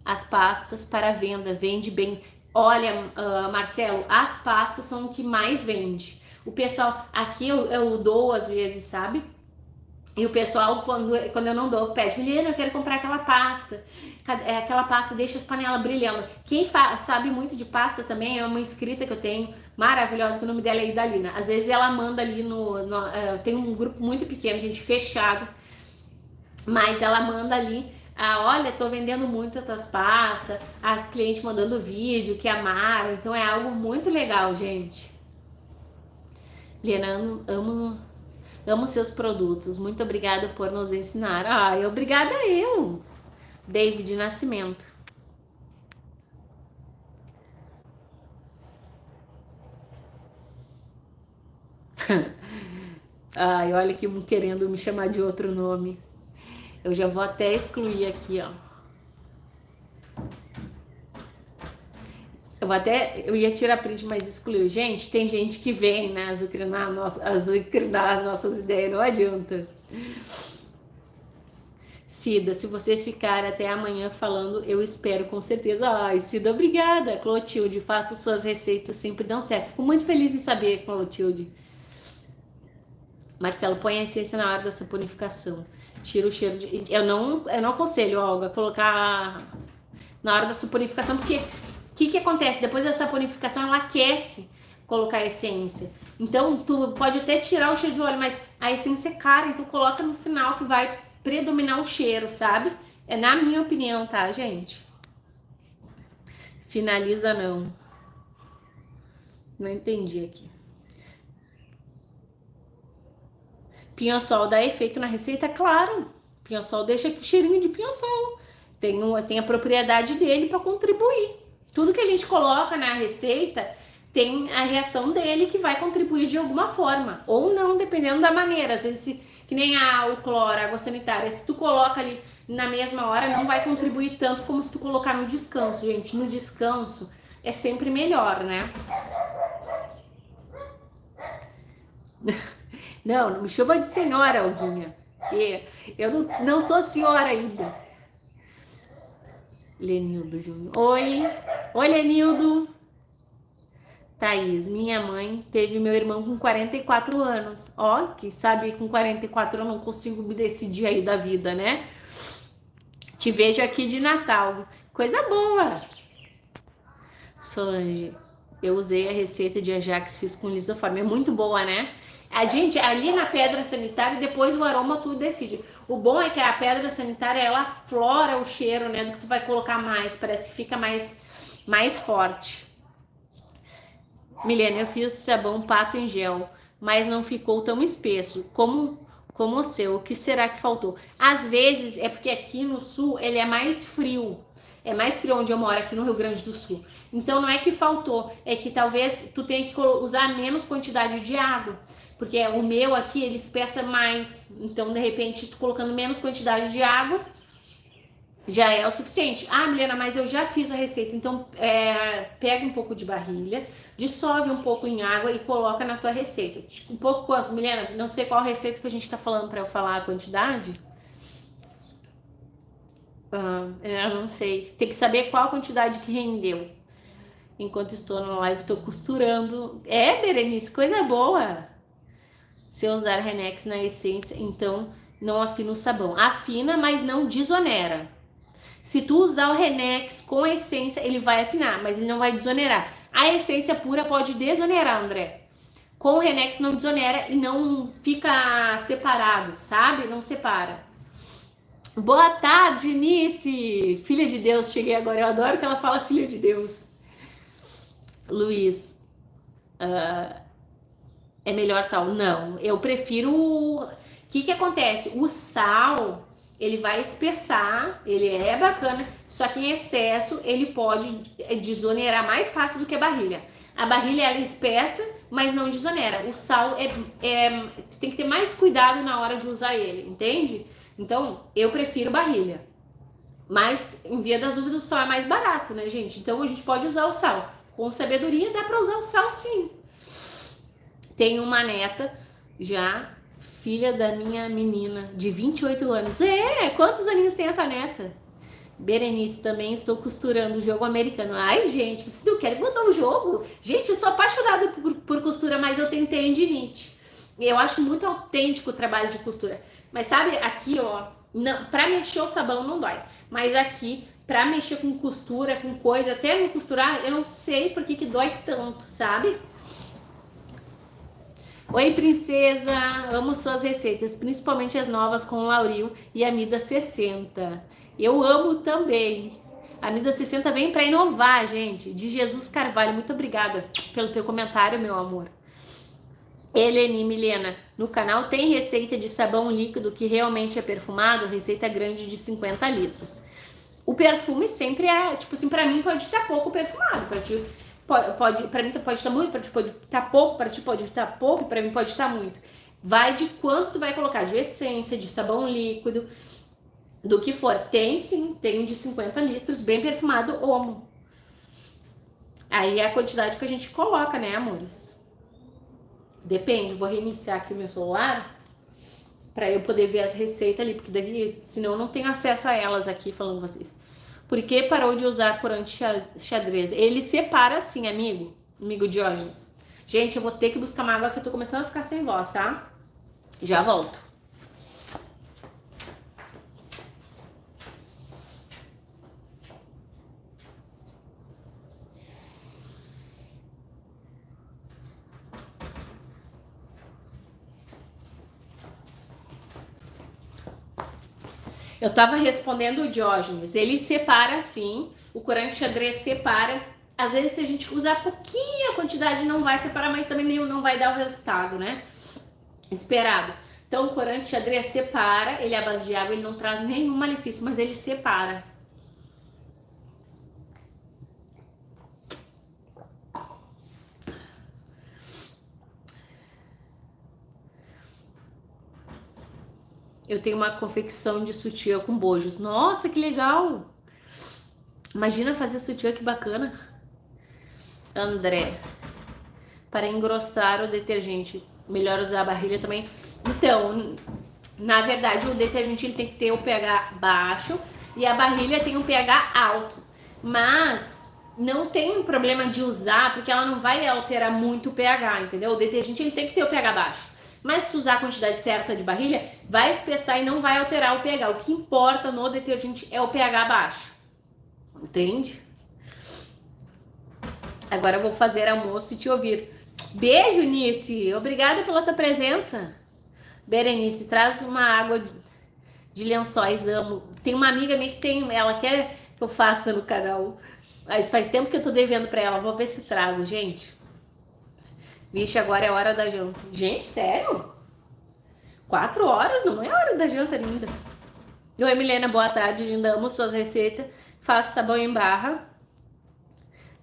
as pastas para venda. Vende bem. Olha, Marcelo, as pastas são o que mais vende. O pessoal, aqui eu dou às vezes, sabe? E o pessoal, quando eu não dou, pede, Milena, eu quero comprar aquela pasta. Aquela pasta deixa as panelas brilhando. Quem sabe muito de pasta também é uma inscrita que eu tenho, maravilhosa, que o nome dela é Idalina. Às vezes ela manda ali tem um grupo muito pequeno, gente, fechado. Mas ela manda ali, olha, tô vendendo muito as tuas pastas, as clientes mandando vídeo que amaram. Então é algo muito legal, gente. Liana, amo seus produtos. Muito obrigada por nos ensinar. Ai, obrigada eu. David Nascimento. Ai, olha que querendo me chamar de outro nome. Eu já vou até excluir aqui, ó. Eu ia tirar print, mas excluiu. Gente, tem gente que vem, né, azucrinar as nossas ideias, não adianta. Cida, se você ficar até amanhã falando, eu espero com certeza. Ai, Cida, obrigada. Clotilde, faço suas receitas, sempre dão certo. Fico muito feliz em saber, Clotilde. Marcelo, põe a essência na hora da saponificação. Tira o cheiro de... Eu não aconselho, Olga, colocar na hora da saponificação, porque o que acontece? Depois da saponificação, ela aquece colocar a essência. Então, tu pode até tirar o cheiro de óleo, mas a essência é cara, então coloca no final que vai predominar o cheiro, sabe? É na minha opinião, tá, gente? Finaliza não. Não entendi aqui. Pinho-sol dá efeito na receita? Claro. Pinho-sol deixa cheirinho de pinho-sol. Tem a propriedade dele para contribuir. Tudo que a gente coloca na receita tem a reação dele que vai contribuir de alguma forma. Ou não, dependendo da maneira. Às vezes, que nem o cloro, a água sanitária, se tu coloca ali na mesma hora, não vai contribuir tanto como se tu colocar no descanso, gente. No descanso é sempre melhor, né? Não me chama de senhora, Alguinha. Eu não sou senhora ainda. Lenildo Júnior. Oi, Lenildo. Thaís, minha mãe teve meu irmão com 44 anos. Ó, que sabe, com 44 eu não consigo me decidir aí da vida, né? Te vejo aqui de Natal. Coisa boa. Solange, eu usei a receita de Ajax, fiz com lisoforme. É muito boa, né? A gente, ali na pedra sanitária, depois o aroma tu decide. O bom é que a pedra sanitária, ela aflora o cheiro, né? Do que tu vai colocar mais. Parece que fica mais forte. Milena, eu fiz sabão pato em gel, mas não ficou tão espesso como o seu. O que será que faltou? Às vezes é porque aqui no sul ele é mais frio. É mais frio onde eu moro, aqui no Rio Grande do Sul. Então não é que faltou, é que talvez tu tenha que usar menos quantidade de água. Porque o meu aqui, ele espessa mais. Então, de repente, tu colocando menos quantidade de água, já é o suficiente. Ah, Milena, mas eu já fiz a receita. Então, pega um pouco de barrilha, dissolve um pouco em água e coloca na tua receita. Um pouco quanto, Milena? Não sei qual receita que a gente tá falando para eu falar a quantidade. Eu não sei. Tem que saber qual a quantidade que rendeu. Enquanto estou na live, estou costurando. Berenice, coisa boa. Se eu usar Renex na essência, então não afina o sabão. Afina, mas não desonera. Se tu usar o Renex com essência, ele vai afinar, mas ele não vai desonerar. A essência pura pode desonerar, André. Com o Renex não desonera e não fica separado, sabe? Não separa. Boa tarde, Nice! Filha de Deus, cheguei agora. Eu adoro que ela fala filha de Deus. Luiz, é melhor sal? Não, eu prefiro... O que acontece? O sal, ele vai espessar, ele é bacana, só que em excesso ele pode desonerar mais fácil do que a barrilha. A barrilha, ela espessa, mas não desonera. O sal, tu tem que ter mais cuidado na hora de usar ele, entende? Então, eu prefiro barrilha. Mas, em via das dúvidas, o sal é mais barato, né, gente? Então, a gente pode usar o sal. Com sabedoria, dá pra usar o sal, sim. Tenho uma neta, já, filha da minha menina, de 28 anos. Quantos aninhos tem a tua neta? Berenice, também estou costurando o jogo americano. Ai, gente, vocês não querem mudar o jogo? Gente, eu sou apaixonada por costura, mas eu tenho tendinite. Eu acho muito autêntico o trabalho de costura. Mas sabe, aqui, ó, não, pra mexer o sabão não dói. Mas aqui, pra mexer com costura, com coisa, até me costurar, eu não sei por que dói tanto, sabe? Oi, princesa! Amo suas receitas, principalmente as novas com Lauril e Amida 60. Eu amo também. A Amida 60 vem para inovar, gente. De Jesus Carvalho, muito obrigada pelo teu comentário, meu amor. Eleni, Milena, no canal tem receita de sabão líquido que realmente é perfumado, receita grande de 50 litros. O perfume sempre é, tipo assim, pra mim pode estar pouco perfumado, pra ti pra mim pode estar muito, pra ti pode estar pouco, pra ti pode estar pouco, pra mim pode estar muito. Vai de quanto tu vai colocar de essência, de sabão líquido, do que for. Tem sim, tem de 50 litros, bem perfumado, Omo. Aí é a quantidade que a gente coloca, né, amores? Depende, vou reiniciar aqui o meu celular pra eu poder ver as receitas ali, porque daí, senão eu não tenho acesso a elas aqui falando com vocês. Por que parou de usar corante xadrez? Ele separa assim, amigo Diógenes. Gente, eu vou ter que buscar uma água que eu tô começando a ficar sem voz, tá? Já volto. Eu tava respondendo o Diógenes. Ele separa assim, o corante xadrez separa. Às vezes, se a gente usar pouquinha quantidade, não vai separar, mas também não vai dar o resultado, né? Esperado. Então, o corante xadrez separa, ele é à base de água, ele não traz nenhum malefício, mas ele separa. Eu tenho uma confecção de sutiã com bojos. Nossa, que legal! Imagina fazer sutiã, que bacana. André, para engrossar o detergente, melhor usar a barrilha também. Então, na verdade, o detergente ele tem que ter o pH baixo e a barrilha tem um pH alto. Mas não tem problema de usar, porque ela não vai alterar muito o pH, entendeu? O detergente ele tem que ter o pH baixo. Mas se usar a quantidade certa de barrilha, vai espessar e não vai alterar o pH. O que importa no detergente é o pH baixo. Entende? Agora eu vou fazer almoço e te ouvir. Beijo, Nice. Obrigada pela tua presença. Berenice, traz uma água de lençóis. Amo. Tem uma amiga minha que tem, ela quer que eu faça no canal. Mas faz tempo que eu tô devendo pra ela. Vou ver se trago, gente. Vixe, agora é hora da janta. Gente, sério? 4 horas? Não é hora da janta ainda. Oi, Milena, boa tarde, linda. Amo suas receitas. Faço sabão em barra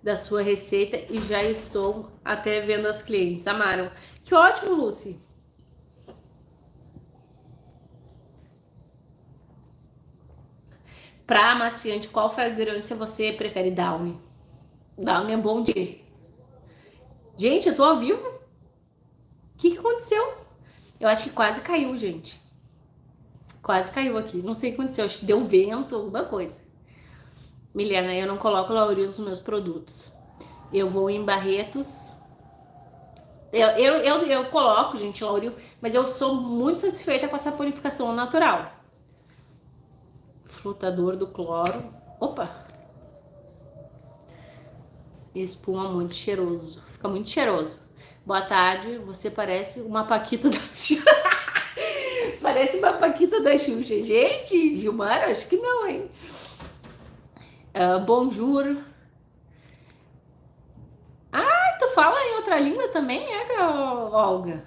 da sua receita e já estou até vendo as clientes. Amaram. Que ótimo, Lucy. Pra amaciante, qual fragrância você prefere? Downy. Downy é bom de... Gente, eu tô ao vivo? O que aconteceu? Eu acho que quase caiu, gente. Quase caiu aqui. Não sei o que aconteceu. Acho que deu vento, alguma coisa. Milena, eu não coloco Lauril nos meus produtos. Eu vou em Barretos. Eu coloco, gente, Lauril, mas eu sou muito satisfeita com essa purificação natural. Flutador do cloro. Opa! Espuma muito cheiroso. Fica muito cheiroso. Boa tarde, você parece uma paquita da Xuxa. Parece uma paquita da Xuxa. Gente, Gilmar, acho que não, hein? Bonjour. Ah, tu fala em outra língua também, Olga?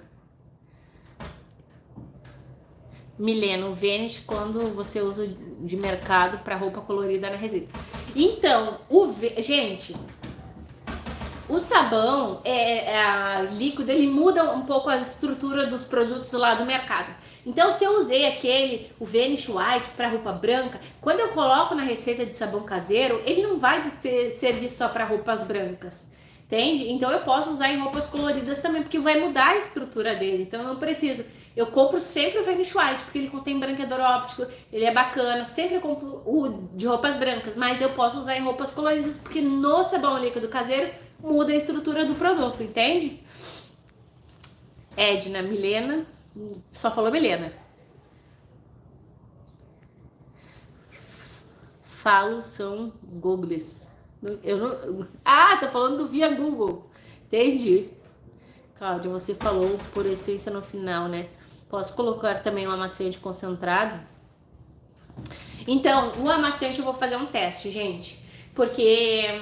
Milena, o Vênus, quando você usa de mercado para roupa colorida na receita. Então, gente, o sabão líquido, ele muda um pouco a estrutura dos produtos lá do mercado. Então, se eu usei o Vanish White para roupa branca, quando eu coloco na receita de sabão caseiro, ele não vai servir só para roupas brancas, entende? Então, eu posso usar em roupas coloridas também, porque vai mudar a estrutura dele. Então, eu não preciso. Eu compro sempre o Vanish White, porque ele contém branqueador óptico, ele é bacana. Sempre eu compro o de roupas brancas, mas eu posso usar em roupas coloridas, porque no sabão líquido caseiro muda a estrutura do produto, entende? Edna, Milena, só falou Milena. Falo são Googles. Eu não... Ah, tá falando do via Google. Entendi. Cláudia, você falou por essência no final, né? Posso colocar também um amaciante concentrado? Então, o amaciante eu vou fazer um teste, gente. Porque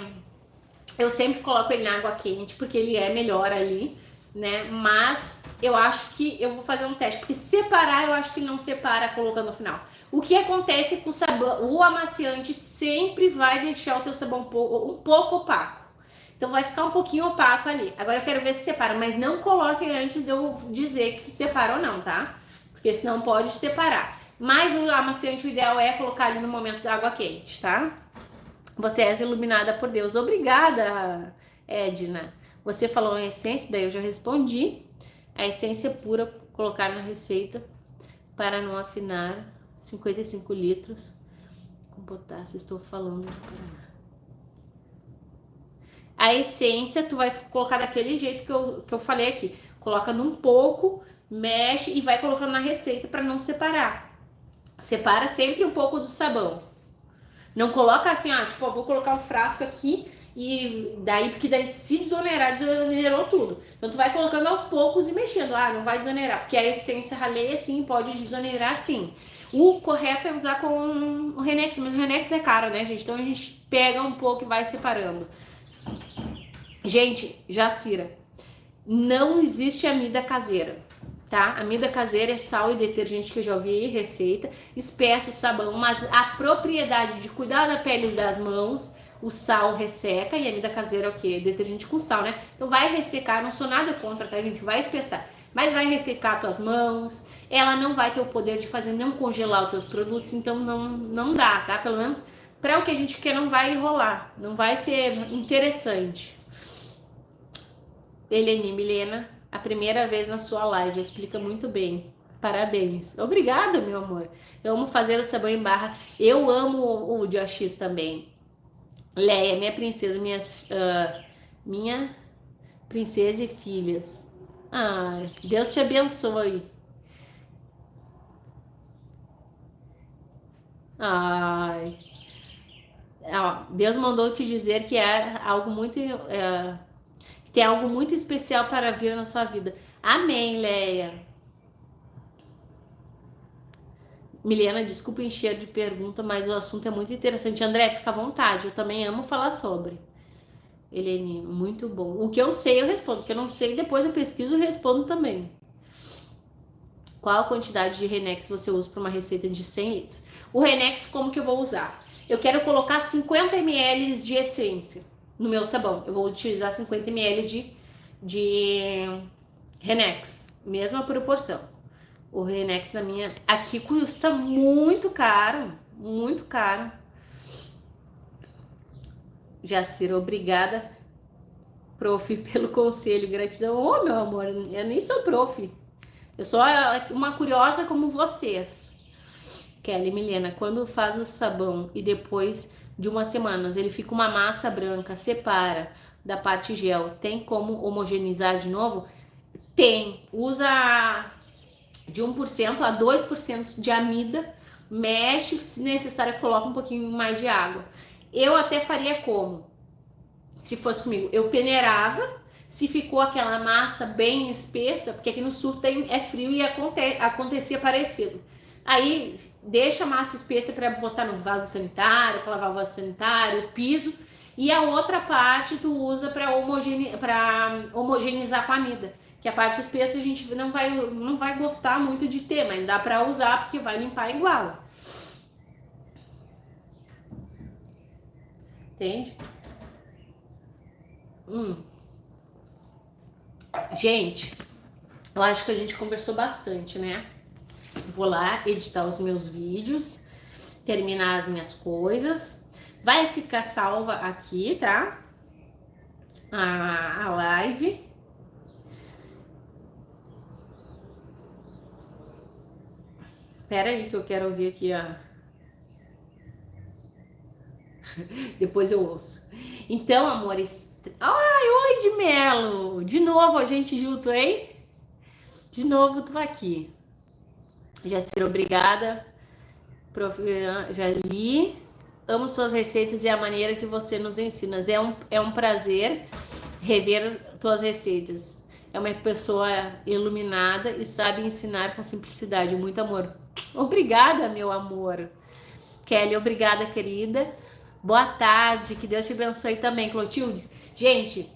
eu sempre coloco ele na água quente, porque ele é melhor ali, né? Mas eu acho que eu vou fazer um teste, porque separar eu acho que não separa colocando no final. O que acontece com o sabão? O amaciante sempre vai deixar o teu sabão um pouco opaco. Então vai ficar um pouquinho opaco ali. Agora eu quero ver se separa, mas não coloque antes de eu dizer que se separa ou não, tá? Porque senão pode separar. Mas o amaciante, o ideal é colocar ali no momento da água quente, tá? Você és iluminada por Deus. Obrigada, Edna. Você falou em essência, daí eu já respondi. A essência pura, colocar na receita para não afinar 55 litros com potássio. Estou falando do Paraná. A essência, tu vai colocar daquele jeito que eu falei aqui. Coloca num pouco, mexe e vai colocando na receita para não separar. Separa sempre um pouco do sabão. Não coloca assim, tipo, eu vou colocar um frasco aqui e daí, porque daí se desonerar, desonerou tudo. Então tu vai colocando aos poucos e mexendo. Não vai desonerar, porque a essência ralei assim, pode desonerar sim. O correto é usar com o Renex, mas o Renex é caro, né, gente? Então a gente pega um pouco e vai separando. Gente, Jacira, não existe amida caseira, tá? Amida caseira é sal e detergente que eu já ouvi receita, espesso, sabão, mas a propriedade de cuidar da pele e das mãos, o sal resseca e a amida caseira é o quê? Detergente com sal, né? Então vai ressecar, não sou nada contra, tá, gente? Vai espessar, mas vai ressecar tuas mãos, ela não vai ter o poder de fazer não congelar os teus produtos, então não dá, tá? Pelo menos para o que a gente quer não vai enrolar, não vai ser interessante. Eleni, Milena, a primeira vez na sua live, explica muito bem. Parabéns. Obrigada, meu amor. Eu amo fazer o sabão em barra. Eu amo o de AX também. Leia, minha princesa, minha princesa e filhas. Ai, Deus te abençoe. Ai. Deus mandou te dizer que é algo muito... tem algo muito especial para vir na sua vida. Amém, Leia. Milena, desculpa encher de pergunta, mas o assunto é muito interessante. André, fica à vontade, eu também amo falar sobre. Helene, muito bom. O que eu sei eu respondo, o que eu não sei depois eu pesquiso e respondo também. Qual a quantidade de Renex você usa para uma receita de 100 litros? O Renex, como que eu vou usar? Eu quero colocar 50 ml de essência no meu sabão. Eu vou utilizar 50 ml de Renex, mesma proporção. O Renex na minha... Aqui custa muito caro, muito caro. Jacira, obrigada, prof, pelo conselho, gratidão. Ô, meu amor, eu nem sou prof. Eu sou uma curiosa como vocês. Kelly, Milena, quando faz o sabão e depois de umas semanas ele fica uma massa branca, separa da parte gel, tem como homogeneizar de novo? Tem. Usa de 1% a 2% de amida, mexe, se necessário coloca um pouquinho mais de água. Eu até faria como? Se fosse comigo, eu peneirava. Se ficou aquela massa bem espessa, porque aqui no sul é frio e acontecia parecido. Aí deixa a massa espessa para botar no vaso sanitário, para lavar o vaso sanitário, o piso, e a outra parte tu usa para homogeneizar com a amida. Que a parte espessa a gente não vai gostar muito de ter, mas dá para usar porque vai limpar igual. Entende? Gente, eu acho que a gente conversou bastante, né? Vou lá editar os meus vídeos, terminar as minhas coisas. Vai ficar salva aqui, tá? A live. Pera aí que eu quero ouvir aqui, ó. Depois eu ouço. Então, amores... Ai, oi, de Melo! De novo a gente junto, hein? De novo tô aqui. Jacira, obrigada. Já li. Amo suas receitas e a maneira que você nos ensina. É um prazer rever tuas receitas. É uma pessoa iluminada e sabe ensinar com simplicidade. Muito amor. Obrigada, meu amor. Kelly, obrigada, querida. Boa tarde. Que Deus te abençoe também, Clotilde. Gente,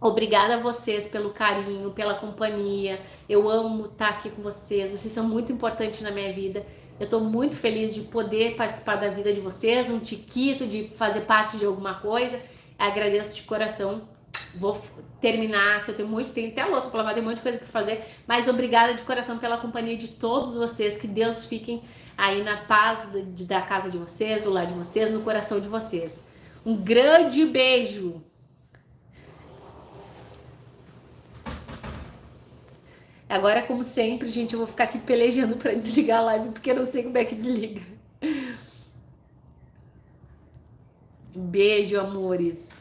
obrigada a vocês pelo carinho, pela companhia. Eu amo estar aqui com vocês. Vocês são muito importantes na minha vida. Eu tô muito feliz de poder participar da vida de vocês, um tiquito de fazer parte de alguma coisa. Agradeço de coração. Vou terminar, que eu tenho até louça pra lavar, tem um monte de coisa pra fazer. Mas obrigada de coração pela companhia de todos vocês. Que Deus fiquem aí na paz da casa de vocês, do lar de vocês, no coração de vocês. Um grande beijo! Agora, como sempre, gente, eu vou ficar aqui pelejando para desligar a live, porque eu não sei como é que desliga. Beijo, amores.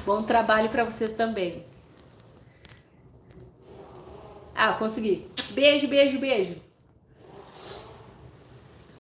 Bom trabalho para vocês também. Ah, consegui. Beijo, beijo, beijo.